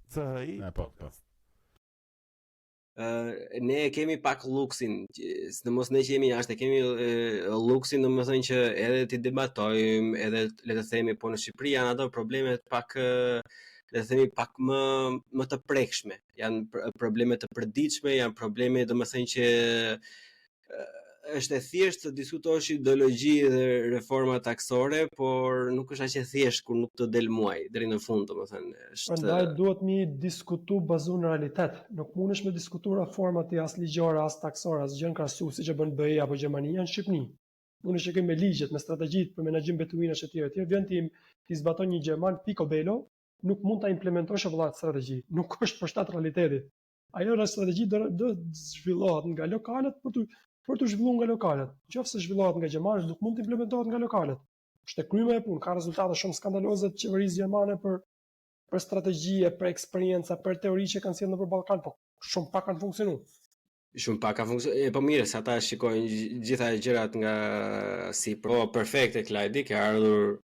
CHI podcast. Ne kemi pak luksin, sidomos ne që jemi jashtë, kemi luksin, domethënë që edhe ti debatojmë, edhe le të themi po në Shqipëri janë ato problemet pak le të themi pak më të prekshme. Janë probleme të përditshme, janë probleme domethënë që është e thjesht të diskutosh ideologji dhe reforma taksore, por nuk është aq e thjesht kur nuk të del muaj deri në fund, domethënë. Prandaj duhet mi diskutu bazuar në realitet. Nuk mundesh me diskutu reforma të as ligjore, as taksore, as gjën krahasues siç e bën BE apo Gjermania në Shqipëri. Mundesh të kemë me ligjet, me strategjitë për menaxhim betuinash etj. Vjen ti zbaton një gjerman picobello, nuk mund ta implementosh vëllat strategji. Nuk është përshtat realitetit. Ajo strategji do zhvillohet nga lokalet për të zhvilluar nga lokalet. Nëse zhvillohet nga gjermanët, nuk mund të implementohet nga lokalet. Është kryma e punë, ka rezultate shumë skandaloze të qeverisë gjermane për strategji, për eksperjenca, për teori që kanë sjellë nëpër Ballkan, po shumë pak kanë funksionuar. Shumë pak ka funksionuar. Po mirë, sa ata shikojnë gjitha gjërat nga si perfekte Klajdi, ke ardhur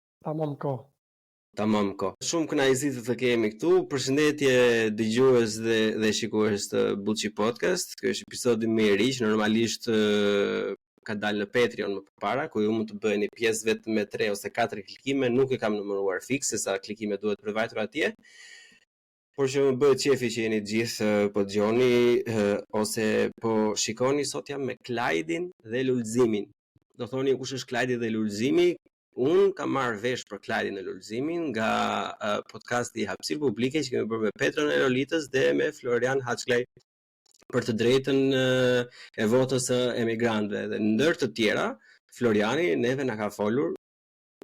Tamam ko. Shumë kënaqësi të kemi këtu. Përshëndetje dëgjues dhe shikues të Buçi Podcast. Ky është episodi më i ri që normalisht ka dalë në Patreon më përpara, ku ju mund të bëheni pjesë vetëm me 3 ose 4 klikime, nuk e kam numëruar fikse sa klikime duhet përvajtur atje. Por që më bëhet qefi që jeni gjithë po dëgjoni ose po shikoni, sot jam me Klajdin dhe Lulzimin. Do thoni kush është Klajdi dhe Lulzimi? Unë kam marrë vesh për Klajdin dhe Lulzimin nga podcasti Hapësirë Publike që kemi bërë me Petron e Lolitës dhe me Florian Haçklaj për të drejtën e votës së emigrantëve. Dhe ndër të tjera, Floriani neve na ka folur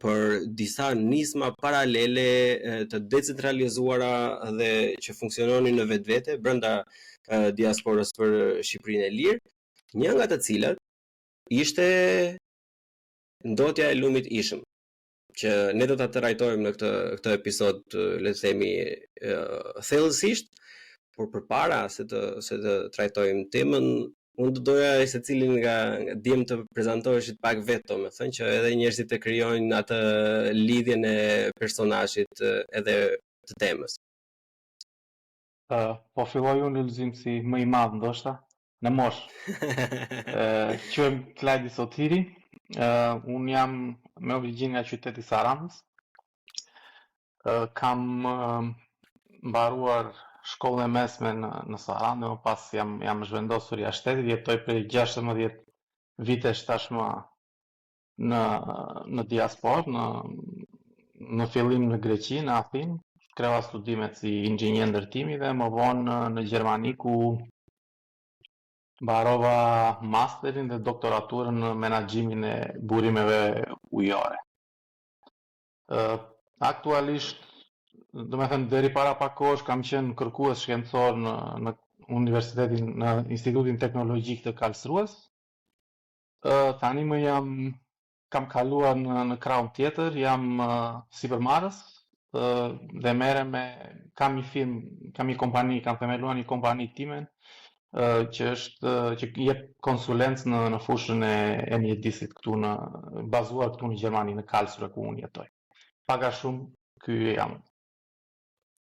për disa nisma paralele të decentralizuara dhe që funksiononin në vetvete brenda diasporës për Shqipërinë e lirë, një nga të cilat ishte ndotja e lumit ishëm, që ne do ta trajtojmë në këtë episod, le të themi thellësisht, por përpara se të trajtojmë temën, unë do doja secilin nga djem të prezantoheshit pak vetë, domethënë që edhe njerëzit të krijojnë atë lidhjen e personazhit edhe të temës. Po filloj unë Lulzim si më i madh ndoshta, në moshë. Quhem Klajdi Sotiri. Unë jam me origjinë nga qyteti Saranës. Kam mbaruar shkollën e mesme në Saranë, më pas jam zhvendosur jashtë shtetit, jetoj për 16 vitesh tashmë në diasporë, në fillim në Greqi, në Athinë, kreva studimet si inxhinier ndërtimi dhe më vonë në Gjermani ku mbarova masterin dhe doktoraturën në menaxhimin e burimeve ujore. Aktualisht, domethënë deri para pak kohësh kam qenë kërkues shkencor në universitetin, në Institutin Teknologjik të Karlsruhes. Tani kam kaluar në krahun tjetër, jam sipërmarrës dhe merrem kam një kompani, kam themeluar një kompani time që jep konsulencë në fushën e mjedisit bazuar këtu në Gjermani, në Karlsruhe ku unë jetoj. Pak a shumë ky jam.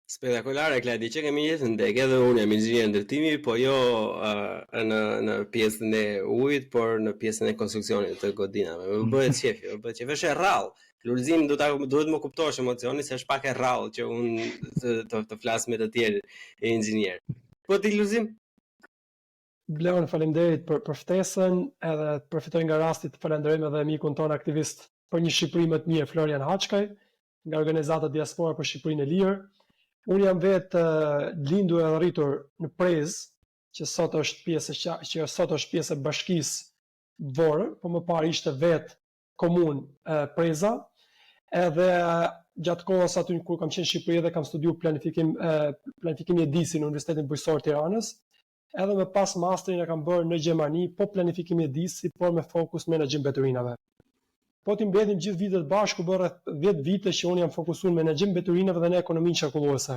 Spektakolare, Klajdi, që kemi jetën ndek, edhe unë jam inxhinier ndërtimi, po jo në pjesën e ujit, por në pjesën e konstruksionit të godinave. Më bëhet qefi, është e rrallë. Lulzim duhet më kuptosh emocioni se është pak e rrallë që unë të flas me të tjerë e inxhinier. Po ti Lulzim? Bleon, faleminderit për ftesën, edhe përfitoj nga rasti të falenderojmë edhe mikun ton aktivist për një Shqipëri më të mirë, Florian Haçkaj, nga organizata Diaspora për Shqipërinë e Lirë. Unë jam vetë lindur e rritur në Prezë, që sot është pjesë e Bashkisë Vorë, por më parë ishte vetë komunë Preza, edhe gjatë kohës aty kur kam qenë në Shqipëri dhe kam studiuar planifikim mjedisi në Universitetin Bujqësor të Tiranës. Edhe me pas masterin e kam bërë në Gjermani, po planifikim mjedisi, por me fokus menaxhim beturinave. Po ti mbledhim gjithë vitet bashku, bërë 10 vite që unë jam fokusuar në menaxhim beturinave dhe në ekonominë qarkulluese.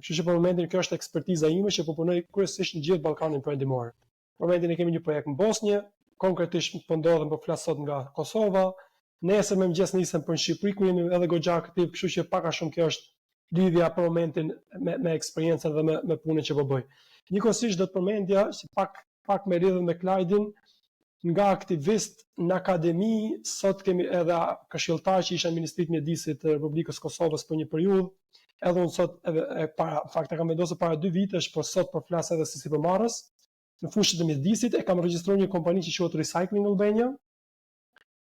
Kështu që për momentin kjo është ekspertiza ime që po punoj kryesisht në gjithë Ballkanin perëndimor. Për momentin e kemi një projekt në Bosnjë, konkretisht po ndodhem po flas sot nga Kosova. Nesër më mëngjes nisem për në Shqipëri ku jemi edhe goxha aktiv, kështu që pak a shumë kjo është lidhja për momentin me eksperiencën dhe me punën që po bëj. Njëkohësisht do të përmendja që pak me lidhje me Klajdin, nga aktivist në akademi, sot kemi edhe këshilltar që isha në Ministrinë e Mjedisit të Republikës Kosovës për një periudhë, edhe unë sot kam vendosur para 2 vitesh, por sot po flas edhe si sipërmarrës në fushën e mjedisit. E kam regjistruar një kompani që quhet Recycling Albania.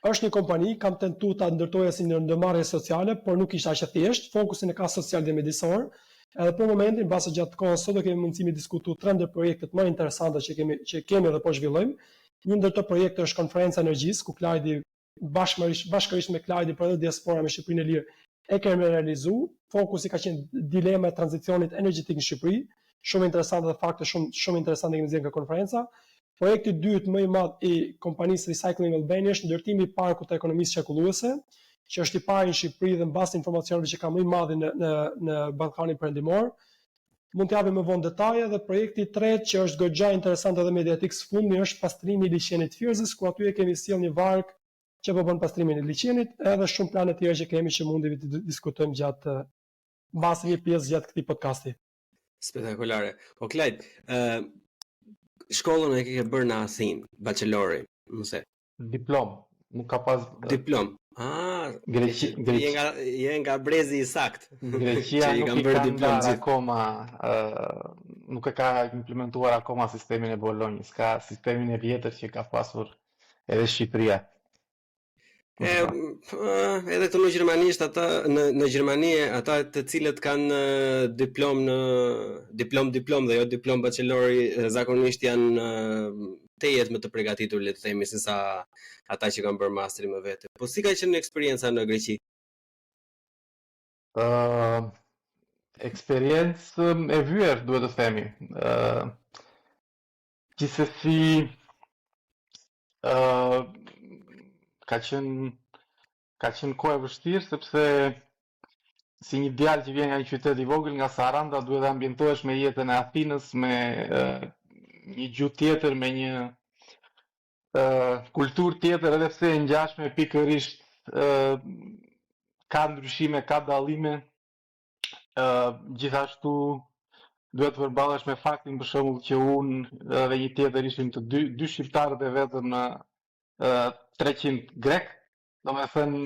Është një kompani, kam tentuar ta ndërtoja si një ndërmarrje sociale, por nuk ishte aq e thjeshtë, fokusin e ka social dhe mjedisor. Edhe për momentin, mbase gjatë kohës sot do kemi mundësi të diskutojmë 3 ndër projektet më interesante që kemi dhe po zhvillojmë. Një ndër këto projekte është konferenca energjisë, ku Klajdi bashkërisht me Klajdi për edhe diaspora me Shqipërinë e Lirë e kemi realizuar. Fokusi ka qenë dilema e tranzicionit energjetik në Shqipëri. Shumë interesante dhe fakte shumë interesante kemi zgjedhur nga konferenca. Projekti i dytë më i madh i kompanisë Recycling Albania është ndërtimi i parkut të ekonomisë qarkulluese, që është i pari në Shqipëri dhe mbas informacioneve që ka më i madh në Ballkanin Perëndimor. Mund të japim më vonë detaje. Dhe projekti i tretë që është goxha interesant edhe mediatik së fundmi është pastrimi i liçenit Firzës, ku aty e kemi sjell një varg që po bën pastrimin e liçenit, edhe shumë plane të tjera që kemi që mundi të diskutojmë gjatë mbasi një pjesë gjatë këtij podcasti. Spektakolare. Po Klajd, shkollën e ke bërë në Athinë, bachelori, mëse. Diplom, nuk ka pas diplom. Je nga brezi i sakt. Greqia nuk i ka ndarë akoma, nuk e ka implementuar akoma sistemin e Bolonjës, ka sistemin e vjetër që ka pasur edhe Shqipëria. Edhe këtu në Gjermanisht në Gjermani ata të cilët kanë diplom dhe jo diplom bachelori zakonisht janë tejet më të përgatitur, le të themi, se sa ata që kanë bërë masterin më vete. Po si ka qenë eksperienca në Greqi? Eksperiencë e vyer, duhet të themi. Gjithsesi ka qenë kohë e vështirë, sepse si një djalë që vjen nga një qytet i vogël, nga Saranda, duhet të ambientohesh me jetën e Athinës, me një gjuhë tjetër, me një kulturë tjetër, edhe pse e ngjashme pikërisht ka ndryshime, ka dallime. Gjithashtu duhet të përballesh me faktin, për shembull, që unë dhe një tjetër ishim të dy shqiptarët e vetëm në 300 grek. Domethënë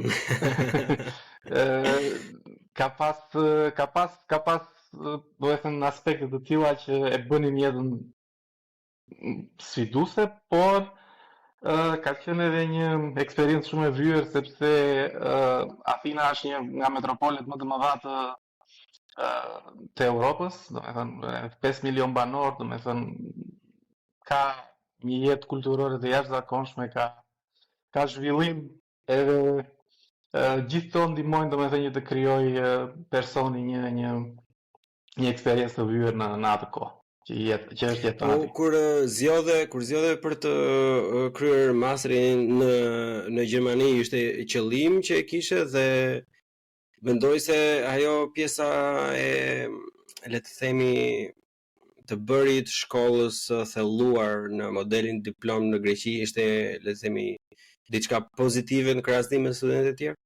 ka pas domethënë aspekte të tilla që e bënin jetën sfiduese, por ka qenë edhe një eksperiencë shumë e vyer, sepse Athina është një nga metropolet më të mëdha të Europës, domethënë 5 milion banor, domethënë ka një jetë kulturore të jashtëzakonshme, ka zhvillim, edhe gjithë këto ndihmojnë domethënë që të krijoj personi një eksperiencë të vyer në atë kohë që është jetoni. Kur zgjodhe për të kryer masterin në Gjermani, ishte qëllim që e kishe dhe mendoj se ajo pjesa e, le të themi, të bërit shkollës thelluar në modelin diplom në Greqi ishte, le të themi, diçka pozitive në krahasim me studentët e tjerë?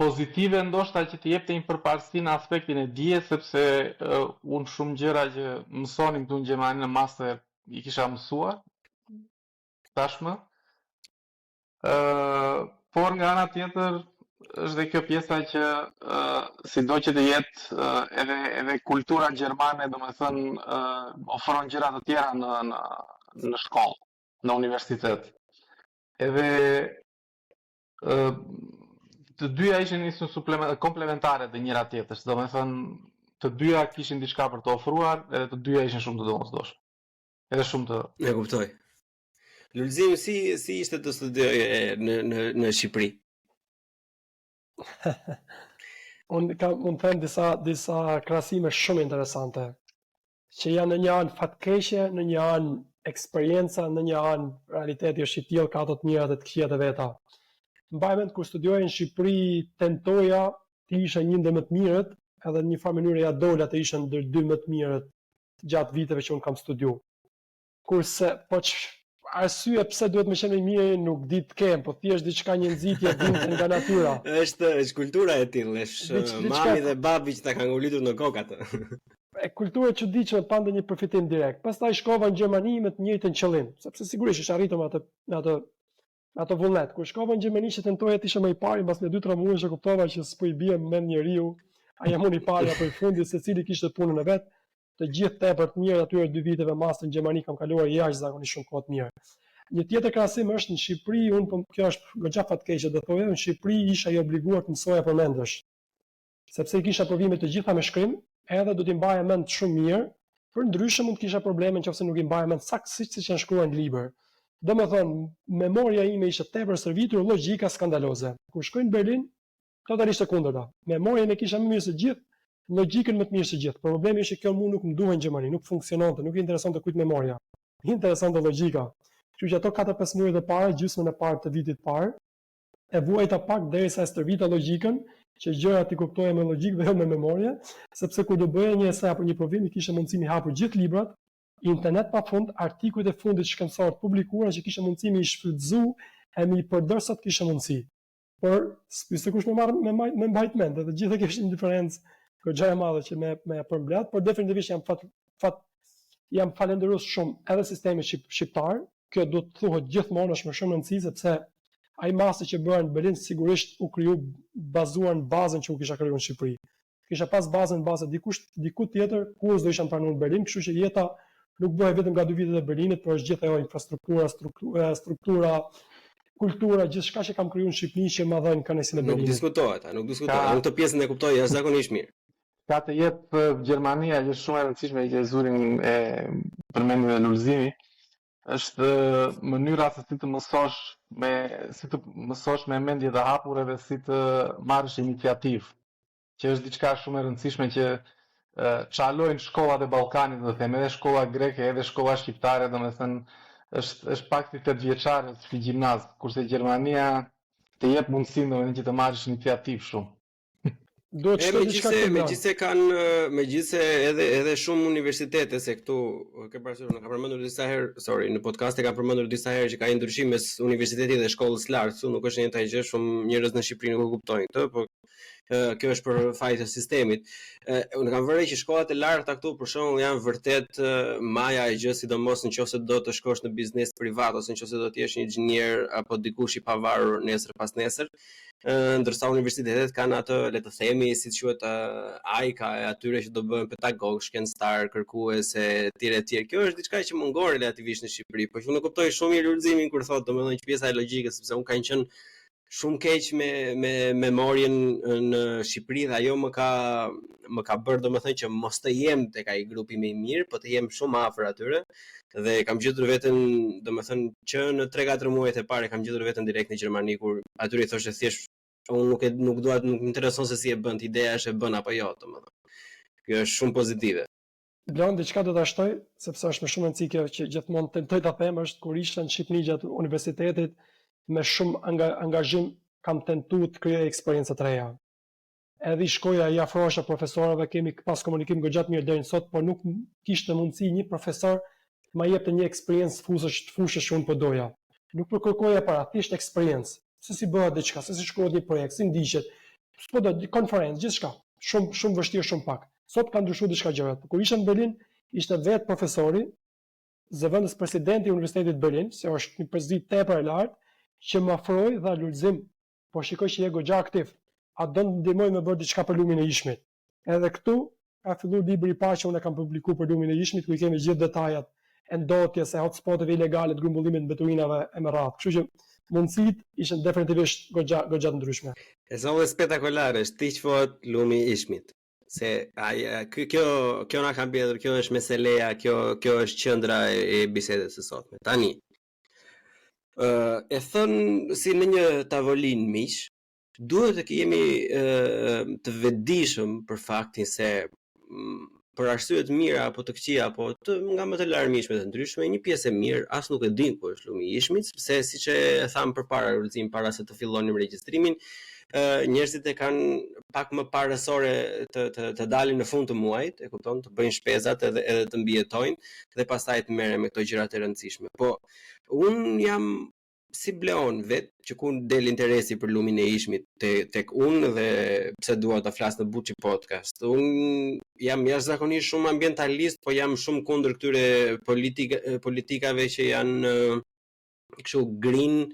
Pozitive ndoshta që të jepte një përparësi në aspektin e dijes, sepse unë shumë gjëra që mësonim këtu në Gjermani në master i kisha mësuar tashmë. Por nga ana tjetër është dhe kjo pjesa që sido që të jetë edhe kultura gjermane, domethënë ofron gjëra të tjera në shkollë, në universitet. Edhe të dyja ishin komplementare të njëra tjetrës, domethënë të dyja kishin diçka për të ofruar, edhe të dyja ishin shumë të domosdoshme. Edhe shumë të. E kuptoj. Lulzim, si ishte të studioje në Shqipëri? Unë them disa krahasime shumë interesante, që janë në një anë fatkeqe, në një anë eksperienca, në një anë realiteti është i tillë, ka ato të mira dhe të këqija të veta. Mbaj mend kur studioja në Shqipëri, tentoja të isha një ndër më të mirët, edhe në një farë mënyrë ja dola të isha ndër 2 më të mirët gjatë viteve që unë kam studiuar. Kurse arsye pse duhet më qenë mirë nuk di të kem, po thjesht diçka një nxitje vinte nga natyra. Është kultura e tillë, është mami dhe babi që ta kanë ngolitur në kokë atë. E kultura e çuditshme pa ndonjë përfitim direkt. Pastaj shkova në Gjermani me të njëjtën qëllim, sepse sigurisht isha arritur në ato vullnet. Kur shkova në Gjermani që tentoja të isha më i pari, mbas në 2-3 muajsh e kuptova që s'po i bie mend njeriu, a jam unë i pari apo i fundit, secili kishte punën e vet. Të gjithë tepër të mirë atyre 2 viteve master në Gjermani kam kaluar jashtëzakonisht shumë kohë të mirë. Një tjetër krahasim është në Shqipëri, kjo është goxha fatkeqe, do thojë, në Shqipëri isha i obliguar të mësoja përmendesh. Sepse i kisha provime të gjitha me shkrim, edhe do t'i mbaja mend shumë mirë, për ndryshe mund të kisha probleme nëse nuk i mbaja mend saktësisht siç janë shkruar në libër. Domethënë, memoria ime ishte tepër servitur, logjika skandaloze. Kur shkoj në Berlin, totalisht e kundërta. Memorien e kisha më mirë se gjithë, logjikën më të mirë se gjithë. Problemi ishte kjo mua nuk më duhej në Gjermani, nuk funksiononte, nuk i interesonte kujt memoria. Interesonte logjika. Kështu që ato 4-5 muajt e parë, gjysmën e parë të vitit parë, e vuajta pak derisa e stërvita logjikën, që gjërat i kuptoja me logjikë dhe jo me memorie, sepse kur do bëja një esej apo një provim, kisha mundësi mi hapur gjithë librat, internet pafund, artikujt e fundit shkencor të publikuara që kisha mundësi mi shfrytëzu e mi përdor sa të kisha mundësi. Por s'pyeste kush me mbajt mend, edhe gjithë kishin një diferencë goxha e madhe që me përmbledh, por definitivisht jam falenderues shumë edhe sistemit shqiptar. Kjo do të thuhet gjithmonë është më shumë rëndësi sepse ai masti që bëra në Berlin sigurisht u kriju bazuar në bazën që u kisha krijuar në Shqipëri. Kisha pas bazën në bazë diku tjetër, ku do isha pranuar në Berlin, kështu që jeta nuk bëhej vetëm nga 2 vitet e Berlinit, por është gjithë ajo infrastruktura, struktura, kultura, gjithçka që kam krijuar në Shqipëri që më dhën kënaqësinë e Berlinit. Nuk diskutohet. Unë këtë pjesën e kuptoj jashtëzakonisht mirë. Ka të jetë Gjermania që është shumë e rëndësishme që zurin e përmendjes dhe Lulzimi, është mënyra se si të mësosh me mendje të hapur edhe si të marrësh iniciativë, që është diçka shumë e rëndësishme që çalojnë shkollat e Ballkanit, do të them, edhe shkolla greke, edhe shkolla shqiptare, domethënë është pak si 8 vjeçare si gjimnaz, kurse Gjermania të jep mundësinë domethënë që të marrësh iniciativë shumë. Megjithse edhe shumë universitete se këtu ke parasysh ka përmendur disa herë, në podcast e ka përmendur disa herë që ka një ndryshim mes universitetit dhe shkollës së lartë, nuk është njëjta gjë, shumë njerëz në Shqipëri nuk e kuptojnë këtë, por kjo është për fajin e sistemit. Unë kam vërej që shkollat e larta këtu për shembull janë vërtet maja e gjë, sidomos nëse do të shkosh në biznes privat ose nëse do të jesh një inxhinier apo dikush i pavarur nesër pas nesër. Ndërsa universitetet kanë atë, le të themi, si quhet AIK e atyre që do bëhen pedagog, shkencëtar, kërkuese, etj. Kjo është diçka që mungon relativisht në Shqipëri, por unë kuptoj shumë mirë Lulzimin kur thotë domethënë që pjesa e logjikës, sepse unë kam qenë shumë keq me memorien në Shqipëri dhe ajo më ka bërë domethënë që mos të jem tek ai grupi më i mirë, por të jem shumë afër atyre dhe kam gjetur veten domethënë që në 3-4 muajt e parë kam gjetur veten direkt në Gjermani kur atyre i thoshte thjesht unë nuk dua, nuk më intereson se si e bën, ideja është e bën apo jo, domethënë. Kjo është shumë pozitive. Blon diçka do ta shtoj, sepse është më shumë rëndësishme që gjithmonë tentoj ta them është kur isha në Shqipëri gjatë universitetit me shumë angazhim kam tentuar të krijoj eksperjenca të reja. Edhe shkoja i afrohesha profesorëve, kemi pas komunikim goxha të mirë deri sot, por nuk kishte mundësi një profesor të më jepte një eksperiencë fushësh që unë po doja. Nuk po kërkoja para, thjesht eksperiencë. Se si bëhet diçka, se si shkruhet një projekt, si ndiqet. S'po do konferencë, gjithçka. Shumë vështirë, shumë pak. Sot ka ndryshuar diçka gjërat. Kur isha në Berlin, ishte vetë profesori, zëvendës presidenti i Universitetit Berlin, se është një prezident tepër e lartë, që më ofroi dha Lulzim, po shikoj që je goxha aktiv. A do të ndihmoj me bërë diçka për lumin e Ishmit? Edhe këtu ka filluar libri i parë që unë kam publikuar për lumin e Ishmit, ku i kemi gjithë detajat e ndotjes e hotspoteve ilegale të grumbullimit të mbeturinave e me radhë. Kështu që mundësitë ishin definitivisht goxha të ndryshme. E sa më spektakolare është ti çfohet lumi i Ishmit. Se kjo na ka mbledhur, kjo është meseleja, kjo është qendra e bisedës së sotme. Tani e thënë si në një tavolinë miq, duhet të jemi të vetëdijshëm për faktin se për arsye të mira apo të këqija apo nga më të larmishme të ndryshme, një pjesë e mirë as nuk e din ku është lumi i Ishmit, sepse siç e tham përpara Lulzim, para se të fillonim regjistrimin, njerëzit e kanë pak më parësore të dalin në fund të muajit, e kupton, të bëjnë shpezat edhe të mbijetojnë dhe pastaj të merren me këto gjërat e rëndësishme. Po un jam si Bleon vet që ku del interesi për lumin e ishmit tek unë dhe pse dua ta flas në Buçi podcast. Un jam jashtëzakonisht shumë ambientalist, po jam shumë kundër këtyre politikave që janë kështu green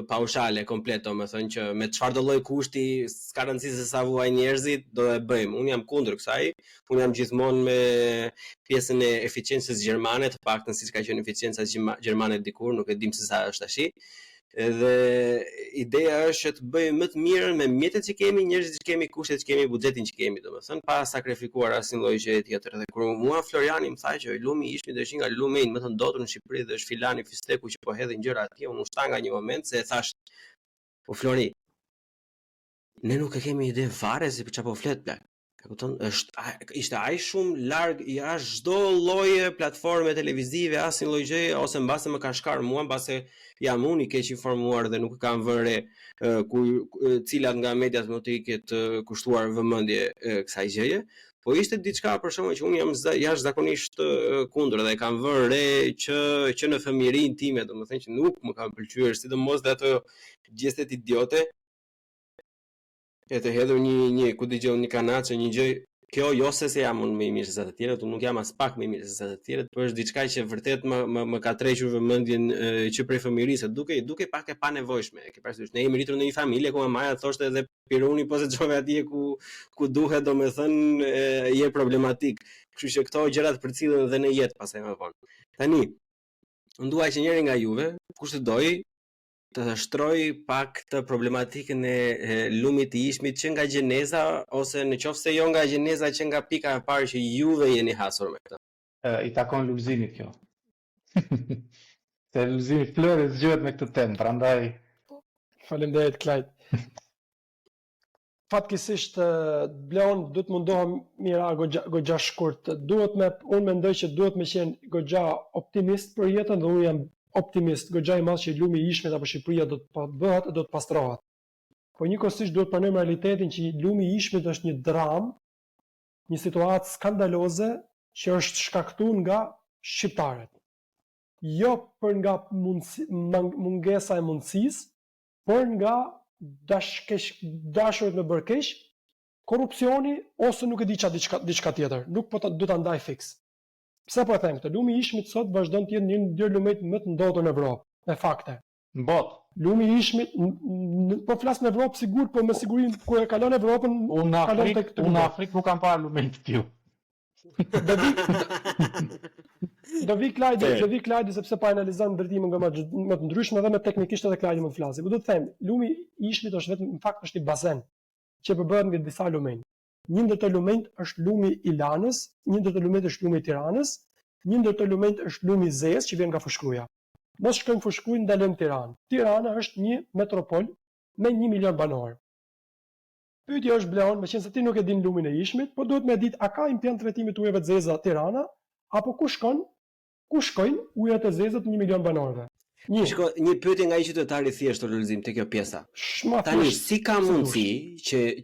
paushale komplet, domethënë që me çfarëdo lloj kushti s'ka rëndësi se sa vuaj njerëzit do e bëjmë. Un jam kundër kësaj. Un jam gjithmonë me pjesën e eficiencës gjermane, të paktën siç ka qenë eficienca gjermane dikur, nuk e dim se sa është tash. Edhe ideja është të bëjmë më të mirën me mjetet që kemi, njerëzit që kemi, kushtet që kemi, buxhetin që kemi, domethënë pa sakrifikuar asnjë lloj gjëje tjetër. Dhe kur mua Floriani më tha që lumi i ishmit është nga lumet më të ndotur në Shqipëri dhe është filani fisteku që po hedhin gjëra atje, unë u shtanga një moment se e thash, po Flori, ne nuk e kemi ide fare se për çfarë po flet plak. Kupton, ishte aq shumë larg jashtë çdo lloje platforme televizive, asnjë lloj gjëje, ose mbase më ka shkar mua, mbase jam unë i keq informuar dhe nuk kam vënë cilat nga mediat më të i ketë kushtuar vëmendje kësaj gjëje. Po ishte diçka për shkakun që unë jam jashtëzakonisht kundër dhe kam vënë re që në fëmijërinë time, domethënë që nuk më kanë pëlqyer, sidomos dhe ato gjestet idiote. E të hedhur një ku dëgjoj një kanaçe, një gjë, kjo jo se jam unë më i mirë se të tjerët, unë nuk jam as pak më i mirë se të tjerët, por është diçka që vërtet më ka tërhequr vëmendjen që prej fëmijërisë, duke pak e panevojshme. Ke parasysh, ne jemi rritur në një familje ku mamaja thoshte edhe piruni po se çove atje ku duhet, domethënë je problematik. Kështu që këto gjërat përcillen edhe në jetë pastaj më vonë. Tani, unë dua që njëri nga juve, kush të doj, të shtroj pak të problematikën e lumit të ishmit që nga gjeneza, ose në qoftë se jo nga gjeneza që nga pika e parë që juve jeni hasur me këtë. I takon Lulzimit kjo. Se Lulzimi Flori zgjohet me këtë temë, prandaj Faleminderit Klajt. Fatkeqësisht Bleon duhet mundohem mira goxha shkurt. Unë mendoj që duhet me qenë goxha optimist për jetën dhe unë jam optimist, goxha i madh që lumi i ishmit apo Shqipëria do të bëhet, do të pastrohet. Po njëkohësisht duhet pranojmë realitetin që lumi i ishmit është një dramë, një situatë skandaloze që është shkaktuar nga shqiptarët. Jo për nga mungesa e mundësisë, por nga dashurit me bërkeq, korrupsioni ose nuk e di diçka tjetër. Nuk po do ta ndaj fiks. Pse po e them këtë? Lumi i ishmit sot vazhdon të jetë një ndër lumet më të ndotur në Evropë, me fakte. në botë. Lumi i ishmit, po flas në Evropë sigur, po me siguri kur e kalon Evropën, Unë në Afrikë nuk kam parë lume të tillë. Do vi Klajdi sepse pa analizon ndërtimin nga më të ndryshme dhe me teknikisht edhe Klajdi mund të flasë. Po do të them, lumi i ishmit është vetëm në fakt është një bazen që përbëhet nga disa lumenj. Një ndër të lumenjt është lumi i Lanës, një ndër të lumenjt është lumi i Tiranës, një ndër të lumenjt është lumi i Zezë që vjen nga Fushkruja. Mos shkojmë Fushkruj, ndalojmë Tiranë. Tirana është një metropol me 1 milion banor. Pyetja është Bleon, meqense ti nuk e din lumin e ishmit, po duhet me ditë a ka impian tretimi të ujëve të zeza Tirana, apo ku shkojnë ujët e zeza të 1 milion banorëve. Një pyetje nga një qytetar i thjeshtë Lulzim te kjo pjesa. Tani si ka mundësi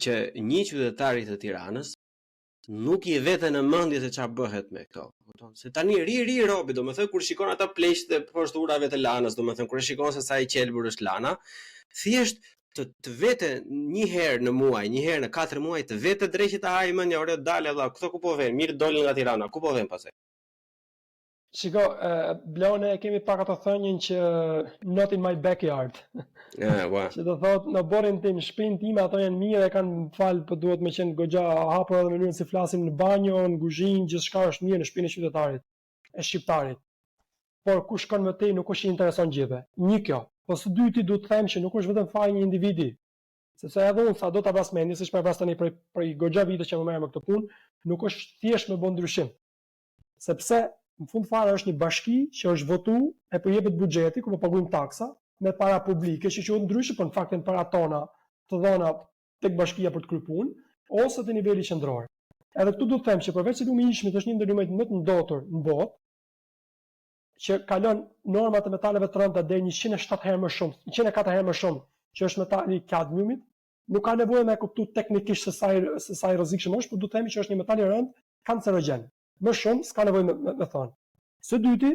që një qytetar i të Tiranës nuk i vete në mendje se çfarë bëhet me këto. Se tani ri robi, domethënë kur shikon ata pleqt e poshturave të Lanës, domethënë kur shikon se sa i qelbur është Lana, thjesht të vete një herë në muaj, një herë në 4 muaj të vete drejt të hajë mendja, ore dalë valla, këto ku po vjen, mirë dolën nga Tirana, ku po vjen pastaj. Shiko, Bleone, kemi pak ato thënjën që not in my backyard. Që do thot, në borin tim, shpinë time, ato janë mirë e kanë falë, për duhet me qenë goxha hapur edhe mënyrën si flasim në banjo, në kuzhinë, gjithçka është mirë në shpinë e qytetarit, e shqiptarit. Por ku shkon me te nuk është i intereson gjithë. Një kjo, po së dyti duhet të them që nuk është vetëm faji një individi. Sepse edhe unë sa do ta vras mendje, siç më vras tani për goxha vite që më merr me këtë punë, nuk është thjesht me bën ndryshim. Sepse në fund fare është një bashki që është votuar e përjepet buxheti ku po paguajmë taksa me para publike, që quhet ndryshe, por në fakt janë para tona, të dhëna tek bashkia për të kryer punë, ose te niveli qendror. Edhe këtu do të them që përveç se lumi i ishmit është një ndër lumet më të ndotur në botë, që kalon normat e metaleve të rënda deri 107 herë më shumë, 104 herë më shumë, që është metali i kadmiumit, nuk ka nevojë me kuptu teknikisht se sa i rrezikshëm është, por duhet të themi që është një metal i rënd kancerogjen. Më shumë s'ka nevojë me thonë. Së dyti,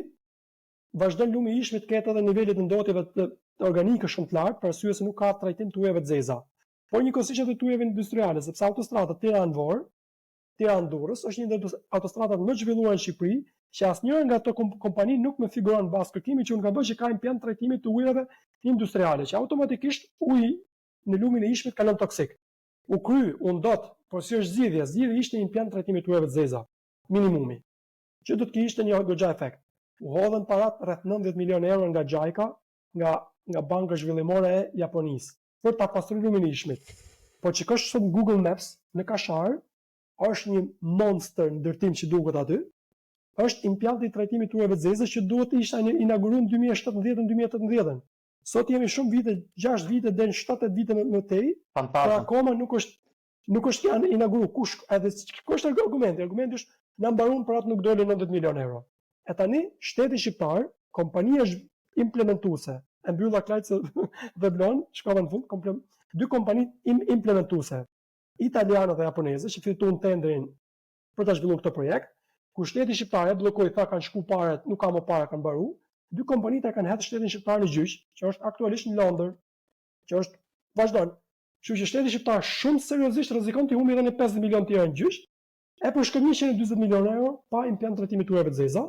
vazhdon lumi i ishmit ketë edhe nivelet të ndotjeve të organike shumë të lartë, për arsye se nuk ka trajtim të ujeve të zeza. Por njëkohësisht edhe të ujeve industriale, sepse autostrada Tiranë-Vor, Tiranë-Durrës është një ndër autostradat më të zhvilluara në Shqipëri, që asnjëra nga ato kompani nuk më figuron bazë kërkimit që unë kam bërë që ka impiant trajtimi të ujeve industriale, që automatikisht uji në lumin e ishmit kalon toksik. U kry, u ndot, por si është zgjidhja ishte impiant trajtimi të ujeve të zeza, minimumi, që do të kishte një goxha efekt. U hodhën parat rreth 90 milion euro nga Gjajka, nga Banka Zhvillimore e Japonisë, për ta pastruar lumin e ishmit. Po çikosh sot Google Maps në Kashar, është një monster ndërtim që duket aty. Është impianti i trajtimit të ujeve të zeza që duhet të ishte inauguruar në 2017-2018. Sot jemi shumë vite, 6 vite deri në 7-8 vite më tej, por akoma nuk është inauguruar. Kush është argumenti? Argumenti është na mbaron për atë nuk doli 90 milion euro. E tani shteti shqiptar, kompania implementuese, e mbylla Klajcë dhe Blon, shkova në fund, dy kompani implementuese, italiane dhe japoneze, që fituan tendrin për ta zhvilluar këtë projekt, ku shteti shqiptar e bllokoi, tha kanë shku parat, nuk ka më para, kanë mbaruar. Dy kompanitë kanë hedhur shtetin shqiptar në gjyq, që është aktualisht në Londër, që është vazhdon. Kështu që shteti shqiptar shumë seriozisht rrezikon të humbi edhe 50 milion tjerë në gjyq, e për shkak 140 milionë euro pa impiant trajtimi të ujeve të zeza.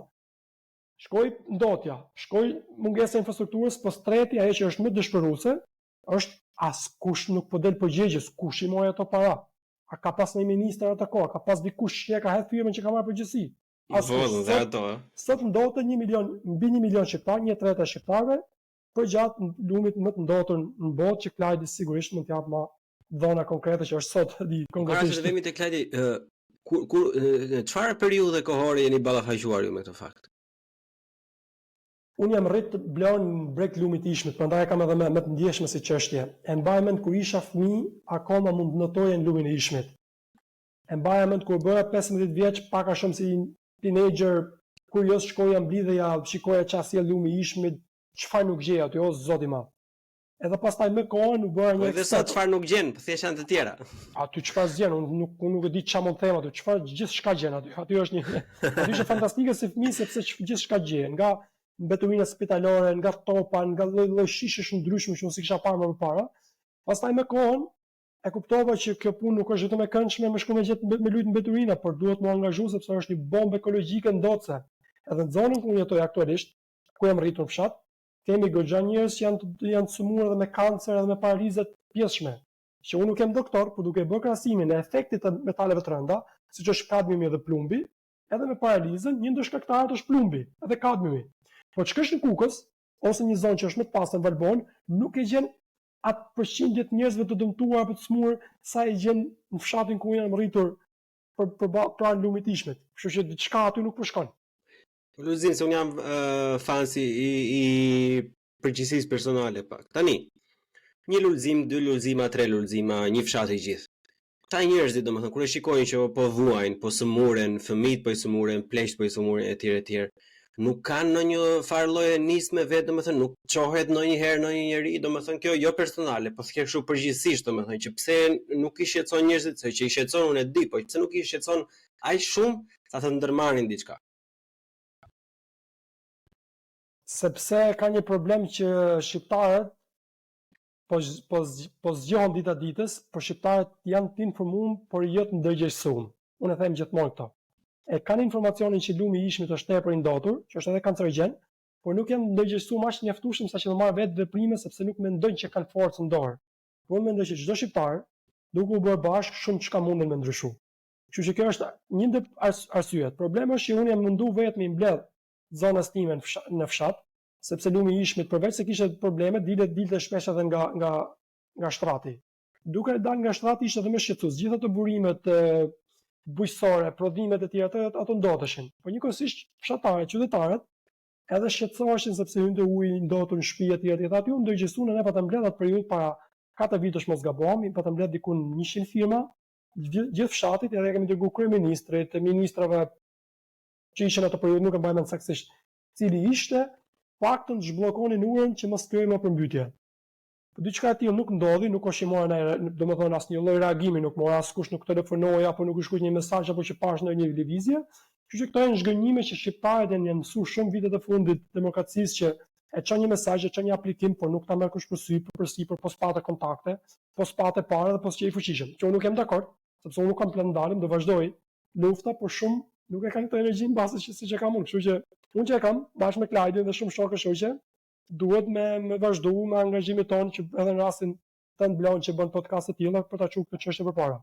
Shkoi ndotja, shkoi mungesa e infrastrukturës, po streti ajo që është më dëshpëruese, është askush nuk po del përgjegjës, kush i mori ato para. A ka pas një ministër atë kohë, ka pas dikush që ka hedhur firmën që ka marrë përgjegjësi. Sot ndotën 1 milion, mbi 1 milion shqiptar, 1/3 e shqiptarëve, përgjatë lumit më të ndotur në botë, që Klajdi sigurisht mund t'jap më dhona konkrete që është sot di konkretisht. Para se vemi te Klajdi, çfarë periudhe kohore jeni ballafaqjuar ju me këtë fakt? Unë jam rrit të blon brek lumit të ishmit, prandaj kam edhe me të ndjeshme si çështje. E mbaj mend kur isha fëmijë, akoma mund të notoja në lumin e ishmit. E mbaj mend kur bëra 15 vjeç, pak a shumë si teenager, kurioz shkoja mblidheja, shikoja çfarë sjell lumi i ishmit, çfarë nuk gjej aty, o zoti i madh. Edhe pastaj me kohën u bëra një. Po edhe sa çfarë nuk gjen, po thjesht janë të tjera. Aty çfarë zgjen, unë nuk e di çfarë mund të them aty, çfarë gjithçka gjen aty. Aty është një aty është fantastike si fëmijë sepse gjithçka gjen, nga mbeturina spitalore, nga topa, nga lloj shishesh ndryshme që unë si kisha parë më parë. Pastaj me kohën e kuptova që kjo punë nuk është vetëm e këndshme me shku me lut mbeturina, por duhet më angazhu sepse është një bombë ekologjike ndotse. Edhe në zonën ku unë jetoj aktualisht, ku jam rritur në fshat, kemi goxha njerëz që janë të sëmurë edhe me kancer edhe me paraliza të pjeshme. Që unë nuk jam doktor, por duke bërë krahasimin e efektit të metaleve të rënda, siç është kadmiumi dhe plumbi, edhe me paralizën, një ndër shkaktarët është plumbi, edhe kadmiumi. Po ç'kesh në Kukës, ose një zonë që është më të pastër në Valbon, nuk e gjen atë përqindje të njerëzve të dëmtuar apo të smur sa e gjen në fshatin ku jam rritur pranë lumit të ishmit. Kështu që diçka aty nuk po shkon. Po luzim se unë jam fansi i përgjegjësisë personale pak. Tani, një lulzim, 2 lulzima, 3 lulzima, një fshat i gjithë. Këta njerëzit, domethënë, kur e shikojnë që po vuajnë, po sëmuren, fëmijët po i sëmuren, pleqt po i sëmuren etj. Nuk kanë ndonjë farë lloje nisme vetë, domethënë nuk çohet ndonjëherë ndonjë njeri, domethënë kjo jo personale, po thjesht kështu përgjithsisht, domethënë që pse nuk i shqetëson njerëzit, se që i shqetëson unë e di, po pse nuk i shqetëson aq shumë sa të ndërmarrin diçka. Sepse ka një problem që shqiptarët po zgjohen dita ditës, por shqiptarët janë të informuar, por jo të ndërgjegjësuar. Unë e them gjithmonë këto. E kanë informacionin që lumi i ishmit është tepër i ndotur, që është edhe kancerogjen, por nuk janë ndërgjegjësuar as mjaftueshëm sa që të marrë vetë veprime sepse nuk mendojnë që kanë forcë në dorë. Por unë mendoj që çdo shqiptar, duke u bërë bashkë, shumë çka munden me ndryshu. Kështu që kjo është një ndër arsyet. Problemi është që unë jam mundu vetë me mbledh zonës time në fshat, sepse lumi i ishmit përveç se kishte probleme, dilte shpesh edhe nga shtrati. Duke dalë nga shtrati ishte edhe më shqetësues. Gjithë ato burimet bujqësore, prodhimet e tjera ato ndoteshin. Por njëkohësisht fshatarët, qytetarët edhe shqetësoheshin sepse hynte uji ndotur në shtëpi etj. Aty u ndërgjegjësuan ne pa ta mbledh atë periudhë para 4 vitesh mos gabojmë, pa ta mbledh diku 100 firma, gjithë fshatit, edhe kemi dërguar kryeministrit, ministrave që ishin atë periudhë, nuk e mbaj mend saktësisht cili ishte, paktën të zhbllokonin urën që mos krijojmë më përmbytje. Po diçka e tillë nuk ndodhi, nuk është i morën domethënë asnjë lloj reagimi, nuk mora askush, nuk telefonoi apo nuk u shkruaj një mesazh apo që pash në një lëvizje. Kështu që këto janë zhgënjime që shqiptarët janë mësuar shumë vitet e fundit demokracisë që e çon një mesazh, e çon një aplikim, por nuk ta merr kush përsipër, po s'patë kontakte, po s'patë parë dhe po s'qej fuqishëm. Që unë nuk jam dakord, sepse unë nuk kam plan ndalim, do vazhdoj lufta, por shumë nuk e kanë këtë energji mbase që siç e kam unë. Kështu që unë që e kam bashkë me Klajdin dhe shumë shokë shoqe, duhet me vazhdu me angazhimin tonë që edhe në rastin tënd Blon që bën podcast të tilla për ta çuar këtë çështje përpara.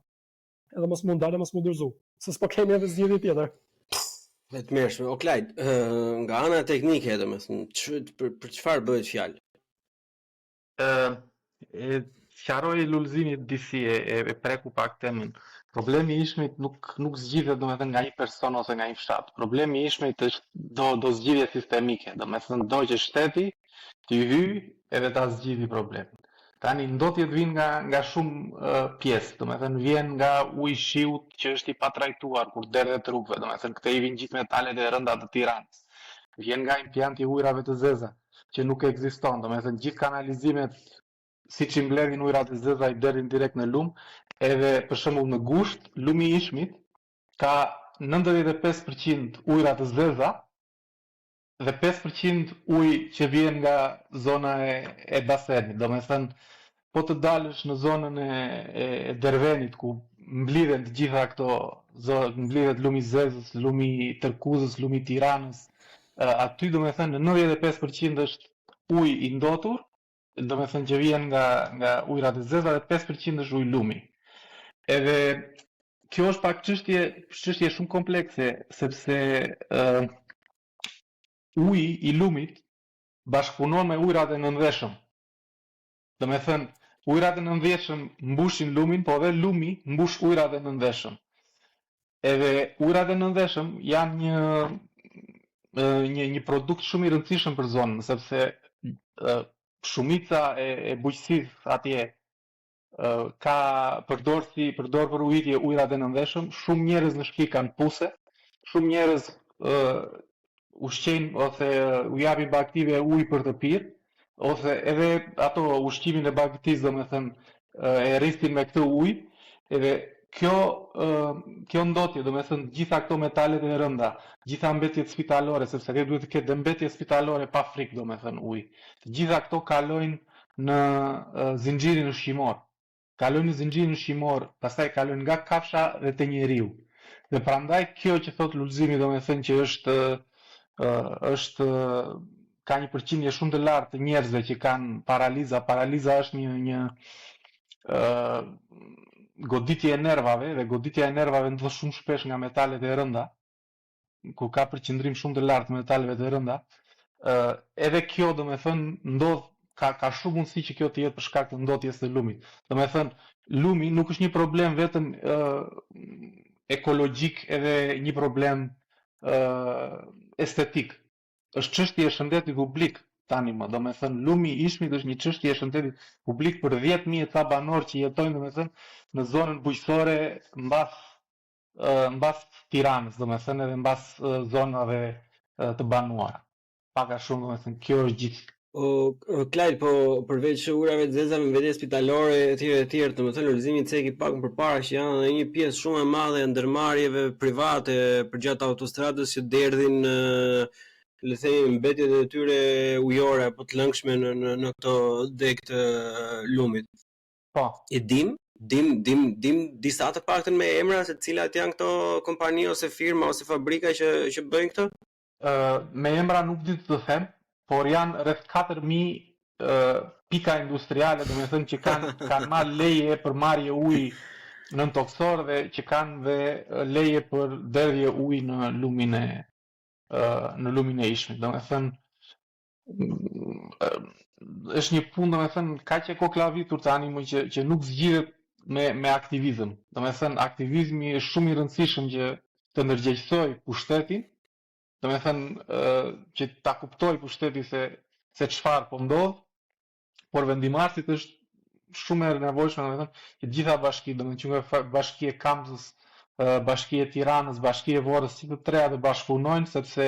Edhe mos mund dalë, mos mund dërzu. Se s'po kemi edhe zgjidhje tjetër. Vetë mirë, o Klajd, nga ana teknike domethënë, për çfarë bëhet fjalë? Sqaroi Lulzimi disi e preku pak temën. Problemi i ishmit nuk zgjidhet domethënë nga një person ose nga një fshat. Problemi i ishmit është do zgjidhje sistemike, domethënë do që shteti t'i hyj edhe ta zgjidhi problemin. Tani ndotjet vijnë nga shumë pjesë, domethënë vjen nga uji i shiut që është i patrajtuar kur derdhet rrugëve, domethënë këto i vijnë gjithë metalet e rënda të Tiranës. Vjen nga impjanti i ujrave të zeza që nuk ekziston, domethënë gjithë kanalizimet siç i mbledhin ujrat e zeza i derdhin direkt në lum, edhe për shembull në Gusht, lumi i Ishmit ka 95% ujra të zeza dhe 5% ujë që vjen nga zona e basenit. Domethënë, po të dalësh në zonën e Dervenit ku mblidhen të gjitha këto zonë, mblidhet lumi i Zezës, lumi i Tërkuzës, lumi i Tiranës, aty domethënë në 95% është ujë i ndotur, domethënë që vjen nga ujrat e zeza dhe 5% është ujë lumi. Edhe kjo është pak çështje shumë komplekse sepse uji i lumit bashkëpunon me ujrat e nëndveshëm. Domethënë, ujrat e nëndveshëm mbushin lumin, po edhe lumi mbush ujrat e nëndveshëm. Edhe ujrat e nëndveshëm janë një produkt shumë i rëndësishëm për zonën, sepse shumica e bujqësisë atje ka përdor për ujitje ujrat e nëndveshëm, shumë njerëz në shtëpi kanë puse, shumë njerëz ushqejnë ose u japin bagëtive ujë për të pirë, ose edhe ato ushqimin e bagëtisë domethënë e rristin me këtë ujë, edhe kjo ndotje, domethënë gjitha këto metalet e rënda, gjitha mbetjet spitalore, sepse kjo duhet të ketë mbetje spitalore pa frikë domethënë ujë. Të gjitha këto kalojnë në zinxhirin ushqimor. Kalojnë në zinxhirin ushqimor, pastaj kalojnë nga kafsha dhe te njeriu. Dhe prandaj kjo që thot Lulzimi domethënë që është ka një përqindje shumë të lartë të njerëzve që kanë paraliza. Paraliza është një goditje e nervave dhe goditja e nervave ndodh shumë shpesh nga metalet e rënda, ku ka përqendrim shumë të lartë të metaleve të rënda. Edhe kjo domethënë ndodh ka shumë mundësi që kjo të jetë për shkak të ndotjes së lumit. Domethënë, lumi nuk është një problem vetëm ekologjik edhe një problem estetik. Është çështje e shëndetit publik tani më. Domethënë, lumi i Ishmit është një çështje e shëndetit publik për 10.000 ca banor që jetojnë domethënë në zonën bujqësore mbas Tiranës, domethënë edhe mbas zonave të banuara. Pak a shumë domethënë kjo është gjithë. Klajd, po përveç ujrave të zeza me mbetje spitalore etj, domethënë Lulzimi ceki pak më përpara që janë edhe një pjesë shumë e madhe e ndërmarrjeve private përgjatë autostradës që derdhin le të themi mbetjet e tyre ujore apo të lëngshme në këto deg të lumit. Po. E dim disa të paktën me emra se cilat janë këto kompani ose firma ose fabrika që bëjnë këtë? Me emra nuk di të them, por janë rreth 4.000 pika industriale, domethënë që kanë marrë leje për marrje uji nën toksor dhe që kanë dhe leje për derdhje uji në lumin e Ishmit. Domethënë është një punë domethënë kaq e koklavitur tani më që nuk zgjidhet me aktivizëm. Domethënë aktivizmi është shumë i rëndësishëm që të ndërgjegjësoj pushtetin, domethënë që ta kuptoj pushteti se çfarë po ndodh, por vendimarrësit është shumë e nevojshme domethënë që gjitha bashkitë, domethënë që nga Bashkia e Kamzës, Bashkia e Tiranës, Bashkia e Vorrës, si të treja të bashkëpunojnë sepse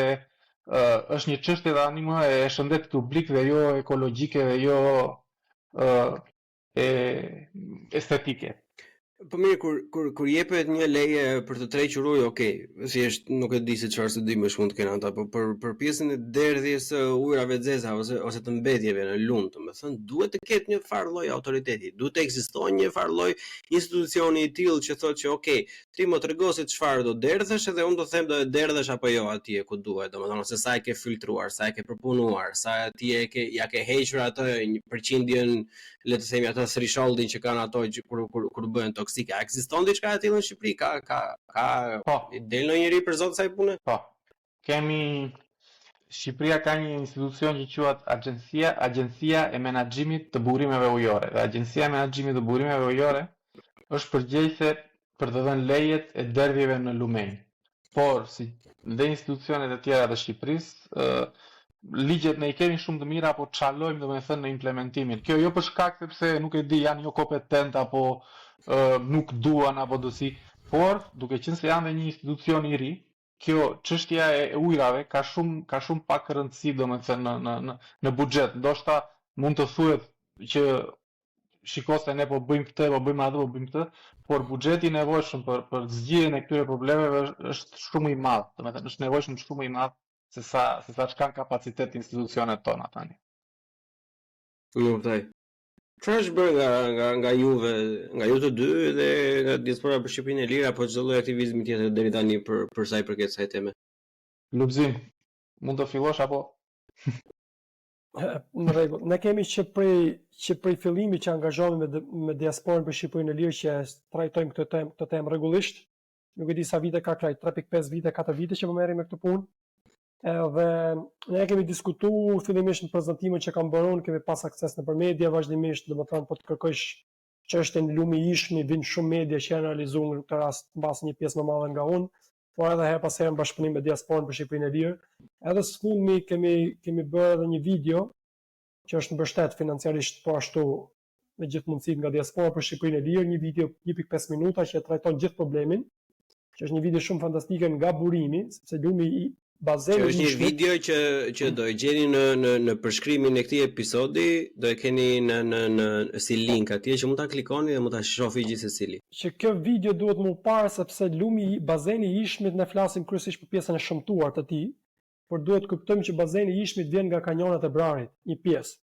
është një çështje tani më e shëndetit publik dhe jo ekologjike dhe jo e estetike. Po mirë, kur jepet një leje për të tërhequr ujë, okay, thjesht nuk e di se çfarë studimi më shumë të kenë ata, po për pjesën e derdhjes së ujrave të zeza ose të mbetjeve në lund, domethënë duhet të ketë një farë lloj autoriteti, duhet të ekzistojë një farë lloj institucioni i tillë që thotë që okay, ti më tregosi çfarë do derdhësh edhe unë do them do e derdhësh apo jo atje ku duhet, domethënë se sa e ke filtruar, sa e ke përpunuar, sa ti ja ke hequr atë një përqindjen, le të themi atë thresholdin që kanë ato kur bëhen toksike. A ekziston diçka e tillë në Shqipëri? Ka del ndonjëri për zot sa i punë? Po. Shqipëria ka një institucion që quhet Agjencia e Menaxhimit të Burimeve Ujore. Dhe Agjencia e Menaxhimit të Burimeve Ujore është përgjegjëse për të dhënë lejet e derdhjeve në lumenj. Por si dhe institucionet e tjera të Shqipërisë, ligjet ne I kemi shumë të mira, po çallojmë domethënë në implementimin. Kjo jo për shkak sepse nuk e di janë jo kompetent apo nuk duan apo dosi, por duke qenë se janë dhe një institucion I ri, kjo çështja e ujrave ka shumë pak rëndësi domethënë në buxhet. Ndoshta mund të thuhet që shikose ne po bëjmë këtë, po bëjmë atë, po bëjmë këtë, por buxheti I nevojshëm për zgjidhjen e këtyre problemeve është shumë I madh. Domethënë është nevojshëm shumë I madh se sa çka kapacitet institucionet tona tani. Kuptoj. Çfarë është bërë nga juve, nga ju të dy dhe nga diaspora për Shqipërinë e Lirë apo çdo lloj aktivizmi tjetër deri tani për sa I përket kësaj teme? Lubzim, mund të fillosh apo? Në rregull. Ne kemi që prej fillimit që angazhohemi me diasporën për Shqipërinë e Lirë që trajtojmë këtë temë rregullisht. Nuk e di sa vite ka kraj, 3.5 vite, 4 vite që po merrem me këtë punë. Edhe ne kemi diskutuar fillimisht në prezantimin që kam bërë, kemi pas akses nëpër media vazhdimisht, domethënë po të kërkosh çështën e lumi I ishmi, vin shumë media që janë analizuar në këtë rast, mbas një pjesë më madhe nga unë, por edhe her pas herë në bashkëpunim me diasporën për Shqipërinë e Lirë. Edhe së fundmi kemi bërë edhe një video që është mbështet financiarisht po ashtu me gjithë mundësitë nga diaspora për Shqipërinë e Lirë, një video 1.5 minuta që trajton gjithë problemin, që është një video shumë fantastike nga burimi, sepse lumi I bazeni është një video që do e gjeni në përshkrimin e këtij episodi, do e keni në si link atje që mund ta klikoni dhe mund ta shohni gjithsesi. Që kjo video duhet më parë sepse lumi bazeni I ishmit ne flasim kryesisht për pjesën e shëmtuar të tij, por duhet kuptojmë që bazeni I ishmit vjen nga kanjonat e Brarit, një pjesë.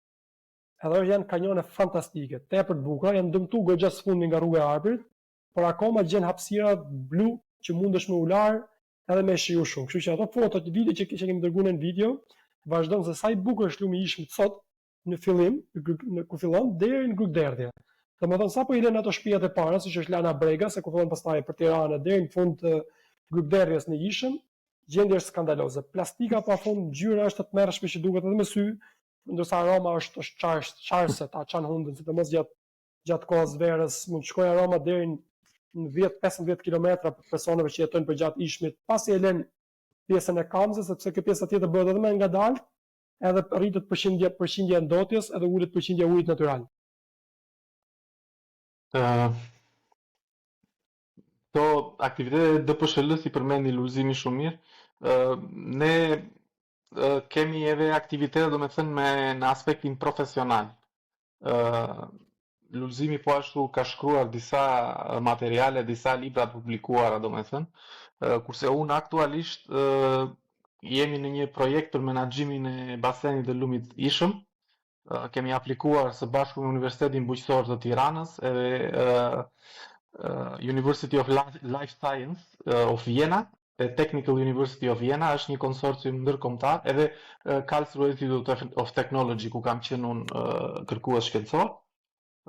Edhe janë kanjone fantastike, tepër të bukura, janë dëmtuar goxha së fundmi nga rruga e Arbërit, por akoma gjen hapësira blu që mundesh me ular edhe me shiu shumë. Kështu që ato foto të video që kemi dërguar në video, vazhdon se sa I bukur është lumi I ishmit sot në fillim, ku fillon deri në Grykderdhje. Domethënë sapo I lën ato shtëpiat e para, siç është Lana Brega, se ku fillon pastaj për Tiranë deri në fund të Grykderdhjes në Ishëm, gjendje është skandaloze. Plastika pafund, ngjyra është të tmerrshme që duket edhe me sy, ndërsa aroma është çarse, ta çan hundën, sidomos gjatë kohës verës, mund të shkojë aroma deri në 10-15 kilometra për personave që jetojnë përgjatë ishmit, pasi e lën pjesën e kamzës, sepse kjo pjesa tjetër bëhet edhe më ngadalë, edhe rritet përqindja e ndotjes, edhe ulet përqindja e ujit natyral. Këto aktivitete DPSHL si përmendi Lulzimi shumë mirë, ne kemi edhe aktivitete domethënë në aspektin profesional. Lulzimi po ashtu ka shkruar disa materiale, disa libra të publikuara domethënë, kurse unë aktualisht jemi në një projekt për menaxhimin e basenit të lumit Ishëm. Kemi aplikuar së bashku me Universitetin Bujqësor të Tiranës edhe University of Life Science of Vienna, Technical University of Vienna është një konsorcium ndërkombëtar, edhe Karlsruhe Institute of Technology ku kam qenë unë kërkues shkencor.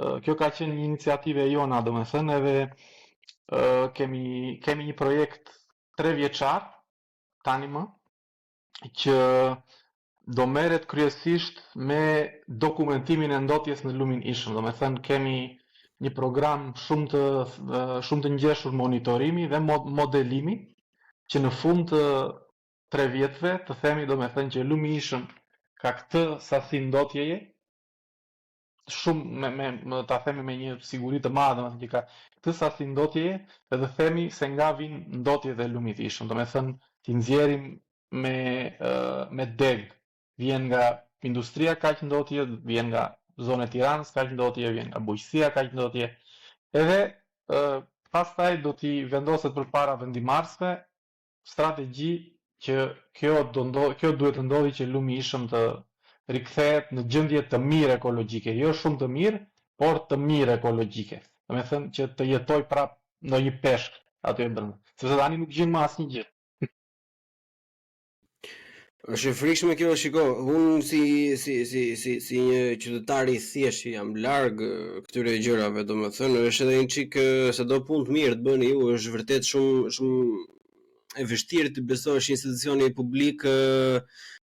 Kjo ka qenë një iniciativë e jona, domethënë, edhe kemi një projekt 3 vjeçar tani më që do merret kryesisht me dokumentimin e ndotjes në lumin Ishëm. Domethënë kemi një program shumë të ngjeshur monitorimi dhe modelimi që në fund të 3 vjetëve të themi domethënë që lumi Ishëm ka këtë sasi ndotjeje shumë ta themi me një siguri të madhe, domethënë që ka këtë sasi ndotjeje dhe themi se nga vijnë ndotjet e lumit Ishëm. Domethënë ti nxjerrim me deg, vjen nga industria kaq ndotje, vjen nga zonë e Tiranës, kaq ndotje, vjen nga bujqësia, kaq ndotje. Edhe pastaj do t'i vendoset përpara vendimarrësve strategji që kjo duhet të ndodhi që lumi i ishëm të rikthehet në gjendje të mirë ekologjike, jo shumë të mirë, por të mirë ekologjike. Domethënë që të jetoj prap në një peshk aty brenda. Sepse tani nuk gjen më asnjë gjë. Është e frikshme kjo, shiko, unë si një qytetar i thjesht jam larg këtyre gjërave, domethënë është edhe një çik sado punë të mirë të bëni ju, është vërtet shumë e vështirë të besosh institucioni publik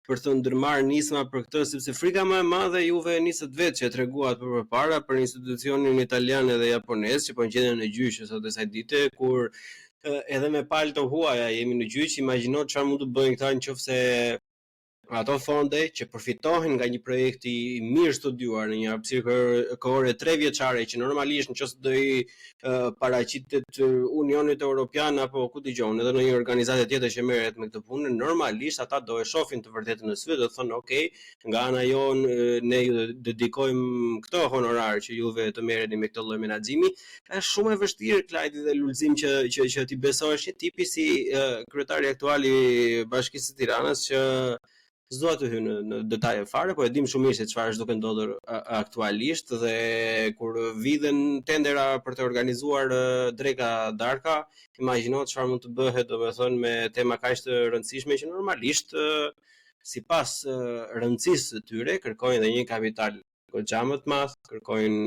për të ndërmarrë nisma për këtë, sepse frika më e madhe juve nisët vetë që treguat përpara për institucionin italian edhe japonez që po gjenden në gjyq sot kësaj dite, kur edhe me palë të huaja jemi në gjyq, imagjino çfarë mund të bëjnë këta nëse ato fonde që përfitohen nga një projekt i mirë studiuar në një hapësirë kohore 3 vjeçare që normalisht nëse do i paraqitet Unionit Evropian apo ku dëgjon edhe në një organizatë tjetër që merret me këtë punë, normalisht ata do e shohin të vërtetën në sy, do thonë ok, nga ana jon ne ju dedikojmë këto honorar që juve të merreni me këtë lloj menaxhimi. Është shumë e vështirë Klajdi dhe Lulzim që ti besohesh një tipi si kryetari aktual i Bashkisë së Tiranës që s'do të hy në detaje fare, po e dim shumë mirë se çfarë është duke ndodhur aktualisht dhe kur vidhen tendera për të organizuar dreka darka, imagjino çfarë mund të bëhet, domethënë me tema kaq të rëndësishme që normalisht sipas rëndësisë së tyre kërkojnë edhe një kapital goxha më të madh, kërkojnë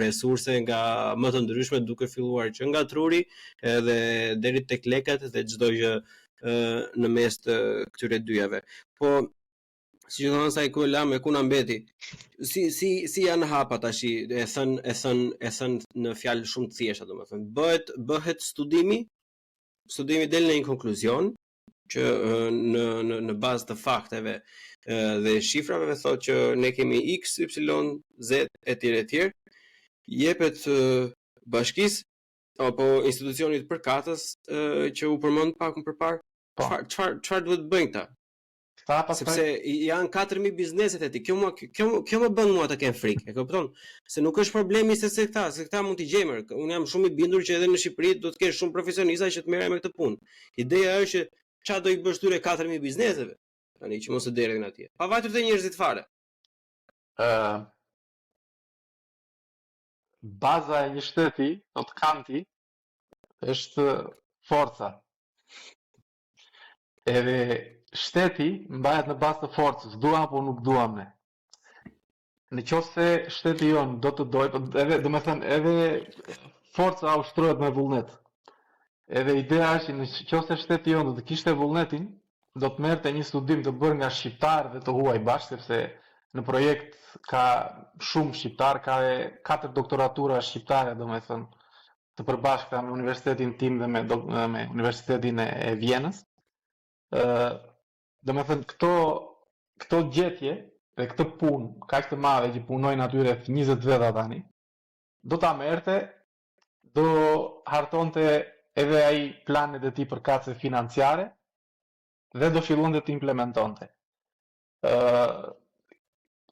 resurse nga më të ndryshme duke filluar që nga truri edhe deri tek lekët dhe çdo gjë në mes të këtyre dyjave. Po si që thonë sa i kuela me kuna mbeti. Si janë hapa tash, e thën në fjalë shumë të thjeshta, domethënë. Bëhet studimi del në një konkluzion që në bazë të fakteve dhe shifrave thotë që ne kemi X, Y, Z etj. Jepet bashkisë apo institucionit përkatës që u përmend pak më përpara. Çfarë duhet bëjnë këta? Sepse janë 4000 bizneset e ti. Kjo më bën mua të kem frikë. E kupton? Se nuk është problemi se këta mund t'i gjejmë. Unë jam shumë i bindur që edhe në Shqipëri do të kesh shumë profesionista që të merren me këtë punë. Ideja është që çfarë do i bësh tyre 4000 bizneseve? Tani që mos e derdhin atje. Pavarësisht të njerëzit fare. Baza e një shteti, do të kanti, është forca. Edhe shteti mbahet në bazë të forcës, duam apo nuk duam ne. Në qoftë se shteti jon do të dojë, edhe forca ushtrohet me vullnet. Edhe ideja është në qoftë se shteti jon do të kishte vullnetin, do të merrte një studim të bërë nga shqiptarë dhe të huaj bashkë, sepse në projekt ka shumë shqiptar, ka 4 doktoratura shqiptare, të përbashkëta me universitetin tim dhe me universitetin e Vienës. Këto gjetje dhe këtë punë kaq të madhe që punojnë atyre 20 veta tani, do ta merrte, do hartonte edhe ai planet e tij përkatëse financiare dhe do fillonte të implementonte.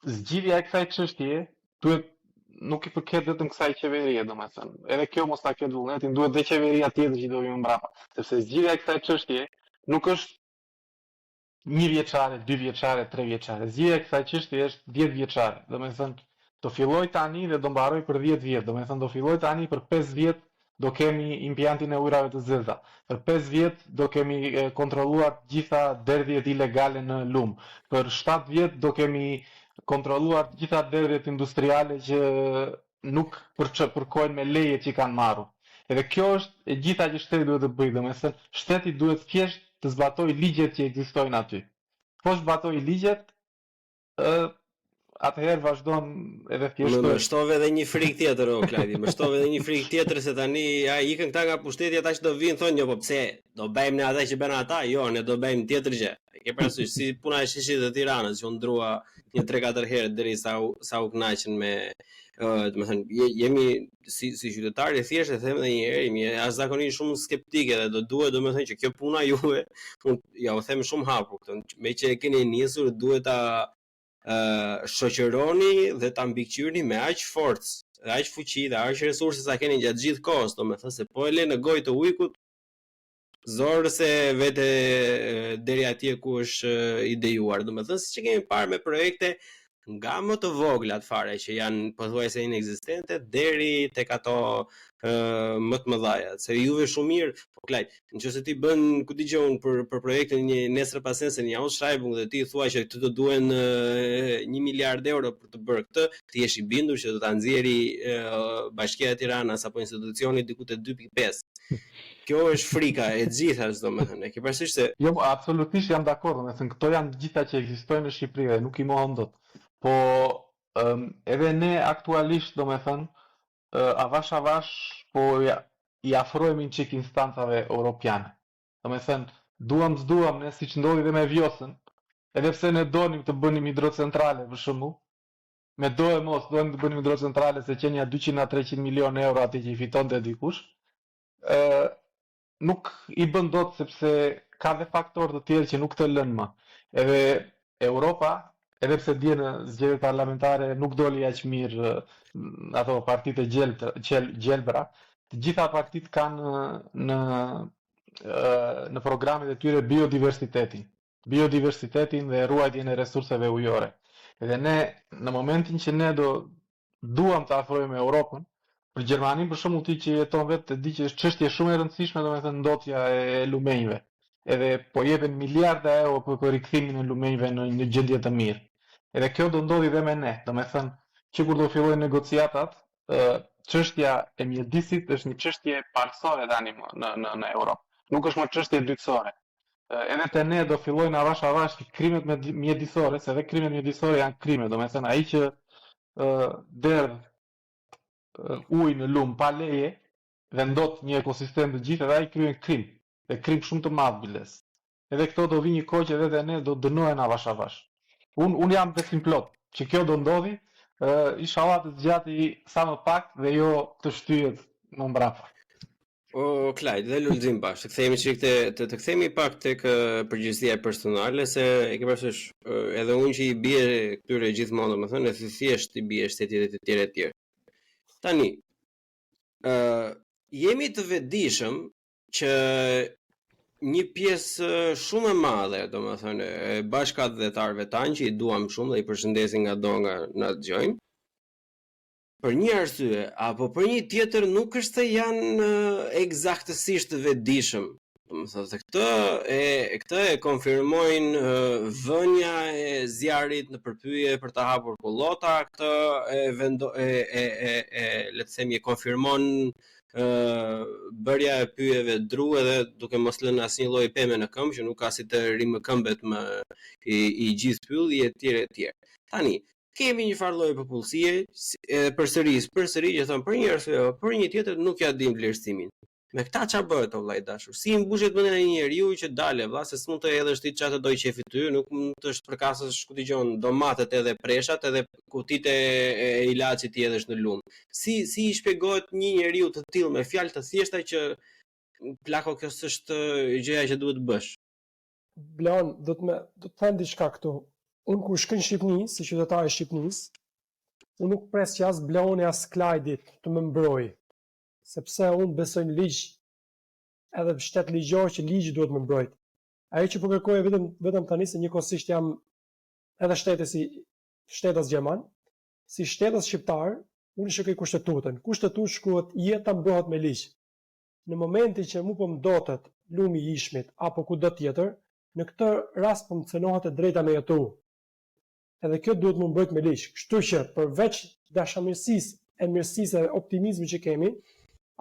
Zgjidhja e kësaj çështje nuk i përket vetëm kësaj qeverie, domethënë. Edhe kjo mos ta ketë vullnetin, duhet dhe qeveria tjetër që do vi më mbrapa, sepse zgjidhja e kësaj çështje nuk është 1 vjeçare, 2 vjeçare, 3 vjeçare. Zgjidhja e kësaj çështje është 10 vjeçare. Domethënë, do filloj tani dhe do mbaroj për 10 vjet. Domethënë, do filloj tani për 5 vjet do kemi impiantin e ujrave të zeza. Për 5 vjet do kemi kontrolluar gjitha derdhjet ilegale në lum. Për 7 vjet do kemi kontrolluar gjitha derdhjet industriale që nuk përkojnë me lejet që kanë marrur. Edhe kjo është e gjitha që shteti duhet të bëjë, domethënë shteti duhet thjesht të zbatoj ligjet që ekzistojnë aty. Po zbatoj ligjet, atëherë vazhdon edhe thjesht. Më shtove edhe një frikë tjetër, o Klajdi, më shtove edhe një frikë tjetër se tani ikën këta nga pushteti, ata që do vinë thonë, jo po pse, do bëjmë ne ata që bën ata, jo, ne do bëjmë tjetër gjë. Ke parasysh si puna e sheshit të Tiranës që u ndrua një 3-4 herë derisa u kënaqën me domethënë jemi si qytetarë thjesht e them edhe një herë, jemi jashtëzakonisht shumë skeptikë dhe do duhet domethënë që kjo puna juve, ja u them shumë hapur këtë, me që e keni nisur duhet ta shoqëroni dhe ta mbikëqyrni me aq forcë, dhe aq fuqi dhe aq resurse sa keni gjatë gjithë kohës, domethënë se po e lë në gojë të ujkut, zorë se vete deri atje ku është idejuar. Domethënë siç e kemi parë me projekte nga më të voglat fare që janë pothuajse inekzistente deri tek ato më të mëdha. Se juve shumë mirë, po Klaj, nëse ti bën, ku dëgjon për projektin një Nesër Pasense një Ausschreibung dhe ti thua që të duhen 1 miliard euro për të bërë këtë, ti je i bindur që do ta nxjerrë Bashkia e Tiranës apo institucioni diku te 2.5. Kjo është frika e gjithas, domethënë. Ke parasysh se Jo, absolutisht jam dakord, domethënë këto janë të gjitha që ekzistojnë në Shqipëri dhe nuk i mohon dot. Po edhe ne aktualisht, domethënë, avash po i afrohemi një çik instancave europiane. Domethënë, s'duam ne siç ndodhi dhe me Vjosën, edhe pse ne donim të bënim hidrocentrale për shembull, me do e mos donim të bënim hidrocentrale se qenja 200-300 milionë euro aty që i fitonte dikush. Nuk i bën dot sepse ka dhe faktorë të tjerë që nuk të lënë më. Edhe Europa, edhe pse dje në zgjedhjet parlamentare nuk doli aq mirë ato partitë gjelbra, të gjitha partitë kanë në programet e tyre biodiversitetin dhe ruajtjen e resurseve ujore. Edhe ne në momentin që ne duam të afrohemi me Europën, për Gjermaninë për shembull ti që jeton vetë di që është çështje shumë e rëndësishme domethënë ndotja e lumenjve. Edhe po jepen miliarda euro për rikthimin e lumenjve në gjendje të mirë. Edhe kjo do ndodhi dhe me ne, domethënë që kur do fillojnë negociatat, çështja e mjedisit është një çështje palësore tani në Europë. Nuk është më çështje dytësore. Edhe te ne do fillojnë avash krimet mjedisore, se edhe krimet mjedisore janë krime, domethënë ai që derdh ujë në lum pa leje dhe ndot një ekosistem të gjithë edhe ai kryen krim. Dhe krim shumë të madh biles. Edhe këto do vi një kohë që edhe ne do dënohen avash. Unë jam besim plot që kjo do ndodhi, inshallah të zgjati sa më pak dhe jo të shtyhet më mbrapa. O Klaj, dhe lullëzim bashkë, të kthehemi pak tek përgjegjësia personale, se e ke parasysh edhe unë që i bie këtyre gjithmonë, domethënë, e thjesht i bie shtetit e tjerë. Tani, jemi të vetëdijshëm që një pjesë shumë e madhe, domethënë, e bashkëdhetarëve tanë që i duam shumë dhe i përshëndesim nga na dëgjojnë, për një arsye apo për një tjetër nuk është se janë eksaktësisht të vetëdijshëm. Domethënë këtë e konfirmojnë vënia e zjarrit në përpyje për të hapur kullota, këtë le të themi e konfirmon bërja e pyjeve dru edhe duke mos lënë asnjë lloj peme në këmbë që nuk ka si të rimë këmbët më i gjithë pylli e tjerë. Tani kemi një farë lloj popullsie përsëri që thon për një arsye apo për një tjetër nuk ja dim vlerësimin. Me këta ç'a bëhet o vllai dashur? Si mbushet mendja e një njeriu që dale vlla se s'mund të hedhësh ti çfarë të doj qefi ty, nuk mund të shpërkasësh ku dëgjon domatet edhe preshat edhe kutitë e ilaçit ti hedhësh në lum. Si i shpjegohet një njeriu të tillë me fjalë të thjeshta që plako kjo s'është gjëja që duhet të bësh? Blan, do të them diçka këtu. Unë kur shkoj në Shqipëni, si qytetar i Shqipënisë, unë nuk pres që as Bleoni as Klajdit të më mbrojë. Sepse unë besoj në ligj, edhe shtet ligjor që ligji duhet më mbrojt. Ajo që po kërkoj vetëm tani se njëkohësisht jam edhe shtetas gjerman, si shtetas shqiptar, unë shikoj kushtetutën. Kushtetutë shkruhet jeta mbrojt me ligj. Në momentin që mu po mdotet lumi i ishmit apo kudo tjetër, në këtë rast po më cënohet e drejta me jetu. Edhe kjo duhet më mbrojt me ligj. Kështu që përveç dashamirësisë e mirësisë e optimizmit që kemi,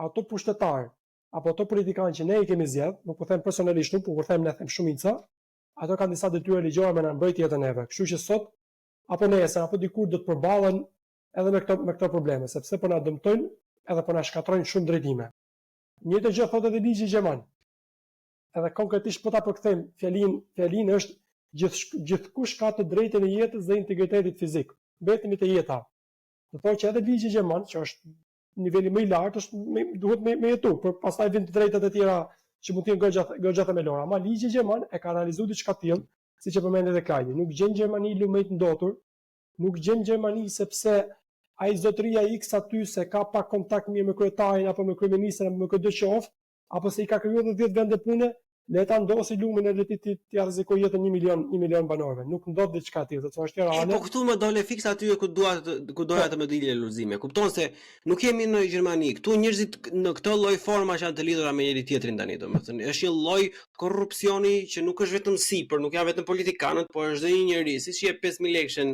ato pushtetarë, apo ato politikanë që ne i kemi zgjedhur, nuk po them personalisht nuk, por them ne them shumica, ato kanë disa detyra ligjore me na mbrojt jetën neve. Kështu që sot apo nesër apo dikur do të përballen edhe me këto probleme, sepse po na dëmtojnë edhe po na shkatrojnë shumë drejtime. Njëjtë gjë thotë edhe ligji gjerman. Edhe konkretisht po ta përkthejmë fjalin është gjithkush ka të drejtën e jetës dhe integritetit fizik. Mbetemi te jeta. Do thotë që edhe ligji gjerman, që është niveli më i lartë, duhet me jetu, por pastaj vijnë të drejtat e tjera që mund të jenë goxha themelore. Ama ligji gjerman e ka realizuar diçka të tillë, siç e përmendet e Klajdi. Nuk gjen Gjermani lumë të ndotur, nuk gjem Gjermani sepse ai zotëria X aty se ka pak kontakt mirë me kryetarin apo me kryeministrin apo me këtë qoftë, apo se i ka krijuar 10 vende pune, le ta ndosi lumin e letit ti rrezikoj jetën 1 milion banorëve. Nuk ndodh diçka tjetër, thonë është reale. Po këtu më dole fiks aty ku doja të më dilje lulëzime. Kupton se nuk kemi në Gjermani. Këtu njerëzit në këtë lloj forma që janë të lidhura me njëri tjetrin tani, domethënë. Është një lloj korrupsioni që nuk është vetëm sipër, nuk janë vetëm politikanët, por çdo një njeri, siç jep 5000 lekë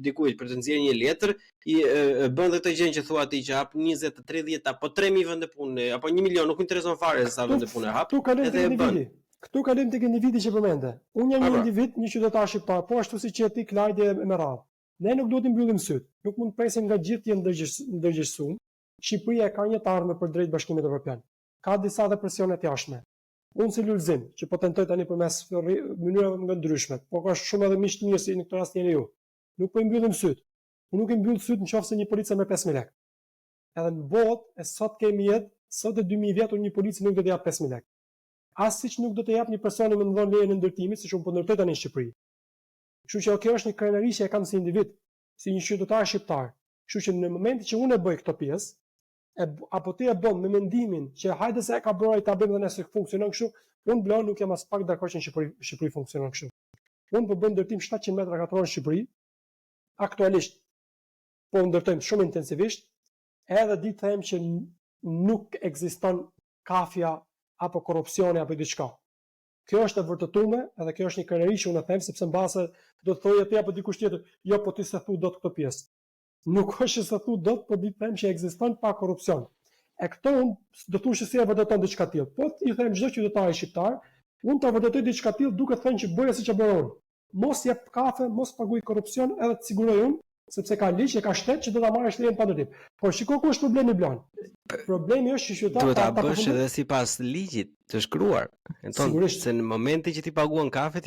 dikujt për të nxjerrë një letër, i bën këtë gjë që thua ti që hap 20, 30 apo 3000 vende pune, apo 1 milion, nuk intereson fare sa vende pune hap. Këtu kalim tek individi që përmende. Unë jam një individ, një qytetar shqiptar, po ashtu siç je ti Klajdi me radhë. Ne nuk duhet të mbyllim syt. Nuk mund të presim nga gjithë të ndërgjegjësuar. Shqipëria ka një të ardhme për drejt Bashkimit Evropian. Ka disa dhe presionet jashtme. Unë si Lulzim, që po tentoj tani përmes mënyrave më ndryshme, po ka shumë edhe miq të mirë si në këtë rast jeni ju. Nuk po i mbyllim syt. Unë nuk i mbyll syt nëse një policia me 5000 lekë. Edhe në botë e sot kemi jetë, sot e 2000 vjetur një polici nuk do të jap 5000 lekë. As siç nuk do të jap një personi me ndonjë lejen e ndërtimit, siç unë po ndërtoj tani në Shqipëri. Kështu që kjo është një krenarie që e kam si individ, si një qytetar shqiptar. Kështu që në momentin që unë e bëj këtë pjesë, apo ti e bën me mendimin që hajde se e ka bërë ta bëjmë dhe nëse funksionon kështu, unë blon nuk jam as pak dakord që në Shqipëri funksionon kështu. Unë po bëj ndërtim 700 metra katror në Shqipëri, aktualisht po ndërtojmë shumë intensivisht, edhe di të them që nuk ekziston kafja apo korrupsioni apo diçka. Kjo është e vërtetuar, edhe kjo është një krenarie që unë e them sepse mbase do të thojë ti apo dikush tjetër, jo po ti se thu dot këtë pjesë. Nuk është se thu dot, po di të them që ekziston pa korrupsion. E këto unë do thosh se si e vërteton diçka tjetër. Po i them çdo qytetar shqiptar, unë ta vërtetoj diçka tjetër duke thënë që bëja siç e bëra unë. Mos jep kafe, mos paguaj korrupsion, edhe të siguroj unë, sepse ka ligj e ka shtet që do ta marrësh lejen pa ndërtim. Por shikoj ku është problemi blan. Problemi është që qytetarët duhet ta bësh edhe sipas ligjit të shkruar. Sigurisht se në momentin që ti paguan kafe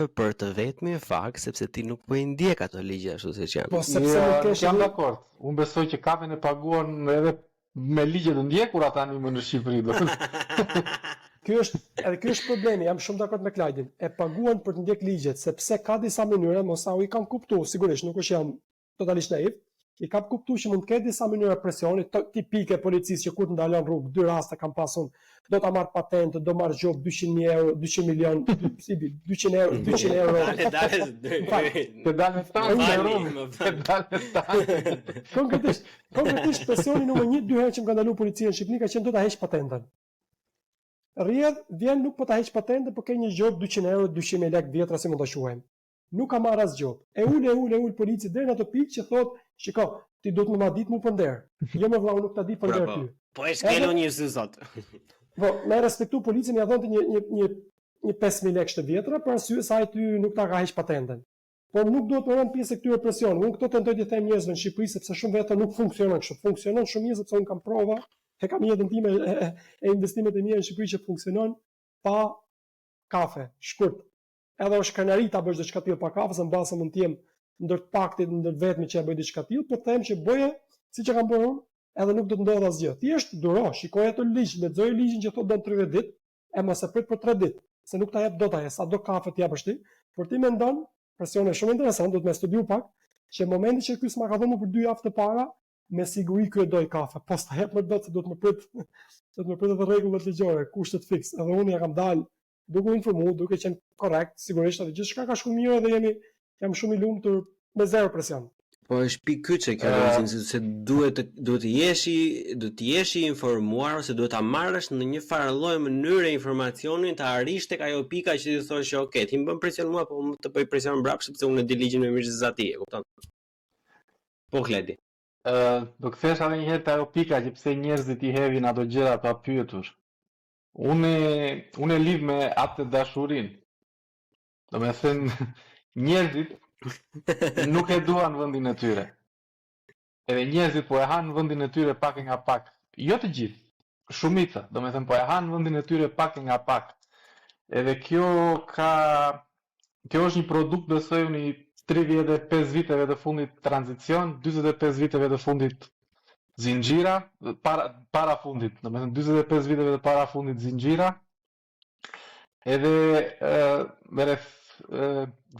për të vetmin fakt sepse ti nuk po i ndjek ato ligje ashtu siç janë. Po sepse nuk ke jam dakord. Unë besoj që kafen e paguan edhe me ligje të ndjekur ata në Shqipëri. Ky është problemi, jam shumë dakord me Klajdin. E paguan për të ndjek ligjet, sepse ka disa mënyra, mos au i kanë kuptuar, sigurisht nuk është jam totalisht naiv. I kam kuptuar që mund të ketë disa mënyra presioni tipike policisë që kur të ndalon rrugë, dy raste kam pasur, do ta marr patentë, do marr job 200.000 euro, 200 milion, 200 euro, 200 euro. Të dalë Konkretisht presioni numër 1 dy herë që më ka ndaluar policia në Shqipëri ka qenë do ta heq patentën. Rrjedh, vjen nuk po ta heq patentën, por ke një job 200 euro, 200.000 lekë vjetra si mund ta quajmë. Nuk ka marrë as job. E ul polici deri në ato pikë që thotë, shiko, ti duhet më ditë më për nder. Jo më vëlla, unë nuk ta di për nder ty. Po e shkelo një sot. Po, me respektu policin ja dhonte një 5000 lekë të vjetra për arsye se ai ty nuk ta ka heq patentën. Por nuk duhet të rënë pjesë këtyre presion. Unë këto tentoj të them njerëzve në Shqipëri sepse shumë vetë nuk funksionon kështu. Funksionon shumë mirë sepse unë kam prova, e kam jetën time e investimet e mia në Shqipëri që funksionon pa kafe, shkurt. Edhe është krenari ta bësh diçka tillë pa kafe, se mbase mund të jem ndër paktit ndër vetmi që e bëj diçka tillë, po them që bëje siç e kam bërë unë, edhe nuk do të ndodh asgjë. Thjesht duro, shikoj atë ligj, lexoj ligjin që thotë don 30 ditë, e mos e prit për 3 ditë, se nuk ta jep dot ai, sa do kafe të japësh ti, por ti mendon, presioni është shumë interesant, do të më studiu pak, që në momentin që ky s'ma ka dhënë për 2 javë të para, me siguri ky e doj kafe, po s'ta jep më dot se do të më prit, edhe rregullat ligjore, kushtet fikse. Edhe unë ja kam dalë duke informuar, duke qenë korrekt, sigurisht edhe gjithçka ka shkuar mirë dhe jam shumë i lumtur me zero presion. Po është pikë kyçe kjo, se duhet të jesh i informuar ose duhet ta marrësh në një farë lloj mënyre informacionin të arrish tek ajo pika që ti thosh që okay, ti më bën presion mua, po më të bëj presion mbrapsht sepse unë e di ligjin më mirë se ti, e kupton? Po Kledi. Do kthesh edhe një herë te ajo pika që pse njerëzit i hedhin ato gjëra pa pyetur. Unë lidh me atë dashurinë. Domethënë njerëzit nuk e duan vendin e tyre. Edhe njerëzit po e hanë vendin e tyre pak e nga pak. Jo të gjithë, shumica, domethënë po e hanë vendin e tyre pak e nga pak. Edhe kjo është një produkt besoj unë 35 viteve të fundit tranzicion, 45 viteve të fundit zinxhira, para fundit, domethënë 45 viteve të para fundit zinxhira. Edhe rreth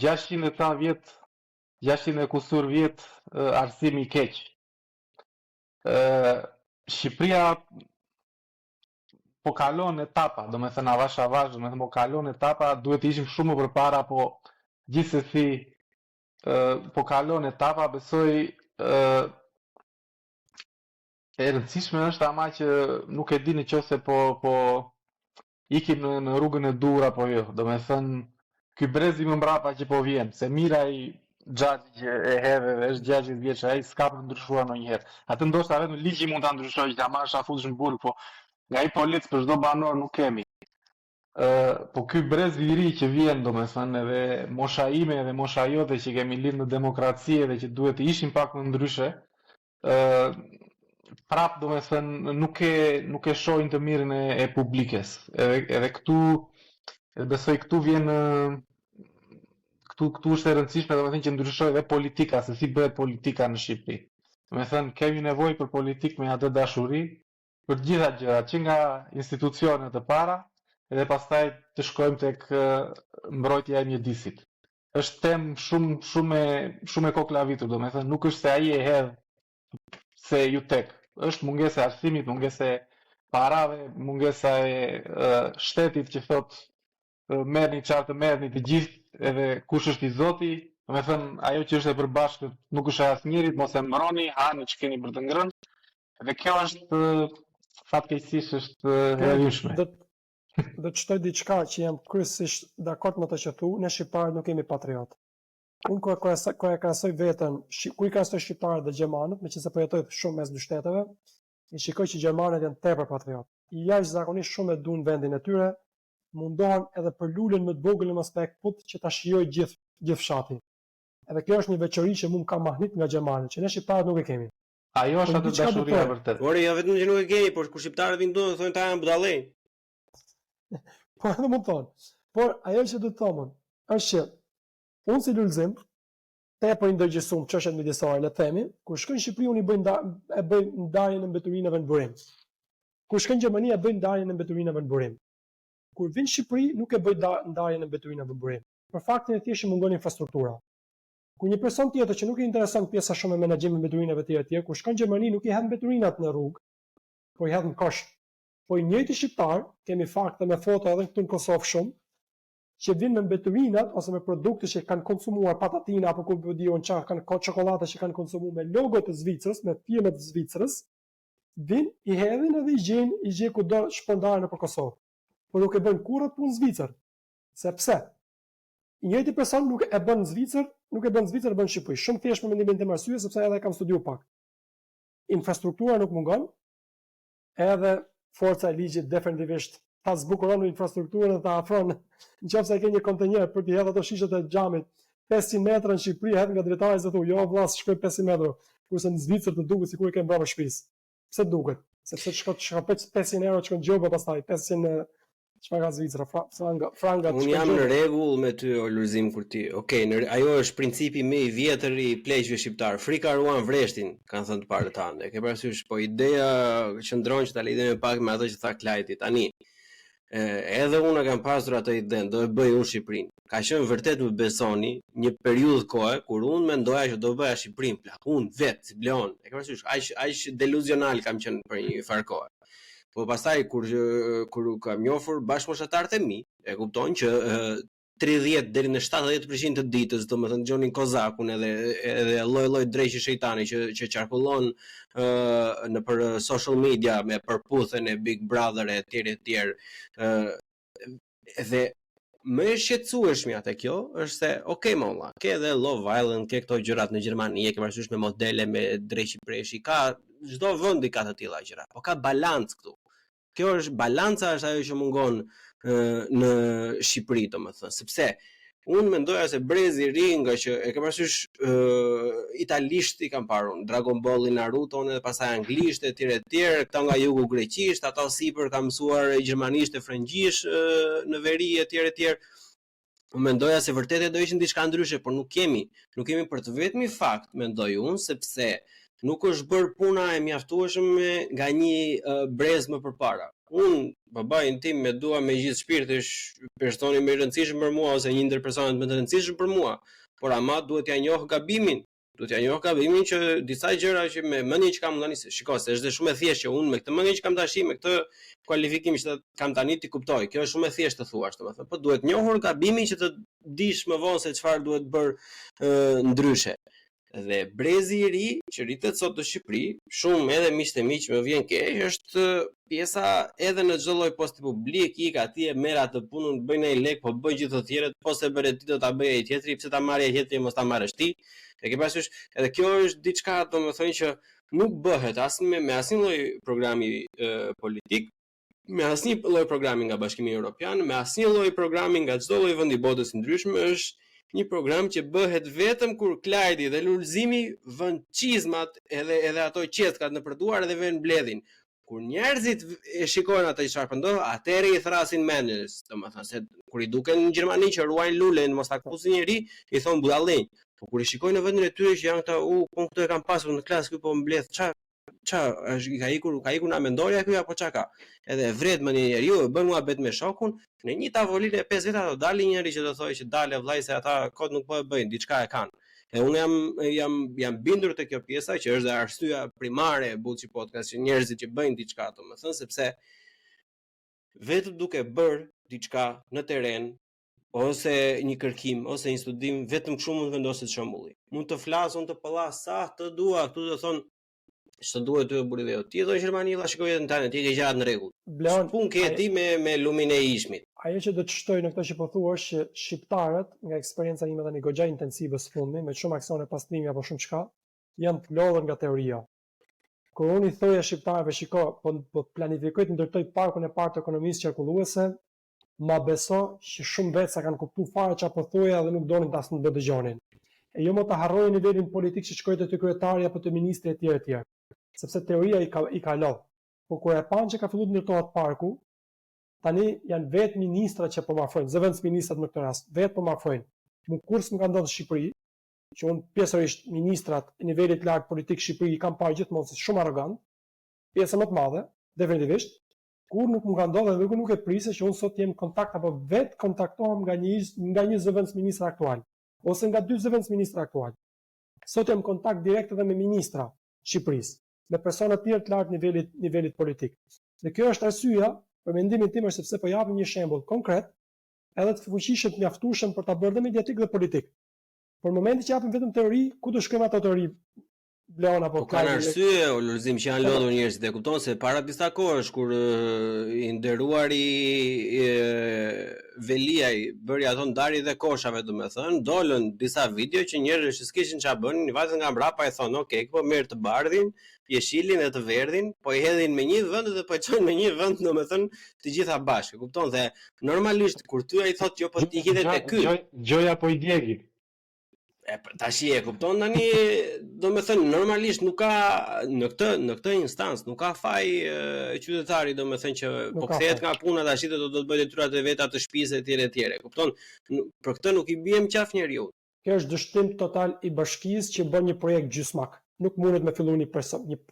680 vjet 600 e kusur vjet arsimi i keq. Shqipëria po kalon etapa, do me thënë avash avash, do me thënë po kalon etapa, duhet të ishim shumë më përpara, po gjithsesi po kalon etapa, besoj e rëndësishme është ama që nuk e di nëse po ikim në rrugën e dur apo jo. Do me thënë ky brezi më mbrapa që po vjen, se mira i xhaxhi që e hedhe dhe është 60 vjeç, ai s'ka për ndryshuar ndonjëherë. Atë ndoshta vetëm ligji mund ta ndryshojë, që ta marrësh afush në burg, po nga i polic për çdo banor nuk kemi. Po ky brez i ri që vjen, domethënë, edhe mosha ime edhe mosha jote që kemi lidhur në demokraci dhe që duhet të ishim pak më ndryshe, prap domethënë nuk e shohin të mirën e publikes. Edhe këtu besoj këtu vjen këtu është e rëndësishme domethënë që ndryshoj edhe politika, se si bëhet politika në Shqipëri. Domethënë kemi nevojë për politikë me atë dashuri për të gjitha gjërat, që nga institucionet të para, edhe pastaj të shkojmë tek mbrojtja e mjedisit. Është temë shumë e koklavitur, domethënë nuk është se ai e hedh se ju tek. Është mungesa e arsimit, mungesa e parave, mungesa e shtetit që thotë merrni çfarë të merrni të gjithë, edhe kush është i Zoti, domethënë ajo që është e përbashkët nuk është e asnjërit, mos e mbroni, hani që keni për të ngrënë. Dhe kjo është fatkeqësisht është e rrjedhshme. Do të shtoj diçka që jam kryesisht dakord me të që thu, ne shqiptarët nuk jemi patriot. Unë kur e krahasoj veten, kur i krahasoj shqiptarët dhe gjermanët, meqense po jetoj shumë mes dy shteteve, i shikoj që gjermanët janë tepër patriot. Jashtëzakonisht shumë e duan vendin e tyre, mundohen edhe për lulën më të vogël në aspekt që ta shijojë gjithë fshati. Edhe kjo është një veçori që mua ka mahnit nga gjermanët, që ne shqiptarët nuk e kemi. Ajo është atë dashuria e vërtetë. Por jo vetëm që nuk e kemi, por kur shqiptarët vinë këtu thonë ta janë budallë. Po edhe më thonë. Por ajo që do të thonë është që unë si lulzim tepër i ndërgjegjësuar çështjet mjedisore, le të themi, kur shkoj në Shqipëri unë e bëj ndarjen e mbeturinave në burim. Kur shkoj në Gjermani e bëj ndarjen e mbeturinave në burim. Kur vin në Shqipëri nuk e bëj ndarjen e mbeturinave në burim. Për faktin e thjeshtë mungon infrastruktura. Kur një person tjetër që nuk i intereson pjesa shumë e menaxhimit të mbeturinave të tjera, kur shkon në Gjermani nuk i hedh mbeturinat në rrugë, por i hedh në kosht. Po i njëjti shqiptar, kemi fakte me foto edhe këtu në Kosovë shumë, që vinë me mbeturinat ose me produkte që kanë konsumuar patatina apo ku diun çfarë kanë çokoladë që kanë konsumuar me logo të Zvicrës, me firma të Zvicrës, vinë i hedhin edhe i gjej kudo shpërndarën nëpër Kosovë. Por nuk e bën kurrë punë në Zvicër. Sepse i njëjti person nuk e bën në Zvicër, nuk e bën në Zvicër, e bën në Shqipëri. Shumë thjesht për mendimin tim arsye, sepse edhe kam studiuar pak. Infrastruktura nuk mungon, edhe forca e ligjit definitivisht ta zbukuron infrastrukturën dhe ta afron, nëse ke një kontenjer për të hedhur ato shishet e xhamit 500 metra në Shqipëri, hedh nga drejtari se thonë, jo vëlla, shkoj 500 metra, kurse në Zvicër të duket sikur e ke mbrapa shtëpisë. Pse duket? Sepse shkon 500 euro çon gjoba pastaj 500 çfarë ka Zvicra, franga. Unë jam në rregull me ty o Lulzim kur ti. Okej, ajo është principi më i vjetër i pleqjve shqiptar. Frika ruan vreshtin, kanë thënë të parët tanë. Ke parasysh, po ideja qëndron që ta lidhemi pak me ato që tha Klajti tani. Edhe unë kam pasur atë idenë, do e bëj unë Shqipërinë. Ka qenë vërtet më besoni një periudhë kohe kur unë mendoja që do bëja Shqipërinë plak, unë vetë si Bleon. E ke parasysh, aq deluzional kam qenë për një farë kohë. Po pastaj kur kam njohur bashkëmoshatarët e mi, e kupton që 30 deri në 70% të ditës, domethënë Gjonin Kozakun edhe lloj dreqi shejtani që qarkullon nëpër social media me përputhen e Big Brother e etj. Dhe më e shqetësueshmja te kjo është se okay molla, ke edhe Love Island, ke këto gjërat në Gjermani, ke parasysh me modele me dreqi preshi, ka çdo vendi ka të tilla gjëra, po ka balancë këtu. Kjo është balanca, është ajo që mungon në Shqipëri, domethënë, sepse unë mendoja se brezi i ri nga që e ke parasysh italisht i kam parë unë, Dragon Ball, Naruto edhe pastaj anglisht etj, këta nga jugu greqisht, ata sipër kanë mësuar gjermanisht e frëngjisht në veri etj. Unë mendoja se vërtet do ishin diçka ndryshe, por nuk kemi për të vetmi fakt, mendoj unë, sepse nuk është bërë puna e mjaftueshme nga një brez më përpara. Unë, babain tim me dua me gjithë shpirti, është personi më i rëndësishëm për mua ose një ndër personat më të rëndësishëm për mua. por ama duhet ja njoh gabimin. Duhet ja njoh gabimin që disa gjëra që me mendjen që kam tani, shikoj se është shumë e thjeshtë që unë me këtë mendje që kam tash, me këtë kualifikim që kam tani ti kuptoj. Kjo është shumë e thjeshtë të thuash, domethënë, po duhet njohur gabimin që të dish më vonë se çfarë duhet bër ndryshe. Dhe brezi i ri që rritet sot në Shqipëri, shumë edhe miqtë e mi që më vjen keq, është pjesa edhe në çdo lloj posti publik, ik atje merr atë punën, bëjnë ai lek, po bëj gjithë të tjerët, po se bëre ti do ta bëj ai tjetri, pse ta marrë ai tjetri mos ta marrësh ti. E ke parasysh, edhe kjo është diçka domethënë që nuk bëhet as me asnjë lloj programi politik, me asnjë lloj programi nga Bashkimi Evropian, me asnjë lloj programi nga çdo lloj vendi botës i ndryshme, është një program që bëhet vetëm kur Klajdi dhe Lulzimi vën çizmat edhe ato qetkat në përduar dhe vën mbledhin. Kur njerëzit e shikojnë atë çfarë po ndodh, atëherë i thrasin mendjes, domethënë se kur i duken në Gjermani që ruajnë lulen, mos ta akusin njëri, i thon budallënj. Po kur i shikojnë në vendin e tyre që janë këta, po këtu e kam pasur në klasë këtu po mbledh, është ka ikur na mendorja këtu apo çka ka. Edhe vret më një njeriu, e bën muhabet me shokun, në një tavolinë e 5 veta do dalë njëri që do thojë që dale vllai se ata kot nuk po e bëjnë, diçka e kanë. E unë jam bindur te kjo pjesa që është arsyeja primare e Bullçi Podcast që njerëzit që bëjnë diçka, domethënë sepse vetëm duke bër diçka në terren ose një kërkim ose një studim, vetëm kështu mund të vendoset shembulli. Mund të flas unë të pallas sa të dua, këtu do thon ç'të duhet ty buri dhe ti do në Gjermani valla shikoj jetën tënde, ti ke gjatë në rregull. Pun ke ti me lumin e ishmit. Ajo që do të shtoj në këtë që po thua është që shqiptarët, nga eksperienca ime tani goxha intensive së fundmi, me shumë aksione pastrimi apo shumë çka, janë të lodhur nga teoria. Kur unë i thoja shqiptarëve, shiko, po planifikoj të ndërtoj parkun e parë të ekonomisë qarkulluese, ma beso që shumë vetë sa kanë kuptuar fare çfarë po thoja dhe nuk donin as të dëgjonin. E jo më të harrojë nivelin politik që shkoi te kryetari apo te ministri etj. Sepse teoria i ka lodh. Po kur e pan që ka filluar të ndërtohet parku, tani janë vetë ministrat që po më afrojnë, zëvendësministrat në këtë rast, vetë po më afrojnë. Më kurs më ka ndodhur në Shqipëri, që unë pjesërisht ministrat e nivelit lart politik Shqipëri i kam parë gjithmonë si shumë arrogant, pjesë më të madhe, definitivisht, kur nuk më ka ndodhur dhe nuk e prisë që unë sot jem në kontakt apo vetë kontaktohem nga një zëvendësministër aktual, ose nga 2 zëvendësministra aktual. Sot jam në kontakt direkt edhe me ministra Shqipërisë, me persona të tjerë të lartë nivelit politik. Dhe kjo është arsyeja, për mendimin tim është sepse po japim një shembull konkret, edhe të fuqishëm të mjaftueshëm për ta bërë dhe mediatik dhe politik. Por në momentin që japim vetëm teori, ku do shkojmë ato teori? Bleon apo kanë arsye o Lulzim që janë lodhur njerëzit e kupton se para disa kohësh kur i nderuari Veliaj bëri ato ndarje dhe koshave, domethënë dolën disa video që njerëzit që s'kishin çfarë bënin, i vazhdon nga mbrapa e thonë, "Ok, po merr të bardhin, jeshilin dhe të verdhin, po i hedhin me një vend dhe po i çojnë me një vend, domethënë të gjitha bashkë." Kupton se normalisht kur ty ai thotë jo po ti hidhet te ky. Gjoja po i djegi. Tash e kupton tani, domethënë normalisht nuk ka në këtë instancë nuk ka faj qytetari, domethënë që po kthehet nga puna tash do të bëjë detyrat e veta të shtëpisë etj. Kupton? Për këtë nuk i biem qaf njeriu. Kjo është dështim total i bashkisë që bën një projekt gjysmak. Nuk mundet me fillu një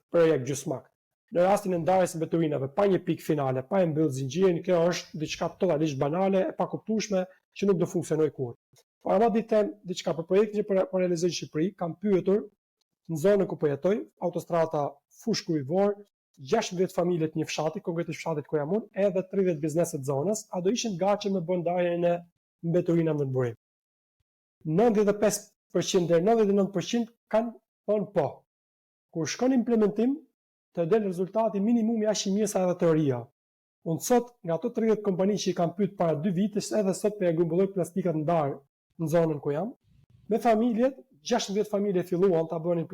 projekt gjysmak. Në rastin e ndarjes së mbeturinave, pa një pikë finale, pa e mbyll zinxhirin, kjo është diçka totalisht banale e pakuptueshme që nuk do funksionojë kurrë. Para ma ditem diçka për projektin që po realizoj në Shqipëri, kam pyetur në zonën ku po jetoj, autostrada Fushë Kryvor, 16 familje të një fshati, konkretisht fshatit ku jam unë, edhe 30 biznese të zonës, a do ishin gatshëm me bën ndarjen e mbeturinave në burim. 95% deri 99% kanë thonë po. Kur shkon implementim, të del rezultati minimumi aq i mirë sa edhe teoria. Unë sot nga ato 30 kompani që i kam pyet para 2 vitesh, edhe sot po ja grumbulloj plastikat ndarë në zonën ku jam, me familjet, 16 familje filluan ta bënin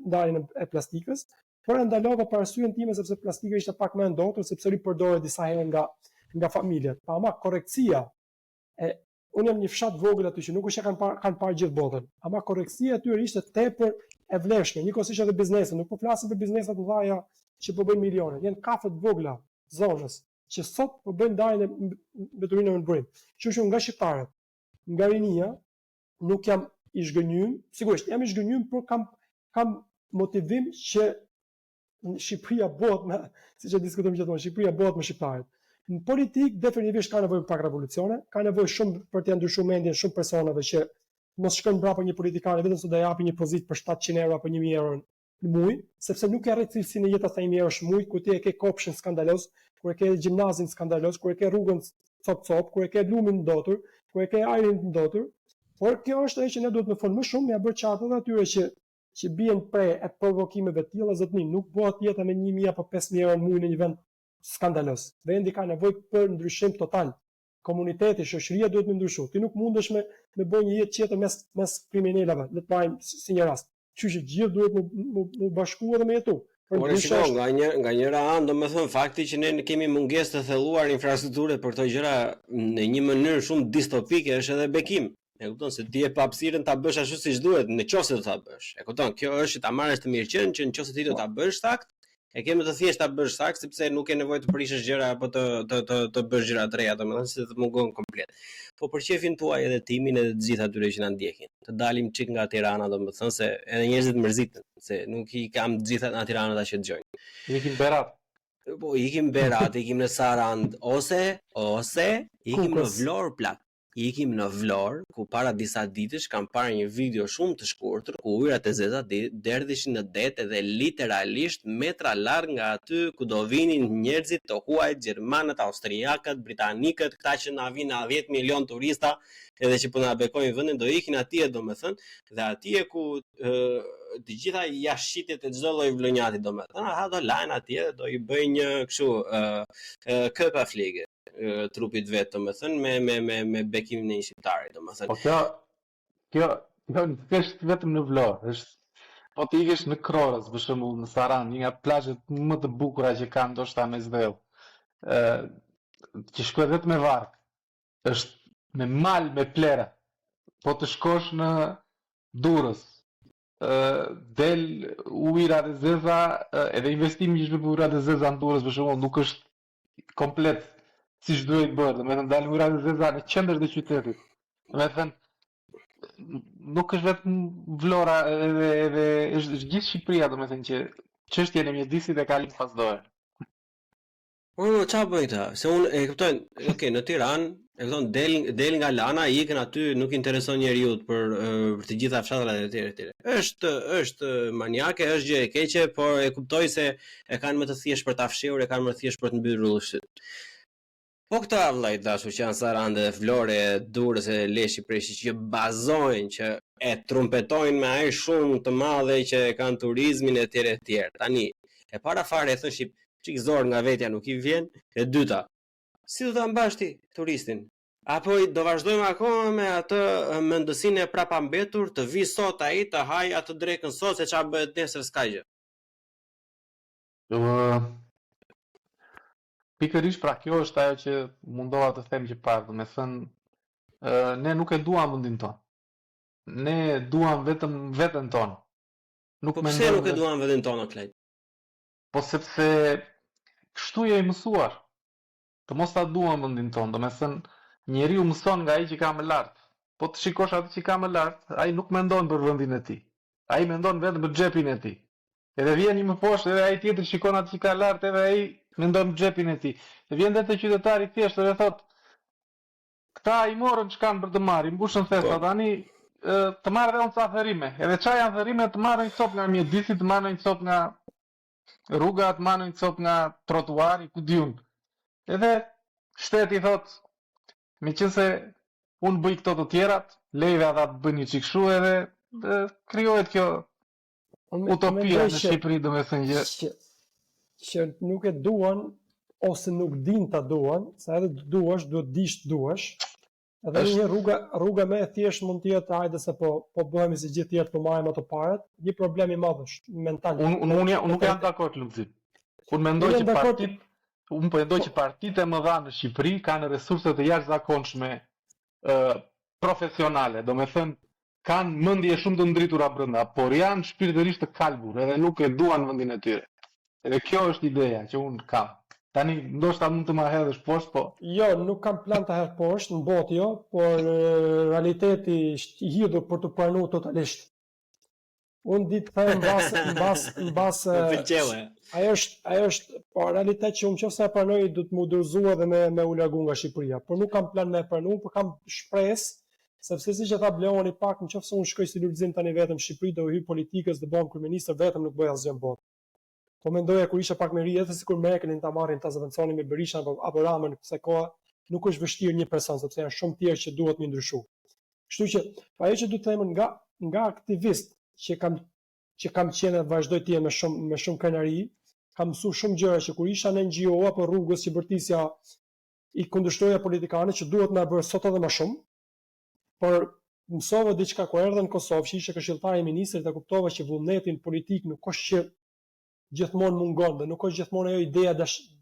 ndarjen e plastikës, por e ndalova për arsyeën time sepse plastika ishte pak më e ndotur, sepse ripërdoret disa herë nga familjet. Pa ama korrektësia unë jam një fshat vogël aty që nuk është që kanë parë gjithë botën, ama korrektësia aty ishte tepër e vlefshme, njëkohësisht edhe biznese, nuk po flasim për biznesat të mëdha që po bëjnë milione, janë kafe të vogla zonës që sot po bëjnë ndarjen e mbeturinave në burim. Kështu që nga shqiptarët, nga rinia, nuk jam i zhgënjym, sigurisht jam i zhgënjym, por kam motivim që Shqipëria bëhet me, siç e diskutojmë gjithmonë, Shqipëria bëhet me shqiptarët. Në politik definitivisht ka nevojë pak revolucione, ka nevojë shumë për të ndryshuar mendjen shumë personave që mos shkon brapa një politikani vetëm se do japi një pozitë për 700 euro apo 1000 euro në muaj, sepse nuk e arrit cilësinë e jetës asaj 1000 euro në muaj, ku ti e ke kopshin skandaloz, kur e ke gjimnazin skandaloz, kur e ke rrugën cop, kur e ke lumin ndotur, kur e ke ajrin ndotur. Por kjo është ajo që ne duhet të fol më shumë, ja bërë qartë edhe atyre që bien prej e provokimeve të tilla, zotënim, nuk bëhet jeta me 1000 apo 5000 euro në muaj në një vend skandaloz. Vendi ka nevojë për ndryshim total. Komuniteti, shoqëria duhet të ndryshojë. Ti nuk mundesh me bëj një jetë tjetër mes kriminalave, le të marrim si një rast. Kështu që gjithë duhet të bashkuar dhe me jetu. Por shikoj nga njëra anë, domethënë fakti që ne kemi mungesë të thelluar infrastrukturë për këto gjëra në një mënyrë shumë distopike është edhe bekim. E kupton se ti e pa hapësirën ta bësh ashtu siç duhet, nëse do ta bësh. E kupton, kjo është ta marrësh të mirëqen që nëse ti do ta bësh sakt, e ke më të thjeshtë ta bësh sakt sepse nuk ke nevojë të prishësh gjëra apo të bësh gjëra të reja, domethënë se të mungon komplet. Po për çefin tuaj edhe timin edhe të gjithë atyre që na ndjekin. Të dalim çik nga Tirana, domethënë se edhe njerëzit mërziten, se nuk I kam të gjitha nga Tirana që dëgjojnë. Ikim Berat. Po ikim Berat, ikim në Sarand ose ikim në Vlorë plak. Ikim në Vlorë, ku para disa ditësh kam parë një video shumë të shkurtër ku ujërat e zeza derdhishin në det edhe literalisht metra larg nga aty ku do vinin njerëzit të huaj, gjermanët, austriakët, britanikët, këta që na vinë 10 milion turista, edhe që po na bekojnë vendin, do ikin atje domethënë, dhe atje ku të gjitha jashqitjet e çdo lloj vlonjati domethënë, ata do lajnë atje, do I bëjnë një kështu këpaflige trupit vet, domethënë me bekimin e një shqiptari, domethënë. Po kjo nuk është vetëm në Vlorë, është po ti ikesh në Krorës, për shembull në Saran, një nga plazhet më të bukura që kanë ndoshta me Zdell. Që shkohet vetëm me vark. Është me mal me plera. Po të shkosh në Durrës, del ujërat e zeza, edhe investimi që bëj ujërat e zeza në Durrës për shembull nuk është komplet siç duhet bërë, domethënë dalin ujërat e zeza në qendër të qytetit. Domethënë nuk është vetëm Vlora, edhe është gjithë Shqipëria, domethënë që çështjen e mjedisit e kalin pas dore. Çfarë bëj këta? Se unë e kuptoj, okay, në Tiranë, e kupton, del nga Lana, ikën aty, nuk intereson njeriu për të gjitha fshatrat e tjera. Është maniake, është gjë e keqe, por e kuptoj se e kanë më të thjeshtë për ta fshehur, e kanë më të thjeshtë për të mbyllur syt. Po këta vllai dashur që janë Sarandë, Vlore, Durrës e Leshi Preshi që bazojnë, që e trumpetojnë me ajër shumë të madhe që kanë turizmin e tjerë. Tani, e para fare e thon çik zor nga vetja nuk I vjen, e dyta. Si do ta mbash ti turistin? Apo do vazhdojmë akoma me atë mendësinë e prapambetur të vi sot ai të haj atë drekën sot se çfarë bëhet nesër s'ka gjë. Pikërisht pra kjo është ajo që mundova të them që parë, domethënë ne nuk e duam vendin tonë. Ne duam vetëm veten tonë. Po pse nuk e duam veten tonë, Klej? Po sepse kështu je I mësuar. Të mos ta duam vendin tonë, domethënë njeriu mëson nga ai që ka më lart. Po të shikosh atë që ka më lart, ai nuk mendon për vendin e tij. Ai mendon vetëm për xhepin e tij. Edhe vjen I më poshtë edhe ai tjetër shikon atë që ka lart edhe ai mendon xhepin e tij. Vjen edhe qytetari thjesht dhe thot, këta I morën çkan për të marrë, mbushën thesta tani të marrë dhe unë ca thërrime. Edhe çfarë janë thërrime? Të marrën cop nga mjedisi, të marrën cop nga rruga, të marrën cop nga trotuari, ku diun. Edhe shteti thot, meqense unë bëj këto të tjerat, lejve ata të bëjnë një çik kështu edhe krijohet kjo utopia në Shqipëri, domethënë që nuk e duan ose nuk din ta duan, sa edhe të duash, duhet dish të duash. Edhe një rruga më e thjeshtë mund të jetë hajde se po bëhemi si gjithë tjerë, po marrim ato parat, një problem I madh është mental. Unë nuk jam dakord Lulzim. Unë mendoj që partitë e mëdha në Shqipëri kanë resurse të jashtëzakonshme profesionale, domethënë kanë mendje shumë të ndritura brenda, por janë shpirtërisht të kalbur, edhe nuk e duan vendin e tyre. Edhe kjo është ideja që unë kam. Tani ndoshta mund të ma hedhësh poshtë, po. Jo, nuk kam plan të hedh poshtë, në botë jo, por realiteti është I hidhur për të pranuar totalisht. Unë di të them mbas ajo është po realitet që unë nëse e pranoj do të më udhëzuar dhe me u largu nga Shqipëria, por nuk kam plan me e pranuar, por kam shpresë Sepse siç e tha Bleoni pak, nëse unë shkoj si Lulzim tani vetëm në Shqipëri do hyj politikës, do bëhem kryeminist vetëm, nuk bëj asgjë në botë. Po mendoja kur isha pak më ri, edhe sikur Merkelin ta marrin ta zëvendësonin me Berisha apo Ramën në kësaj kohe, nuk është vështirë një person sepse janë shumë tjerë që duhet më ndryshu. Kështu që ajo që duhet të them nga aktivist që kam qenë dhe vazhdoj të jem me shumë krenari, kam mësuar shumë gjëra që kur isha në NGO apo rrugës që bërtisja i kundërshtoja politikanët që duhet na bërë sot edhe më shumë, por mësova diçka kur erdha në Kosovë, që isha këshilltar i ministrit dhe kuptova që vullnetin politik nuk është që gjithmonë mungon dhe nuk është gjithmonë ajo ideja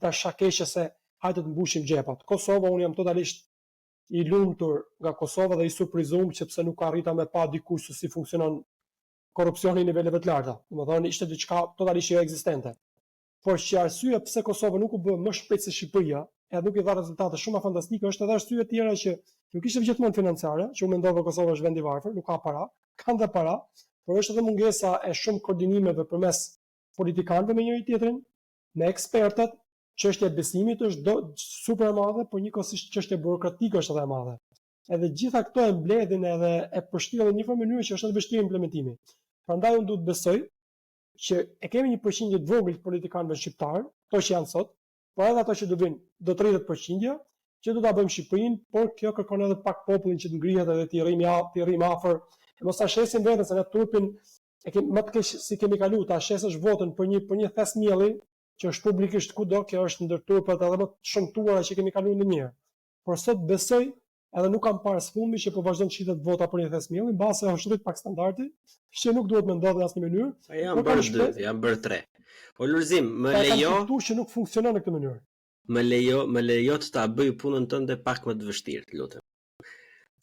dashakeshë se hajde të mbushim xhepat. Kosova, unë jam totalisht i lumtur nga Kosova dhe i surprizum sepse nuk arrita me pa dikush se si funksionon korrupsioni në niveleve të larta. Domethënë ishte diçka totalisht jo ekzistente. Por që arsyeja pse Kosova nuk u bë më shpejt se Shqipëria, edhe nuk i dha rezultate shumë fantastike, është edhe arsye tjera që nuk ishte gjithmonë financiare, që u mendova Kosova është vend i varfër, nuk ka para, kanë dhe para, por është edhe mungesa e shumë koordinimeve përmes politikanëve me njëri tjetrin, me ekspertat, çështja e besimit është super e madhe, por njëkohësisht çështja burokratike është edhe e madhe. Edhe gjitha këto e mbledhin edhe e përshtirin në një farë mënyrë që është edhe vështirë implementimi. Prandaj unë duhet besoj që e kemi një përqindje të vogël të politikanëve shqiptar, ato që janë sot, por edhe ato që do vinë, do të rritet përqindja, që do ta bëjmë Shqipërinë, por kjo kërkon edhe pak popullin që të ngrihet edhe të rrim afër, e mos ta shesim veten se ne turpin më të keq si kemi kalu, ta shesësh votën për një thes mielli që është publikisht kudo, kjo është ndër turpat edhe më të shëmtuara që kemi kaluar ndonjëherë. Por sot besoj, edhe nuk kam parë sfumbi që po vazhdon të shitet vota për një thes mielli, mbase është rrit pak standardi, që nuk duhet më ndodhë në asnjë mënyrë. Janë bërë 3. O Lulzim, më lejo që nuk funksionon në këtë mënyrë. Më lejo të ta bëj punën tënde pak më të vështirë, lutem.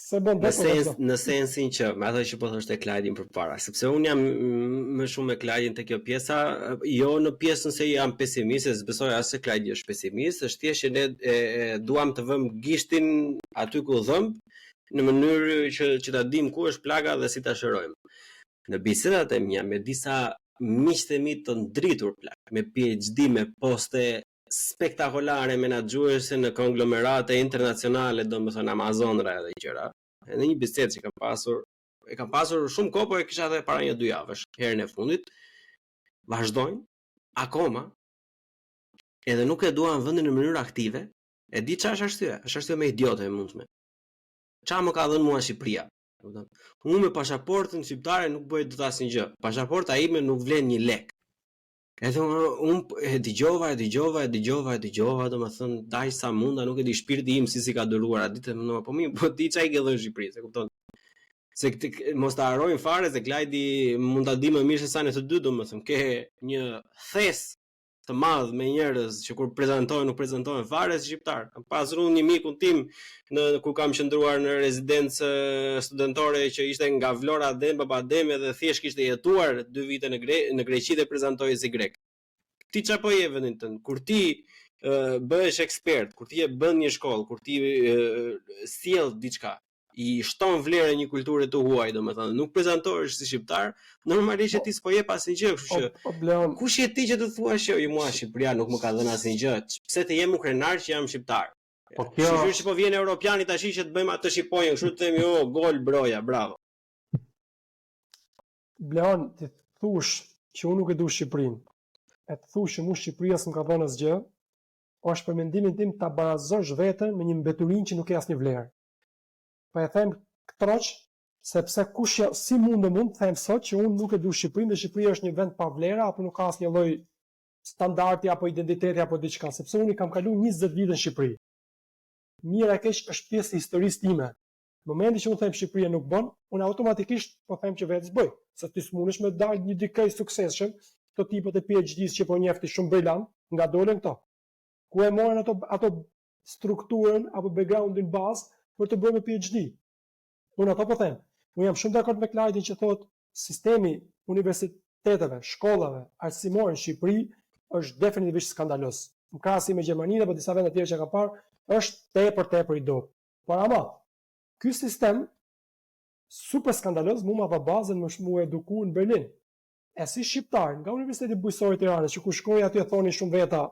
Në sensin që me ato që po thoshte Klajdin përpara, sepse unë jam më shumë me Klajdin te kjo pjesa, jo në pjesën se jam pesimist, se besoj as se Klajdi është pesimist, është thjesht që ne duam të vëmë gishtin aty ku dhëmb, në mënyrë që ta dim ku është plaga dhe si ta shërojmë. Në bisedat e mia me disa miq të mi të ndritur plak, me PhD, me poste spektakolare menaxhuese në konglomerate internacionale, domethënë Amazonra edhe gjëra. Në një bisedë që kam pasur shumë kohë, por e kisha edhe para 1-2 javësh, herën e fundit, vazhdojnë akoma edhe nuk e duan vendin në mënyrë aktive. E di çfarë është arsyeja? Është arsye më idiote e mundshme. Çfarë më ka dhënë mua Shqipëria? Unë me pasaportën shqiptare nuk bëj dot asnjë gjë. Pasaporta ime nuk vlen 1 lek. Edhe unë e dëgjova, domethënë daj sa munda, nuk e di shpirti im si ka dëruar atë ditë, po mirë, po di çai ke dhënë Shqipëri, se kupton. Se mos ta harrojmë fare se Klajdi mund ta di më mirë se sa ne të dy, domethënë ke një thes të madh me njerëz që kur prezantohen nuk prezantohen fare si shqiptar. Kam pasur unë një mikun tim kur kam qëndruar në rezidencë studentore që ishte nga Vlora Adem, Baba Adem, dhe thjesht kishte jetuar 2 vite në Greqi dhe prezantohej si grek. Ti çfarë po je vendin tënd? Kur ti bëhesh ekspert, kur ti bën një shkollë, kur ti sjell diçka, i shton vlerën një kulture të huaj, domethënë, nuk prezantohesh si shqiptar, normalisht ti s'po jep asnjë gjë, kështu që kush je ti që të thuash që mua Shqipëria nuk më ka dhënë asnjë gjë? Pse të jem ukrenar që jam shqiptar? Po kjo që po vjen europiani tash që të bëjmë atë shqiponjë, kështu të themi, gol broja, bravo. Bleon, ti thush që unë nuk e du Shqipërinë. E të thush që mua Shqipëria s'm ka dhënë asgjë, është për mendimin tim ta barazosh veten me një mbeturinë që nuk ka asnjë vlerë. Po e them këtroq, sepse si mund të them sot që unë nuk e du Shqipërinë, dhe Shqipëria është një vend pa vlera, apo nuk ka asnjë lloj standardi apo identiteti apo diçka, sepse unë kam kaluar 20 vite në Shqipëri. Mira e keq është pjesë e historisë time. Në momentin që unë them Shqipëria nuk bën, unë automatikisht po them që vetë s'bëj, se ti s'mundesh me dalë një dikë suksesshëm, këto tipët e PhD-s që po njefti shumë brillant, nga dolen këto. Ku e morën ato strukturën apo backgroundin bazë për të bërë me PhD. Unë ato po them. Unë jam shumë dakord me Klajdin që thotë sistemi universiteteve, shkollave, arsimore në Shqipëri është definitivisht skandalos. Në krahasim me Gjermaninë apo disa vende të tjera që ka parë, është tepër i dobët. Por ama, ky sistem super skandalos mua pa bazën më shumë edukuar në Berlin. E si shqiptar nga Universiteti Bujqësor i Tiranës, që ku shkoj aty thonin shumë veta,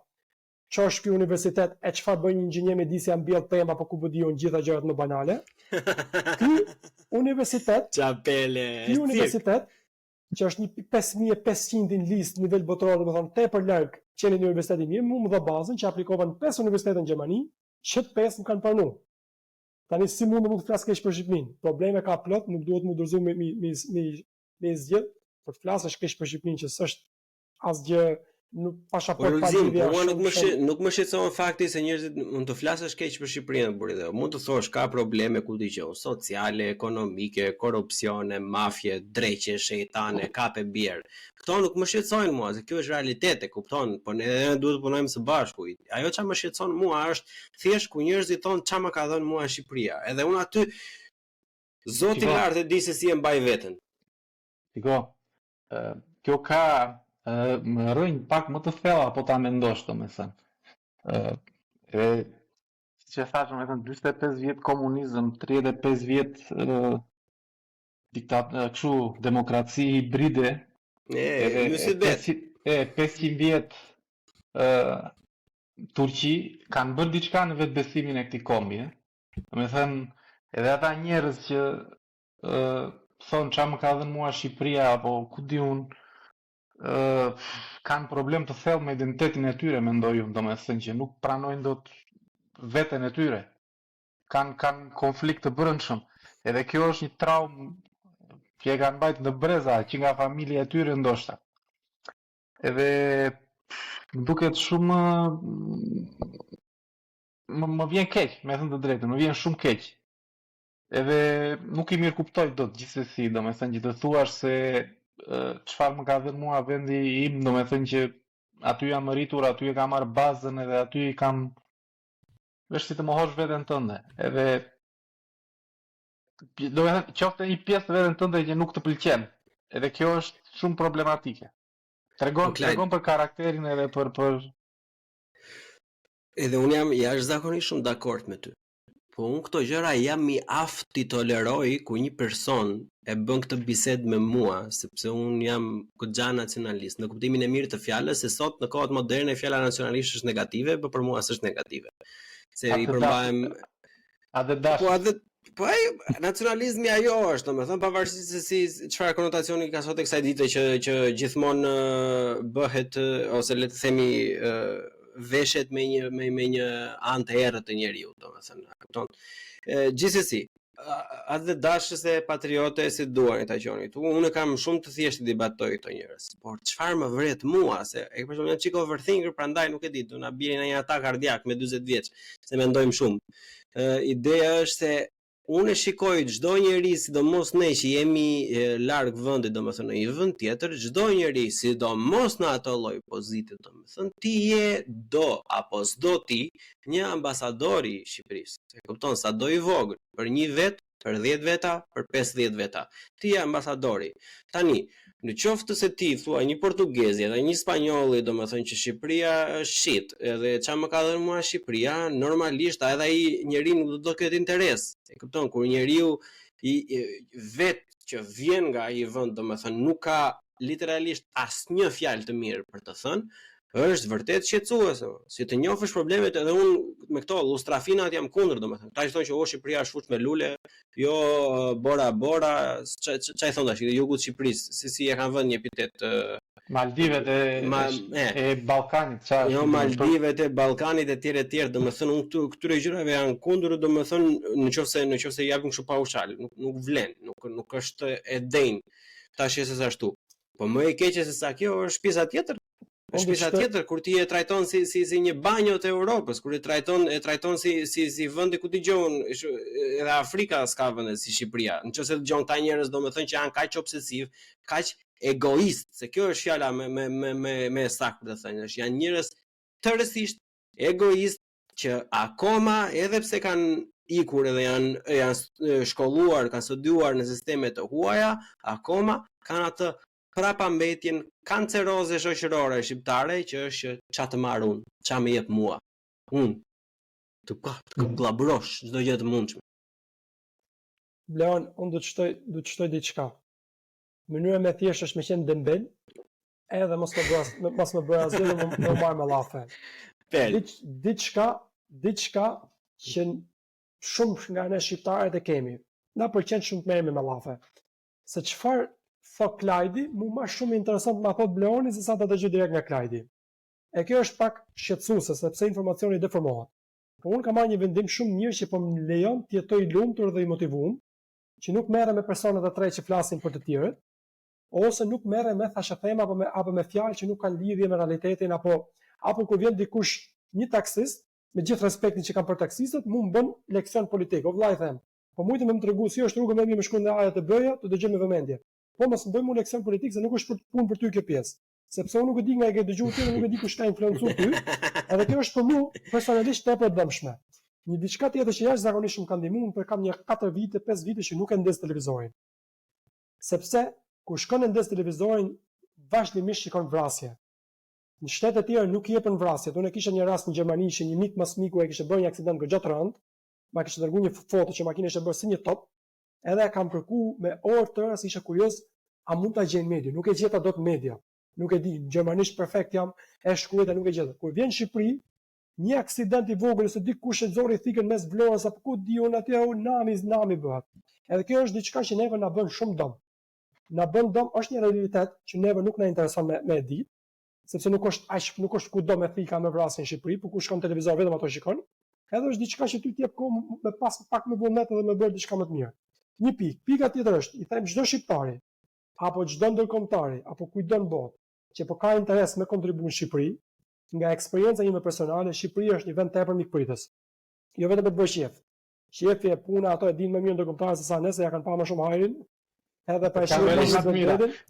çosh ky universitet e çfarë bën një inxhinier mjedisi ambient pemë apo ku po diun gjitha gjërat më banale. Ky universitet, që është një 5500 në listë nivel botror, domethënë tepër larg qenë një universitet i mirë, më dha bazën që aplikova në 5 universitete në Gjermani, që 5 më kanë pranuar. Tani si mund të flas keq për Shqipërinë? Probleme ka plot, nuk duhet më dorëzu me zgjedh, për të flasësh keq për Shqipërinë që s'është asgjë nuk pasaportë pa lidhje. Nuk më shqetëson fakti se njerëzit mund të flasësh keq për Shqipërinë, por edhe mund të thosh ka probleme ku dëgjoj, sociale, ekonomike, korrupsione, mafje, dreqje, shejtane, kape bjerë. Këto nuk më shqetësojnë mua, se kjo është realitet, e kupton, por ne duhet të punojmë së bashku. Ajo që më shqetëson mua është thjesht ku njerëzit thonë ç'a më ka dhënë mua Shqipëria. Edhe unë aty Zoti i lartë e di se si e mbaj veten. Shiko, kjo ka më rënjë pak më të thella apo ta mendosh domethënë. Siç e thash, domethënë 45 vjet komunizëm, 35 vjet kështu demokraci hibride, 500 vjet Turqi kanë bërë diçka në vetbesimin e këtij kombi. Domethënë, edhe ata njerëz që thonë ç'a më ka dhënë mua Shqipëria apo ku di unë, kanë problem të thellë me identitetin e tyre, mendoj unë, domethënë që nuk pranojnë dot veten e tyre. Kanë konflikt të brendshëm. Edhe kjo është një traumë që e kanë mbajtur në breza, që nga familja e tyre ndoshta. Edhe më duket shumë më vjen keq, me thënë të drejtën, më vjen shumë keq. Edhe nuk i mirë kuptoj dot gjithsesi, domethënë që të thuash se çfarë më ka dhënë mua vendi im, domethënë që aty jam rritur, aty e kam marrë bazën edhe aty i kam vesh si të mohosh veten tënde. Edhe domethënë qoftë një pjesë të veten tënde që nuk të pëlqen. Edhe kjo është shumë problematike. Tregon për karakterin edhe për Edhe unë jam jashtëzakonisht shumë dakord me ty. Po unë këto gjëra jam i aftë t'i toleroj ku një person e bën këtë bisedë me mua, sepse unë jam goxha nacionalist, në kuptimin e mirë të fjalës, se sot në kohët moderne fjala nacionalisht është negative, por për mua s'është negative. Se i përmbahem Po nacionalizmi ajo është, domethënë pavarësisht se si çfarë konotacioni ka sot e kësaj dite që gjithmonë bëhet ose le të themi veshet me një anë të errët të njeriu, domethënë, kupton. Gjithsesi, atë dashës e patriote si duani ta qoni. Unë kam shumë të thjeshtë debatoj këto njerëz. Por çfarë më vret mua se e për shembull çiko overthinker, prandaj nuk e di, do na bie në një atak kardiak me 40 vjeç, se mendojmë shumë. Ideja është se unë shikoj çdo njeri, sidomos ne që jemi larg vendit, domethënë në një vend tjetër, çdo njeri, sidomos në ato lloj pozite, domethënë ti je apo s'do ti një ambasador i Shqipërisë. E kupton, sado i vogël, për 1 vet, për 10 veta, për 50 veta. Ti je ambasadori. Tani, në qoftë se ti thua një portugezi edhe një spanjolli, domethënë që Shqipëria është shit, edhe ç'a më ka dhënë mua Shqipëria, normalisht edhe ai njeri nuk do të ketë interes. E kupton, kur njeriu vet që vjen nga ai vend, domethënë nuk ka literalisht asnjë fjalë të mirë për të thënë, është vërtet shqetësuese. Si të njohësh problemet, edhe unë me këto lustrafinat jam kundër, domethënë. Ata që thonë që Shqipëria është fush me lule, jo bora, ç'ai thon tash, jugu të Shqipërisë, si e kanë vënë një epitet Maldivet e Ballkanit, çfarë? Jo, Maldivet e Ballkanit e tjerë, domethënë unë këtyre gjërave janë kundër, domethënë nëse japim kështu paushal, nuk vlen, nuk është e denj tash se ashtu. Po më e keqe se sa kjo është pjesa tjetër. Është pjesa tjetër kur ti e trajton si një banjo të Europës, kur e trajton si vendi ku dëgjon, edhe Afrika s'ka vende si Shqipëria. Nëse dëgjon këta njerëz, domethënë që janë kaq obsesiv, kaq egoist, se kjo është fjala me saktë të thënë, është janë njerëz tërësisht egoist që akoma edhe pse kanë ikur edhe janë shkolluar, kanë studiuar në sisteme të huaja, akoma kanë atë prapambetjen kanceroze shoqërore shqiptare që është ç'a të marr unë, ç'a më jep mua. Unë të kollaborosh çdo gjë të mundshme. Bleon, unë do të shtoj diçka. Mënyra më thjeshtë është me qenë dembel, edhe mos më bëra asgjë, më marr me llafe. diçka që shumë nga ne shqiptarët e kemi. Na pëlqen shumë të merremi me llafe. Se çfarë thot Klajdi, mu më shumë interesant ma thot Bleoni se sa ta dëgjoj direkt nga Klajdi. E kjo është pak shqetësuese sepse informacioni deformohet. Po unë kam marrë një vendim shumë mirë që po më lejon të jetoj i lumtur dhe i motivuar, që nuk merrem me personat e tretë që flasin për të tjerët, ose nuk merrem me thashëthema apo me fjalë që nuk kanë lidhje me realitetin apo kur vjen dikush një taksist, me gjithë respektin që kam për taksistët, mu më bën leksion politik. O vllai them, po mujtë më tregu si është rruga më e mirë me shkuën në ajat e bëja, të dëgjoj me vëmendje. Po mos më bëj mu leksion politik se nuk është punë për ty kjo pjesë. Sepse unë nuk e di nga e ke dëgjuar ti, nuk e di kush ka influencuar ty. Edhe kjo është për mua personalisht tepër e dëmshme. Një diçka tjetër që jashtëzakonisht më ka ndihmuar, për kam një 4 vite, 5 vite që nuk e ndes televizorin. Sepse kur shkon e ndes televizorin, vazhdimisht shikon vrasje. Në shtete të tjera nuk i jepen vrasjet. Unë kisha një rast në Gjermani që një mik mas miku e kishte bërë një aksident goxha të rënd, ma kishte dërguar një foto që makina ishte bërë si një top, edhe e kam kërkuar me orë tëra se isha kurioz, a mund ta gjej media? Nuk e gjeta dot media. Nuk e di, gjermanisht perfekt jam, e shkruajta nuk e gjeta. Kur vjen në Shqipëri, një aksident i vogël ose dikush e zori thikën mes Vlorës apo ku di unë atje nami bëhet. Edhe kjo është diçka që neve na bën shumë dëm. Na bën dëm, është një realitet që neve nuk na intereson me ditë, sepse nuk është kudo me thika me vrasje në Shqipëri, por kur shkon në televizor vetëm ato shikon. Edhe është diçka që ty t'jep kohë me pas pak me vullnet edhe me bërë diçka më të mirë. Një pikë. Pika tjetër është, i them çdo shqiptari, apo çdo ndërkombëtari, apo kujdo në botë, që po ka interes me kontribuar në Shqipëri, nga eksperienca ime personale, Shqipëria është një vend tepër mikpritës. Jo vetëm për të bërë shef. Shefi e puna ato e dinë më mirë ndërkombëtarët se sa ne, se ja kanë pa më shumë hajrin. Edhe pa shijuar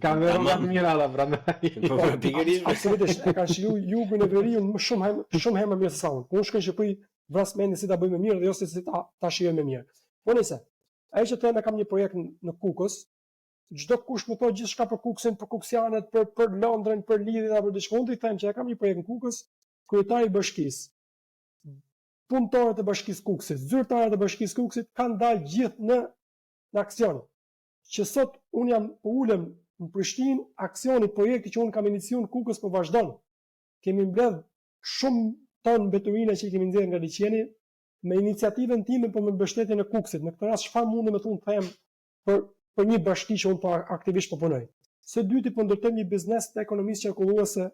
kanë vënë më të mira ata prandaj. Po pikërisht. Absolutisht, e kanë shijuar jugun e veriun më shumë herë më mirë se sa unë. Unë shkoj në Shqipëri vras mendin si ta bëj më mirë dhe jo si ta shijoj më mirë. Po nëse ai që them kam një projekt në Kukës, çdo kush më thotë gjithçka për Kukën, për Kuksianet, për Londrën, për lidhjet apo diçka, unë i them që kam një projekt në Kukës, kryetari i bashkisë, punëtorët e bashkisë Kukësit, zyrtarët e bashkisë Kukësit kanë dalë gjithë në aksion. Që sot unë jam ulem në Prishtinë, aksioni, projekti që unë kam iniciuar në Kukës po vazhdon. Kemi mbledh shumë tonë mbeturina që i kemi nxjerrë nga liçeni me iniciativën time për mbështetjen e Kukësit. Në këtë rast çfarë mundem të them për një bashki që unë aktivisht po punoj. Së dyti po ndërtojmë një biznes të ekonomisë qarkulluese.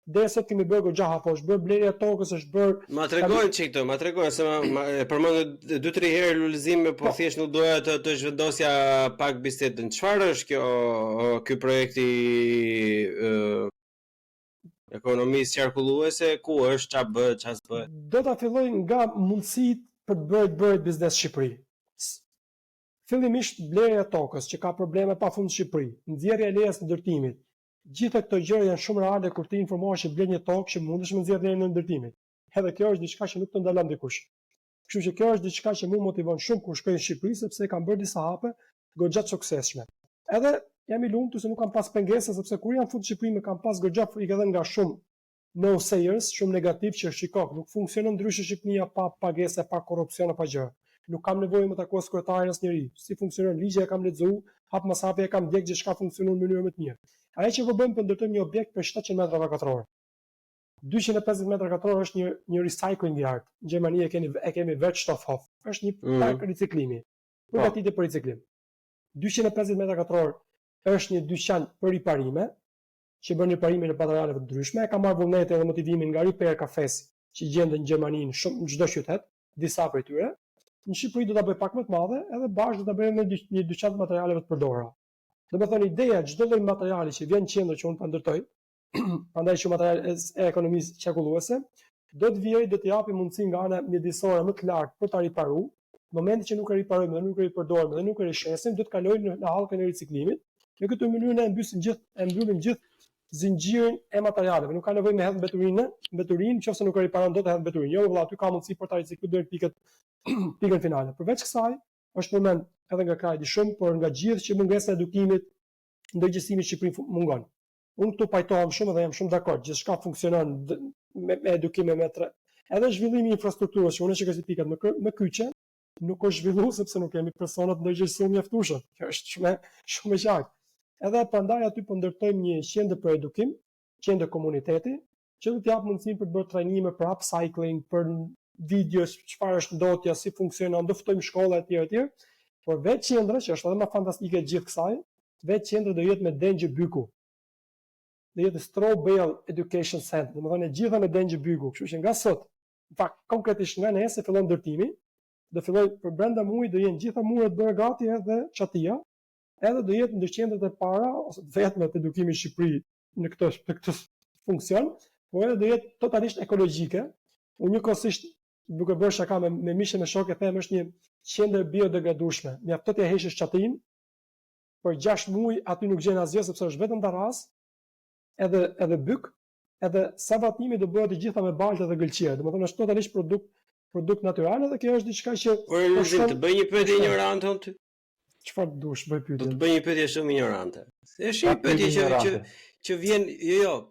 Deri sot kemi bërë goxha hapo, është bërë blerja tokës, është bërë. Ma tregojnë çik këto, ma tregojnë se e përmend 2-3 herë lulëzime, po thjesht nuk doja të zhvendosja pak bisedën. Çfarë është ky projekti ekonomisë qarkulluese, ku është, ç'a bëhet, ç'a s'bëhet? Do ta filloj nga mundësitë për të bërë biznes në Shqipëri. Fillimisht blerja tokës që ka probleme pafund në Shqipëri, nxjerrja e lejes së ndërtimit. Gjitha këto gjëra janë shumë reale kur ti informohesh që blen një tokë që mundesh me nxjerrë në ndërtimin. Edhe kjo është diçka që nuk të ndalon dikush. Kështu që kjo është diçka që mua motivon shumë kur shkoj në Shqipëri sepse kam bërë disa hape goxha të suksesshme. Edhe jam i lumtur se nuk kam pas pengesa sepse kur jam futur në Shqipëri më kam pas goxha frikë edhe nga shumë no sayers, shumë negativ që shikoj, nuk funksionon ndryshe Shqipëria pa pagese, pa korrupsion, pa gjë. Nuk kam nevojë më takoj sekretarin asnjëri. Si funksionon ligji e kam lexuar, hap mas hapi e kam djeg gjithçka funksionon në mënyrë më të mirë. Ajo që po bëjmë po ndërtojmë një objekt për 700 metra katror. 250 metra katror është një recycling yard. Në Gjermani e kemi Wertstoffhof. Është një park riciklimi. Përgatitur për riciklim. 250 metra katror është një dyqan për riparime, që bën riparimin e materialeve të ndryshme. E ka marrë vullnetin dhe motivimin nga Repair Cafes, që gjenden në Gjermani në çdo qytet, disa prej tyre. Në Shqipëri do ta bëj pak më të madhe, edhe bashkë do ta bëjmë një dyqan të materialeve të përdorura. Do të thonë ideja çdo lloj materiali që vjen në qendër që unë ta ndërtoj, prandaj që material e ekonomisë qarkulluese, do të vijë do të japi mundësi nga ana mjedisore më të lartë për ta riparuar. Në momentin që nuk e riparojmë dhe nuk e ripërdorim dhe nuk e rishesim, do të kalojnë në hallkën e riciklimit. Në këtë mënyrë ne mbyllim gjithë zinxhirin e materialeve. Nuk ka nevojë me hedh mbeturinë, nëse nuk e riparon dot të hedh mbeturinë. Jo, vëlla, aty ka mundësi për ta ricikluar deri pikën finale. Përveç kësaj, është përmend edhe nga Klajdi shumë, por nga gjithë që mungesa e edukimit, ndërgjegjësimi në Shqipëri mungon. Unë këtu pajtohem shumë dhe jam shumë dakord, gjithçka funksionon me edukim edhe zhvillimi i infrastrukturës, që unë shikoj si pikat me kyçe, nuk është zhvilluar sepse nuk kemi persona të ndërgjegjësuar mjaftueshëm. Kjo është shumë e qartë. Edhe prandaj aty po ndërtojmë një qendër për edukim, qendër komuniteti, që do të jap mundësinë për të bërë trajnime për upcycling, për videos, çfarë është ndotja, si funksionon, do ftojmë shkolla etj. Por vetë qendra, që është edhe më fantastike gjithë kësaj, vetë qendra do jetë me Dengje Byku. Do jetë Strawbell Education Center, domethënë e gjitha me Dengje Byku, kështu që nga sot, në fakt konkretisht nga nesër fillon ndërtimi, do filloj për brenda muajit do jenë gjitha muret bërë gati edhe çatia, edhe do jetë ndër qendrat e para ose vetëm të edukimit në Shqipëri në këtë funksion, por edhe do jetë totalisht ekologjike. Unë njëkohësisht duke bërë shaka me miqe me shokë them është një qendër biodegradueshme. Mjaft të heqësh çatin, për 6 muaj aty nuk gjen asgjë sepse është vetëm darras, edhe byk, edhe sabatimi do bëhet të gjitha me baltë dhe gëlqyer. Domethënë është totalisht produkt natyral dhe kjo është diçka që Por të bëj një pyetje ignorante unë ty. Çfarë dush bëj pyetje? Do të bëj një pyetje shumë ignorante. Është një pyetje që vjen,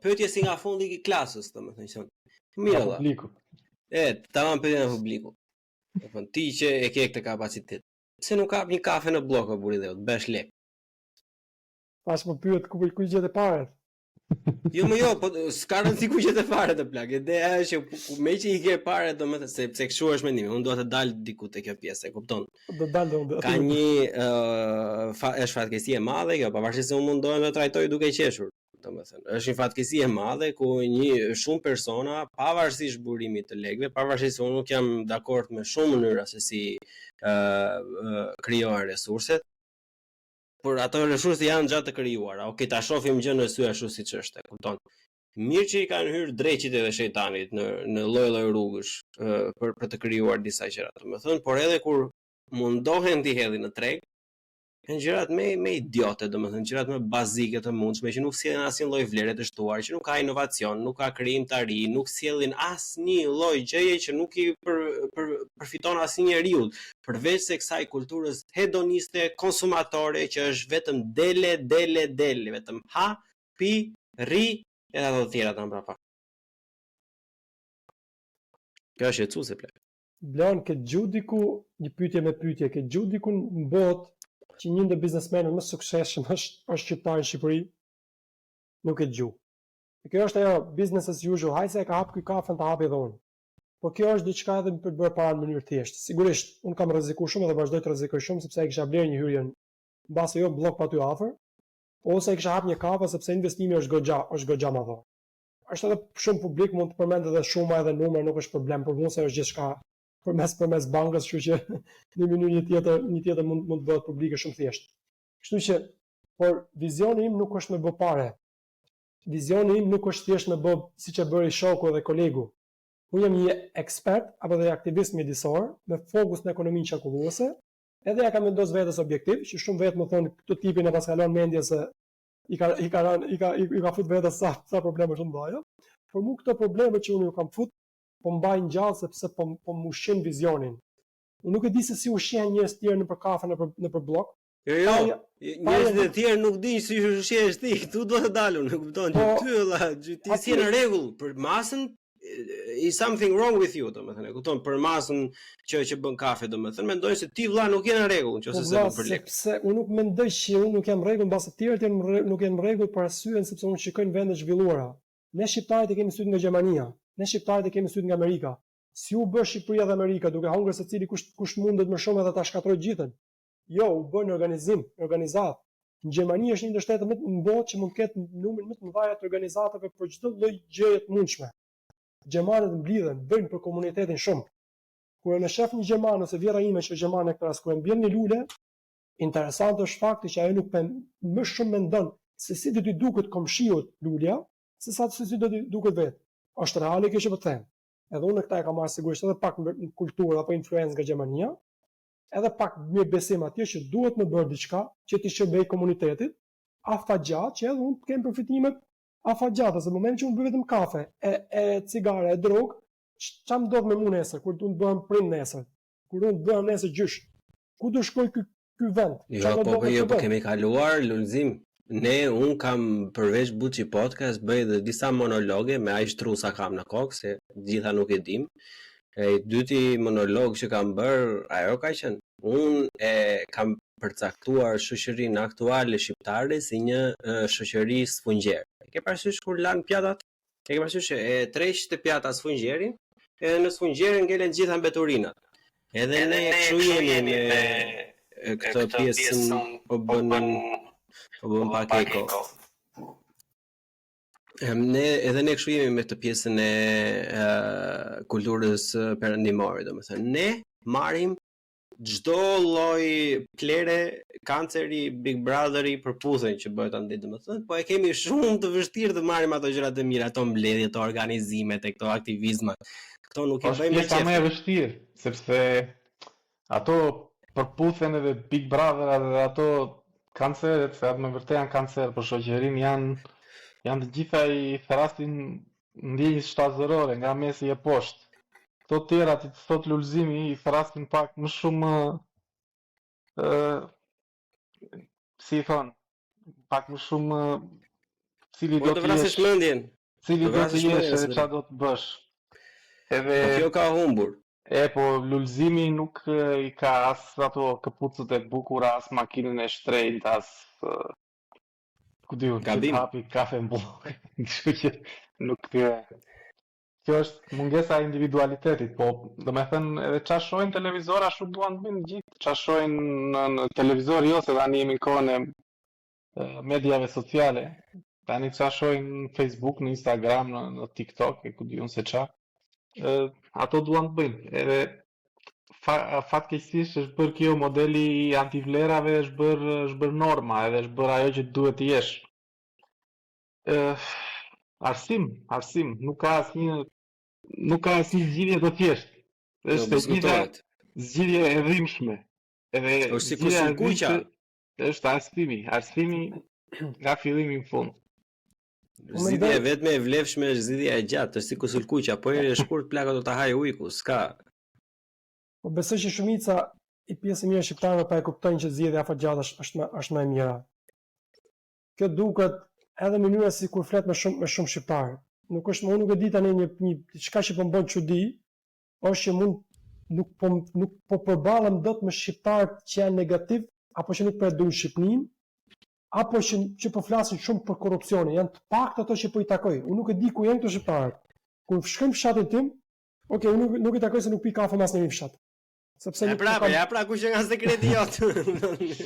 pyetje si nga fundi i klasës, domethënë thonë. Mirë valla. Publiku. Tamam pyetja në publiku. Domethënë ti që e ke këtë kapacitet. Pse nuk kap një kafe në blok o buri dhe të bësh lek? Pas më pyet ku gjet e paret. Po s'ka rëndësi ku gjet e fare të plak. Ideja është që me që i ke parë domethënë sepse kështu është mendimi. Unë dua të dal diku te kjo pjesë, e kupton? Do dal do. Ka një është fatkeqësi e madhe kjo, pavarësisht se unë mundohem të trajtoj duke qeshur. Domethënë, është një fatkeqësi e madhe ku shumë persona, pavarësisht burimit të lekëve, pavarësisht se unë nuk jam dakord me shumë mënyra se si krijohen resurset, por ato resurse janë gjatë të krijuara. Okej, ta shohim gjën në sy ashtu siç është, e kupton? Mirë që i kanë hyrë dreqit edhe shejtanit në lloj-lloj rrugësh për të krijuar disa gjëra, domethënë, por edhe kur mundohen t'i hedhin në treg, janë gjërat me idiote, domethënë gjërat më bazike të mundshme që nuk sjellin asnjë lloj vlere të shtuar, që nuk ka inovacion, nuk ka krijimtari, nuk sjellin asnjë lloj gjëje që nuk i përfiton asnjë njeriu, përveç se kësaj kulturës hedoniste, konsumatore që është vetëm dele, vetëm ha, pi, rri edhe ato të tjera të mbrapa. Kjo është shqetësuese plak. Blan ke Xhudiku, një pyetje me pyetje, ke Xhudikun në botë që një ndër biznesmenët më suksesshëm është shqiptar në Shqipëri, nuk e gju. Kjo është ajo business as usual, hajse e ka hap ky kafen ta hapi edhe unë. Por kjo është diçka edhe për të bërë para në mënyrë thjeshtë. Sigurisht, unë kam rrezikuar shumë dhe vazhdoj të rrezikoj shumë sepse ai kisha blerë një hyrje mbasi jo blok pa ty afër, ose ai kisha hap një kafe sepse investimi është goxha më madh. Është edhe shumë publik, mund të përmend edhe shuma edhe numra, nuk është problem, por mos është gjithçka përmes bankës, kështu që në mënyrë një tjetër mund të bëhet publike shumë thjesht. Kështu që, por vizioni im nuk është me bë pare. Vizioni im nuk është thjesht me bë siç e bëri shoku dhe kolegu. Unë jam një ekspert apo dhe aktivist mjedisor me fokus në ekonominë qarkulluese, edhe ja kam vendosur vetes objektiv, që shumë vetë më thonë këtë tipin e paskalon mendje se i ka fut vetes sa probleme shumë mëdha. Por mu këto probleme që unë ju kam fut po mbajnë gjallë sepse po më ushqin vizionin. Unë nuk e di se si ushqen njerëz të tjerë nëpër kafe nëpër blok. Njerëzit e tjerë nuk dinë si ushqesh ti, tu do të dalun, e kupton? Ti si në rregull, për masën is something wrong with you, domethënë, e kupton? Për masën që bën kafe, domethënë, mendojnë se ti vëlla nuk je në rregull, nëse se bën për lek. Sepse unë nuk mendoj që unë nuk jam në rregull, mbas të tjerët nuk janë në rregull për arsyen sepse unë shikoj në vende të zhvilluara. Ne shqiptarët e kemi syt nga Gjermania. Ne shqiptarët e kemi syt nga Amerika. Si u bë Shqipëria dhe Amerika duke hungur secili kush mundet më shumë edhe ta shkatrojë gjithën. Jo, u bën organizat. Në Gjermani është një ndër shtetet më të botë që mund të ketë numrin më të madh të organizatave për çdo lloj gjëje të mundshme. Gjermanët mblidhen, bëjnë për komunitetin shumë. Kur e shef një gjerman ose vjera ime që është gjermane këtë rast, kur e mbjell një lule, interesant është fakti që ajo nuk më shumë mendon se si do t'i duket komshiut lulja, se sa si do t'i duket vetë. Është reale kjo që po të them. Edhe unë këta e kam marrë sigurisht edhe pak në kulturë apo influencë nga Gjermania, edhe pak me besim atje që duhet më bërë diçka që t'i shërbej komunitetit, afatgjat që edhe unë të kem përfitimet afatgjata, se në moment që unë bëj vetëm kafe, e cigare, e drogë, ç'a më ndodh me mua nesër, kur unë bëhem prind nesër, kur unë bëhem nesër gjysh, ku do shkoj ky vend? Po kemi kaluar lulzim. Unë kam përveç Buçi Podcast bëj dhe disa monologe me aq trusa kam në kokë se gjitha nuk e dim. E dyti monolog që kam bërë, ajo ka qenë. Unë e kam përcaktuar shoqërinë aktuale shqiptare si një shoqëri sfungjer. Ke parasysh kur lan pjatat? E ke parasysh e treq të pjata sfungjerin, edhe në sfungjerin ngelen gjitha mbeturinat. Edhe ne kështu jemi me këtë pjesën po bën pak eko. Ne kështu jemi me këtë pjesën e kulturës perëndimore, domethënë ne marrim çdo lloj klere, kanceri, Big Brotheri, përputhen që bëhet andaj domethënë, po e kemi shumë të vështirë të marrim ato gjërat e mira, ato mbledhje, ato organizimet, e këto aktivizmat. Këto nuk i bëjmë Është më e vështirë, sepse ato përputhen edhe Big Brother edhe ato kanceret, se atë me vërtet janë kancer për shoqërinë, janë të gjitha i thrastin ndjenjës shtatëzorore nga mesi e poshtë. Këto tjera të thot lulëzimi i thrastin pak më shumë si i thon, pak më shumë cili do të jesh mendjen. Cili do të jesh edhe çfarë do të bësh. Edhe kjo ka humbur. Po lulëzimi nuk i ka as ato këpucët e bukura, as makinën e shtrenjtë, as ku diun, hapi kafe në blok. Kështu që nuk kjo është mungesa e individualitetit, po domethënë edhe çfarë shohin televizor ashtu duan të bëjnë gjithë, çfarë shohin në televizor jo se tani jemi në kohën e mediave sociale. Tani çfarë shohin në Facebook, në Instagram, në TikTok, e ku diun se çfarë. Ato duan të bëjnë. Edhe fatkeqësisht është bërë kjo modeli i antivlerave, është bërë norma, edhe është bërë ajo që duhet të jesh. Arsim, nuk ka asnjë zgjidhje të thjeshtë. Është zgjidhje e dhimbshme. Edhe është sikur sulkuqa. Është arsimi nga fillimi në fund. Zgjidhja e vetme e vlefshme është zgjidhja e gjatë, është sikur sulkuqa, po e shkurt plaka do ta hajë ujku, s'ka. Po besoj që shumica i pjesë mirë shqiptarëve pa e kuptojnë që zgjidhja afërgjatë është më e mira. Kjo duket edhe mënyra si kur flet me shumë shqiptarë. Nuk e di tani një diçka që po më bën çudi, është që nuk po përballen dot me shqiptarët që janë negativ apo që nuk predojnë Shqipërinë, apo që po flasin shumë për korrupsionin. Janë të paktë ato që po i takoj. Unë nuk e di ku janë këto shqiptarët. Kur shkojmë në fshatin tim, unë nuk i takoj se nuk pi kafe mas në fshat. Sepse pra ku që nga sekreti jot.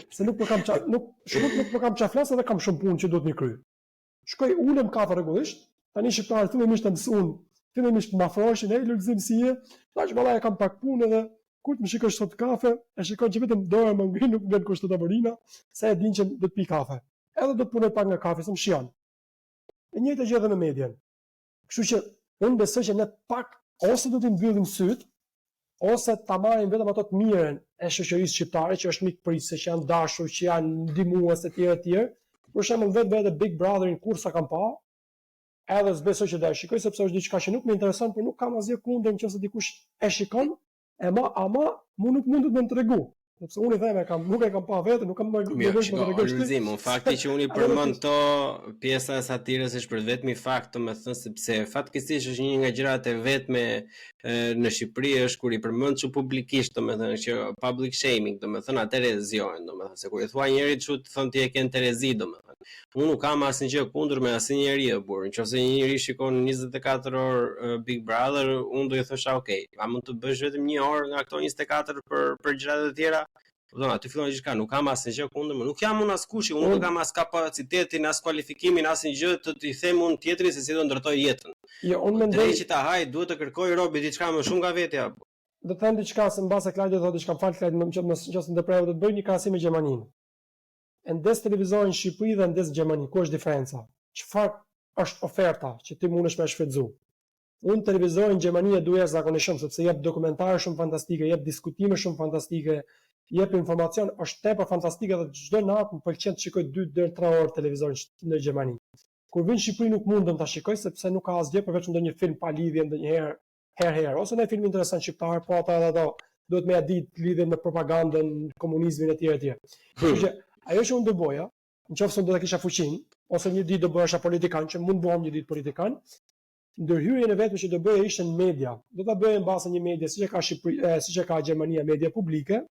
Se nuk po kam çfarë edhe kam shumë punë që duhet mi kry. Shkoj ulem kafe rregullisht, tani shqiptarët fillimisht të mësuan, fillimisht më afroheshin, lulëzim si je, tash valla e kam pak punë edhe kur të më shikosh sot kafe, e shikoj që vetëm dora më ngrin, nuk vjen kushtet tavolina, se e din që do të pi kafe. Edhe do të punoj pak nga kafe, se më shijon. E njëjta gjë edhe me median. Kështu që unë besoj që ne pak ose do të mbyllim syt, ose ta marrim vetëm ato të mirën e shoqërisë shqiptare që është mikpritëse, që janë dashur, që janë ndihmues e tjerë. Për shembull vetë Big Brotherin kursa kam pa, edhe s'besoj që do e shikoj sepse është diçka që nuk më intereson, por nuk kam asgjë kundër nëse dikush e shikon, ama mu nuk mund të më tregu. Sepse unë i them nuk e kam pa vetë, nuk kam më tregosh. Fakti që unë i përmend to pjesa e satirës është për vetëm fakt, domethënë sepse fatkeqësisht është një nga gjërat e vetme në Shqipëri është kur i përmend çu publikisht, domethënë që public shaming, domethënë atëre zgjohen, domethënë se kur i thua njërit çu të thon ti e ke terezi, domethënë. Unë nuk kam asnjë gjë kundër me asnjë njeri e burr. Nëse një njeri shikon 24 orë Big Brother, unë do i thosha, "Okay, a mund të bësh vetëm 1 orë nga këto 24 për gjërat e tjera?" Do aty fillon diçka, nuk kam asnjë gjë kundër, nuk jam unë askush, unë nuk kam as kapacitetin, as kualifikimin, asnjë gjë të i them unë tjetrit se si do ndërtoj jetën. Jo, unë mendoj që ta haj duhet të kërkoj robi diçka më shumë nga vetja. Do të them diçka se mbase Klajdi thotë diçka fal Klajdi, nëse ndërprerë do të bëj një krahasim me Gjermaninë. Ndes televizorin në Shqipëri dhe ndes në Gjermani, ku është diferenca? Çfarë është oferta që ti mundesh me shfrytzu? Unë televizorin në Gjermani e duaj zakonisht shumë sepse jep dokumentare shumë fantastike, jep diskutime shumë fantastike, jep informacion, është tepër fantastike dhe çdo natë më pëlqen të shikoj 2 deri 3 orë televizorin në Gjermani. Kur vin në Shqipëri nuk mundem ta shikoj sepse nuk ka asgjë përveç ndonjë film pa lidhje ndonjëherë herë ose në film interesant shqiptar, po ata edhe duhet më ia ditë lidhjen me propagandën, komunizmin etj etj. Kështu që ajo që unë do bëja, nëse do të kisha fuqinë, ose një ditë do bëhesha politikan, që mund bëhem një ditë politikan, ndërhyrjen e vetme që do bëja ishte në media. Do ta bëja mbase një media siç e ka Shqipëria, siç e ka Gjermania, media publike,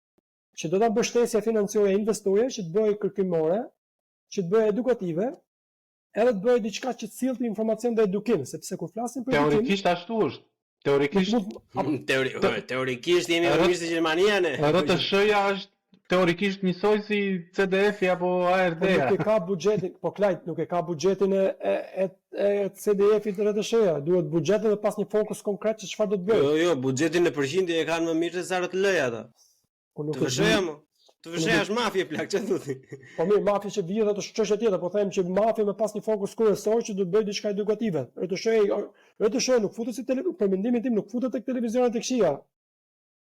që do ta mbështesja financiare e investorëve që të bëjë kërkimore, që të bëjë edukative, edhe të bëjë diçka që të sillte informacion dhe edukim, sepse kur flasim për edukim, Teorikisht ashtu është. Teorikisht Teorikisht jemi komunistë në Gjermania ne. RTS-ja është teorikisht njësoj si CDF-i apo po ARD-ja. nuk e ka buxhetin, po Klajt nuk e ka buxhetin e CDF-it të RTS-ja, duhet buxhetin dhe pas një fokus konkret që çfarë do të bëjë. Jo, buxhetin në përqindje e kanë më mirë se sa të lëja ata. Po nuk Të vëshëja më. Të vëshëja është mafje plak, çfarë thotë? Po mirë, mafia që vjen ato çështje tjetër, po them që mafia me pas një fokus kryesor që do të bëjë diçka edukative. RTS nuk futet si për mendimin tim nuk futet tek televizionet e këqija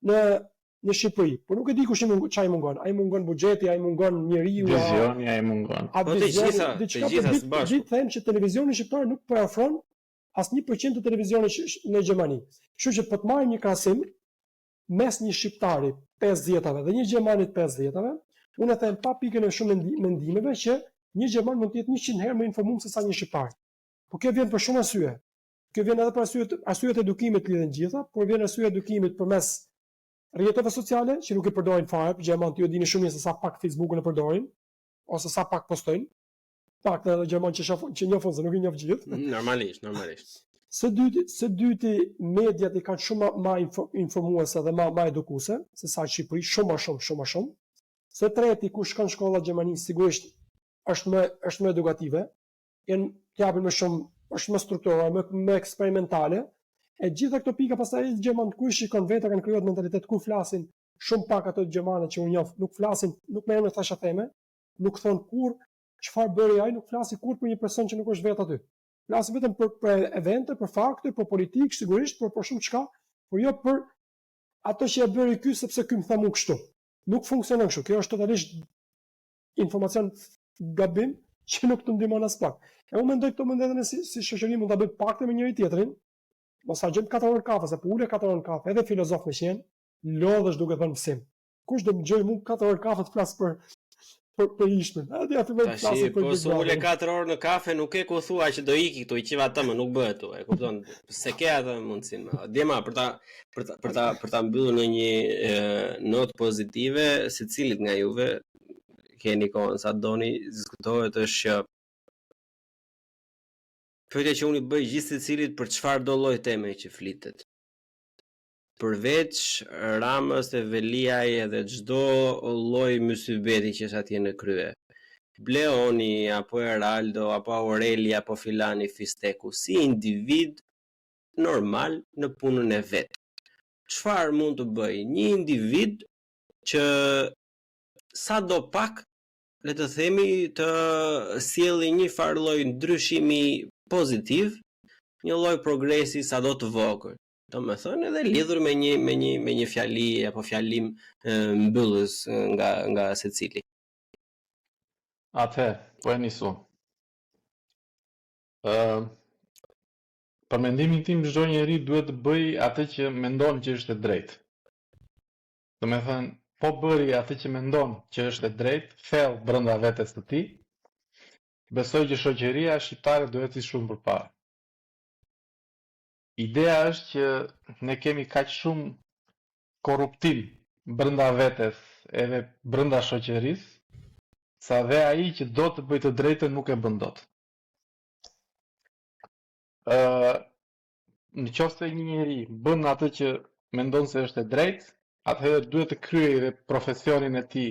në Shqipëri. Po nuk e di kush çai mungon. Ai mungon buxheti, ai mungon njeriu. Vizioni ai mungon. Po të gjitha së bashku. Gjithë them që televizioni shqiptar nuk po ofron as 1% të televizionit në Gjermani. Kështu që po të marrim një krahasim mes një shqiptari 50-ave dhe një gjermanit 50-ave, unë them pa pikën e shumë mendimeve që një gjerman mund të jetë 100 herë më informuar se sa një shqiptar. Po kjo vjen për shumë arsye. Kjo vjen edhe për arsyet e edukimit lidhen gjitha, por vjen arsye e edukimit përmes rrjeteve sociale që nuk i përdorin fare, gjermanët ju dini shumë mirë se sa pak Facebookun e përdorin ose sa pak postojnë. Pak edhe gjermanë që njohin se nuk i njoh gjithë. Normalisht. Së dyti, mediat i kanë shumë më informuese dhe më edukuese se sa në Shqipëri, shumë më shumë. Së treti, ku shkon shkolla Gjermani, sigurisht është më edukative, japin më shumë, është më strukturuar, më eksperimentale. E gjitha këto pika pastaj gjermanët ku shikon vetë kanë krijuar mentalitet ku flasin shumë pak ato gjermanë që unë njoh, nuk flasin, nuk merren me thasha theme, nuk thon kurr çfarë bëri ai, nuk flasin kurr për një person që nuk është vetë aty. Flasin vetëm për evente, për fakte, për politikë, sigurisht, për shumë çka, por jo për ato që e bëri ky sepse ky më tha mua kështu. Nuk funksionon kështu. Kjo është totalisht informacion gabim që nuk të ndihmon as pak. E unë mendoj këto mendetën si shoqëri mund ta bëj pakte me njëri tjetrin. Mos ha gjëm 4 orë kafe, se po ule 4 orë kafe, edhe filozof me qenë, lodhesh duke thënë mësim. Kush do më gjoj mua 4 orë kafe të flas për ishtën. Hadi ja filloj të flasim për. Po se ule 4 orë në kafe nuk e ku thua që do iki këtu, i qiva atë më nuk bëhet tu, e kupton? Se ke atë mundsinë. Djema për ta mbyllur në një notë pozitive, secilit nga juve keni kohën sa doni diskutohet është që pyetja që unë i bëj gjithë secilit për çfarë do lloj teme që flitet. Përveç Ramës e Veliaj edhe çdo lloj mysybeti që është atje në krye. Bleoni apo Eraldo apo Aureli apo Filani Fisteku si individ normal në punën e vet. Çfarë mund të bëj një individ që sadopak le të themi të sjellë një farë lloj ndryshimi pozitiv, një lloj progresi sado të vogël. Domethënë edhe lidhur me një fjali apo fjalim mbyllës nga secili. Po e nisu. Për mendimin tim çdo njeri duhet të bëj atë që mendon që është e drejtë. Domethënë, po bëri atë që mendon që është e drejtë, thellë brenda vetes së tij, besoj që shoqëria shqiptare do ecë shumë përpara. Ideja është që ne kemi kaq shumë korruptim brenda vetes edhe brenda shoqërisë, sa dhe ai që do të bëjë të drejtën nuk e bën dot. Në qoftë se një njeri bën atë që mendon se është e drejtë, atëherë duhet të kryejë dhe profesionin e tij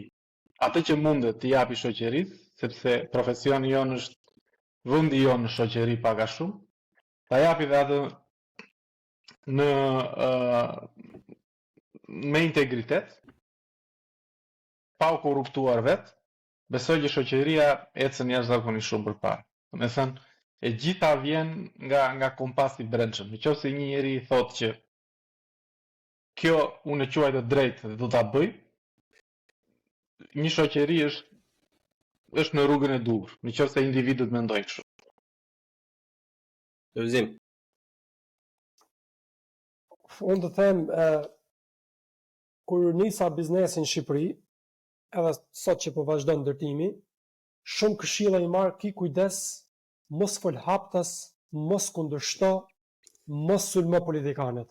atë që mundet të japi shoqërisë, sepse profesioni jonë është vendi jonë në shoqëri pak a shumë, ta japi dhe atë me integritet, pa u korruptuar vetë, besoj që shoqëria ecën jashtëzakonisht shumë përpara. Domethënë, e gjitha vjen nga kompasi i brendshëm. Nëse një njeri i thotë që kjo unë e quaj të drejtë dhe do ta bëj, një shoqëri është në rrugën e duhur, nëse individët mendojnë kështu. Lëvizim. Unë të them, kur nisa biznesin në Shqipëri, edhe sot që po vazhdon ndërtimi, shumë këshilla i marr ki kujdes, mos fol haptas, mos kundërshto, mos sulmo politikanët.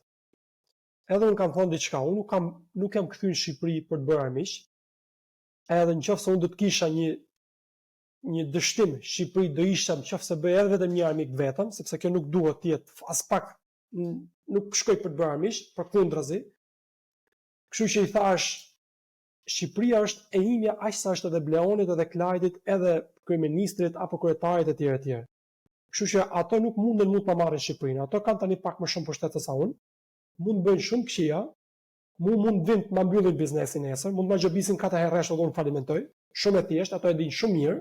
Edhe unë kam thonë diçka, unë nuk jam kthyer në Shqipëri për të bërë armiq, edhe nëse unë do të kisha një një dështim Shqipëri do isha nëse bëj edhe vetëm një armik vetëm, sepse kjo nuk duhet të jetë as pak nuk shkoj për të bërë armiqt, përkundrazi. Kështu që i thash Shqipëria është e imja aq sa është edhe Bleonit, edhe Klajtit, edhe kryeministrit apo kryetarit e tjerë e tjerë. Kështu që ato nuk munden mund të marrin Shqipërinë. Ato kanë tani pak më shumë pushtet se sa unë. Mund bëjnë shumë këqija, mund vinë të ma mbyllin biznesin nesër, mund ma gjobisin 4 herë rresht, unë falimentoj. Shumë e thjesht, ato e dinë shumë mirë,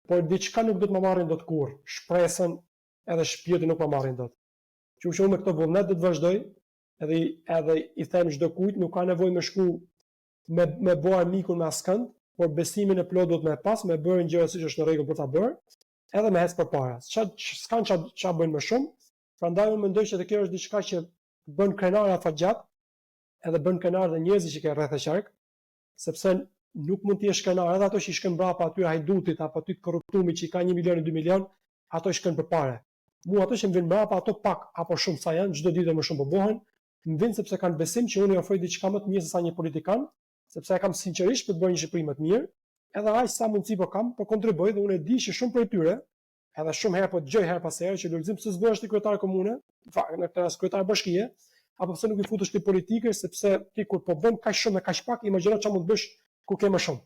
por diçka nuk do të më marrin dot kurrë. Shpresën edhe shpirtin nuk më marrin dot. Kështu që unë me këto vullnet do të vazhdoj, edhe i them çdo kujt, nuk ka nevojë me shku me bë armikun me askënd, por besimin e plot duhet me pas, me bërë gjëra siç është në rregull për ta bërë, edhe me ec përpara. S'kan ç'a bëjnë më shumë. Prandaj unë mendoj që kjo është diçka që bën krenar afatgjat, edhe bën krenar dhe njerëzit që kanë rreth e qark, sepse nuk mund të jesh krenar edhe ato që i shkën brapa aty hajdutit apo aty korruptumit që i ka 1 milion e 2 milion, ato i shkën përpara. Mua ato që më vjen brapa ato pak apo shumë sa janë, çdo ditë më shumë po bëhen, më vjen sepse kanë besim që unë i ofroj diçka më të mirë se sa një politikan, sepse e kam sinqerisht për të bërë një Shqipëri më të mirë, edhe aq sa mundësi po kam, po kontribuoj dhe unë e di që shumë prej tyre, edhe shumë herë po dëgjoj her pas here që Lulzim pse s'bëhesh ti kryetar komune, në këtë rast kryetar bashkie, apo pse nuk i futesh ti politikë, sepse ti kur po bën kaq shumë e kaq pak, imagjino çfarë mund të bësh kur ke më shumë.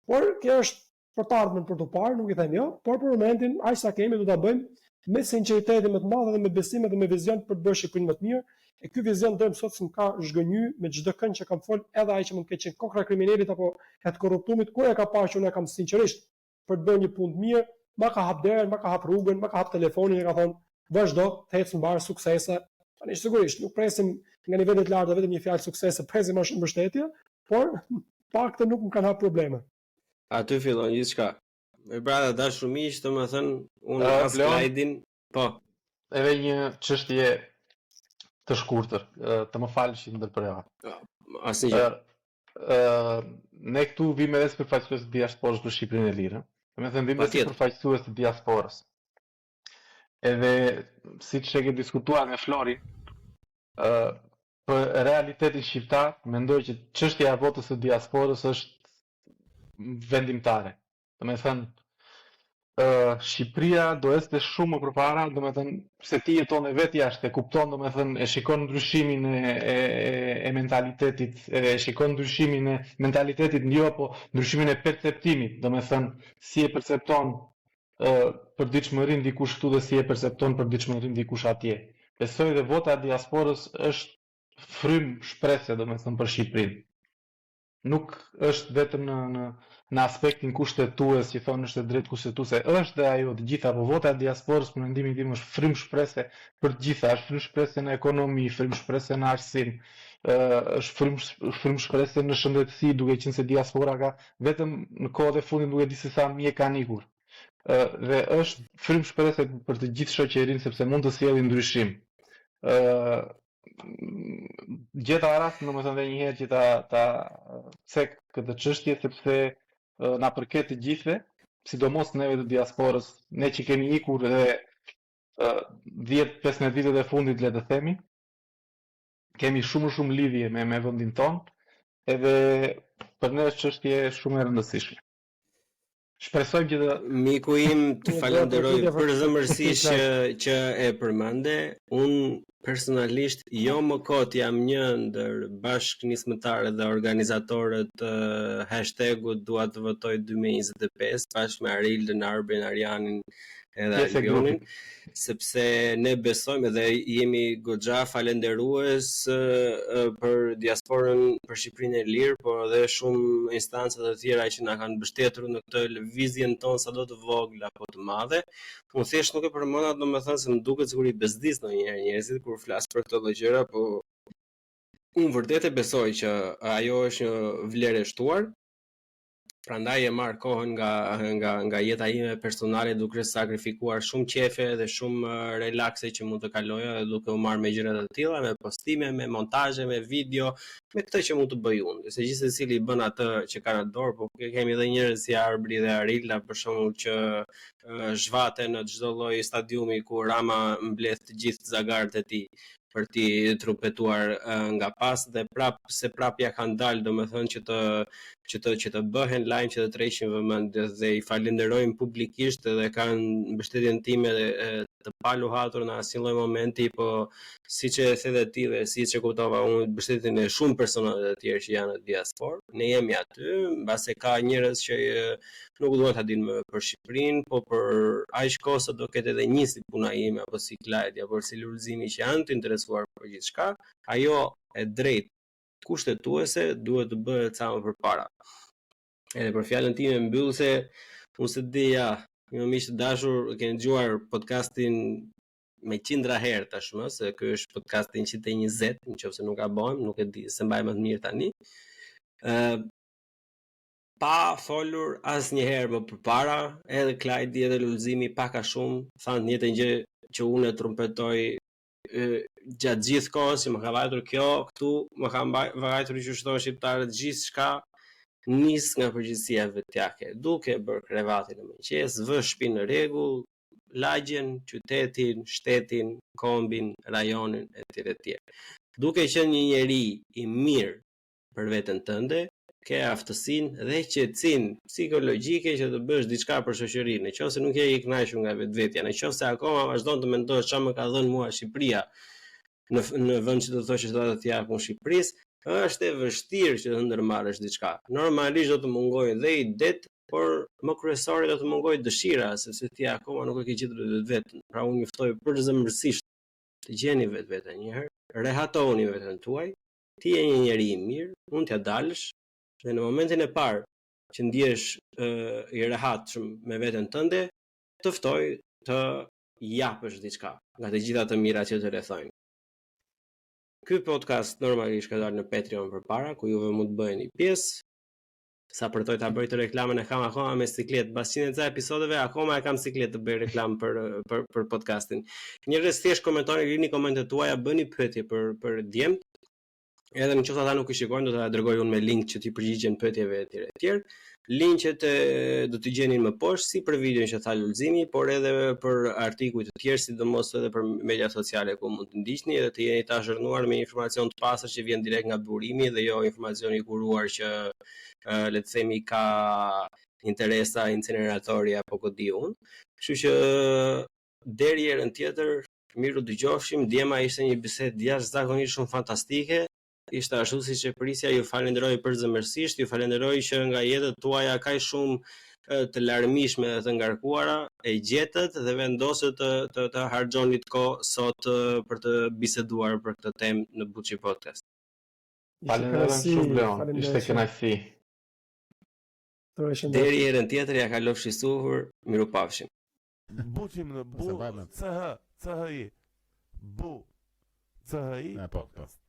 Por kjo është për të ardhmen për të parë, nuk i them jo, por për momentin aq sa kemi do ta bëjmë me sinqeritetin më të madh dhe me besim dhe me vizion për të bërë Shqipërinë më të mirë. E ky vizion deri sot s'm ka zhgënjy me çdo kënd që kam fol, edhe ai që mund të ketë qenë kokra kriminalit apo e të korruptumit, kur e ka parë që unë e kam sinqerisht për të bërë një punë të mirë, ma ka hap derën, ma ka hap rrugën, ma ka hap telefonin, e ka thonë vazhdo, të ecë mbar suksese. Tani sigurisht nuk presim nga nivelet e larta vetëm një fjalë suksese, presim më shumë mbështetje, por paktën nuk më kanë hap probleme. Aty fillon gjithçka. Me brada dashur miq, domethënë unë pas slajdin, po. Edhe një çështje të shkurtër, të më falësh që ndërprerja. Asnjë. Ne këtu vim edhe si përfaqësues të diasporës për Shqipërinë e Lirë. Domethënë vim edhe si përfaqësues të diasporës. Edhe siç e ke diskutuar me Florin, për realitetin shqiptar, mendoj që çështja e votës së diasporës është vendimtare. Domethënë Shqipëria do ecte shumë më përpara, domethënë se ti jeton vetë jashtë, e kupton, domethënë e shikon ndryshimin e mentalitetit, e shikon ndryshimin e mentalitetit jo, po ndryshimin e perceptimit, domethënë si e percepton përditshmërinë dikush këtu dhe si e percepton përditshmërinë dikush atje. Besoj dhe vota e diasporës është frym shpresë, domethënë për Shqipërinë. Nuk është vetëm në aspektin kushtetues që thonë është e drejtë kushtetuese, është dhe ajo të gjitha, po vota e diasporës për mendimin tim është frym shpresë për të gjitha, është frym shpresë në ekonomi, frym shpresë në arsim, është frym shpresë në shëndetësi, duke qenë se diaspora ka vetëm në kohët e fundit duke di se sa mjek kanë ikur. Dhe është frym shpresë për të gjithë shoqërinë sepse mund të sjellë ndryshim. Gjeta rast domethënë edhe një herë që ta cek këtë çështje sepse na përket të gjithëve, sidomos neve të diasporës, ne që kemi ikur dhe 10-15 vitet e fundit le të themi, kemi shumë lidhje me vendin ton, edhe për ne është çështje shumë e rëndësishme. Shpresojmë që miku im të falenderoj përzemërsisht që e përmende. Unë personalisht jo më kot jam një ndër bashkënismëtarët dhe organizatorët hashtagut dua të votoj 2025 bashkë me Arildën, Arbin, Arianin edhe Albionin, sepse ne besojmë dhe jemi goxha falenderues për diasporën, për Shqipërinë e Lirë, por edhe shumë instanca të tjera që na kanë mbështetur në këtë lëvizjen tonë sado të vogël apo të madhe. Unë thjesht nuk e përmenda, domethënë se më duket sikur i bezdis ndonjëherë njerëzit kur flas për këto gjëra, po unë vërtet e besoj që ajo është një vlerë e shtuar. Prandaj e marr kohën nga jeta ime personale duke sakrifikuar shumë qefe dhe shumë relakse që mund të kaloja dhe duke u marrë me gjëra të tilla, me postime, me montazhe, me video, me këtë që mund të bëj unë. Se gjithë secili bën atë që ka në dorë, po kemi edhe njerëz si Arbri dhe Arila për shembull që zhvaten në çdo lloj stadiumi ku Rama mbledh të gjithë zagarët e tij. për t'i trumpetuar nga pas dhe prap ja kanë dalë, domethënë që të bëhen lajm që të tërheqin vëmendje dhe i falenderojmë publikisht dhe kanë mbështetjen time të paluhatur në asnjë lloj momenti, po siç e the ti dhe siç e kuptova unë mbështetjen e shumë personave të tjerë që janë në diasporë, ne jemi aty, mbase ka njerëz që nuk duhet ta dinë më për Shqipërinë, po për aq kohë sa do ketë edhe një si puna ime apo si Klajdi apo si Lulzimi që janë të interesuar për gjithçka, ajo e drejtë kushtetuese duhet të bëhet sa më përpara. Edhe për fjalën time mbyllse, unë se dia, ju miq të dashur, keni dëgjuar podcastin me qindra herë tashmë, se ky është podcasti 120, nëse nuk gabojmë, nuk e di, se mbaj më të mirë tani. Pa folur asnjëherë më përpara, edhe Klajdi edhe Lulzimi pak a shumë thanë të njëjtën gjë që unë e trumpetoj gjatë gjithë kohës që më ka vajtur kjo këtu, më ka vajtur që shtohen shqiptarët gjithçka nis nga përgjegjësia vetjake, duke bërë krevatin në mëngjes, vë shtëpinë në rregull, lagjen, qytetin, shtetin, kombin, rajonin etj. Duke qenë një njeri i mirë për veten tënde, ke aftësinë dhe qetësinë psikologjike që të bësh diçka për shoqërinë, nëse nuk je i kënaqur nga vetvetja, nëse akoma vazhdon të mendosh çfarë më ka dhënë mua Shqipëria në vend që të thosh se do të japun Shqipërisë, është e vështirë që të ndërmarrësh diçka. Normalisht do të mungojë dhe idet, por më kryesore do të mungojë dëshira, sepse ti akoma nuk e ke gjetur vetveten. Pra unë juftoj përzemërsisht të gjeni vetveten një herë, rehatoni veten tuaj, ti je një njeri i mirë, mund t'ja dalësh. Dhe në momentin e parë që ndjesh i rehatshëm me veten tënde, të ftoj të japësh diçka nga të gjitha të mirat që të rrethojnë. Ky podcast normalisht ka dalë në Patreon përpara, ku juve mund të bëheni pjesë. Sa përtoj ta bëj të reklamën e kam akoma me siklet, pas 100 ca episodeve akoma e kam siklet të bëj reklamë për podcastin. Njerëz thjesht komentoni, lini komentet tuaja, bëni pyetje për djemt. Edhe nëse ata nuk i shikojnë, do ta dërgoj unë me link që t'i përgjigjen pyetjeve etj. Linket do t'i gjenin më poshtë, si për videon që tha Lulzimi, por edhe për artikuj të tjerë, sidomos edhe për media sociale ku mund të ndiqni dhe të jeni të azhërnuar me informacion të pastër që vjen direkt nga burimi dhe jo informacion i kuruar që le të themi ka interesa incineratori apo ku di unë. Kështu që deri herën tjetër, miru dëgjofshim. Djema ishte një bisedë jashtëzakonisht shumë fantastike. Ishte ashtu siç e prisja, ju falenderoj përzemërsisht, ju falenderoj që nga jetët tuaja kaq shumë të larmishme dhe të ngarkuara e gjetët dhe vendoset të harxhonit kohë sot për të biseduar për këtë temë në Buçi Podcast. Falenderoj shumë Leon, ishte kënaqësi. Deri herën tjetër, ja kalofshi suhur, mirupafshim. Buçim në bu, CH, CHI. Bu, CHI podcast.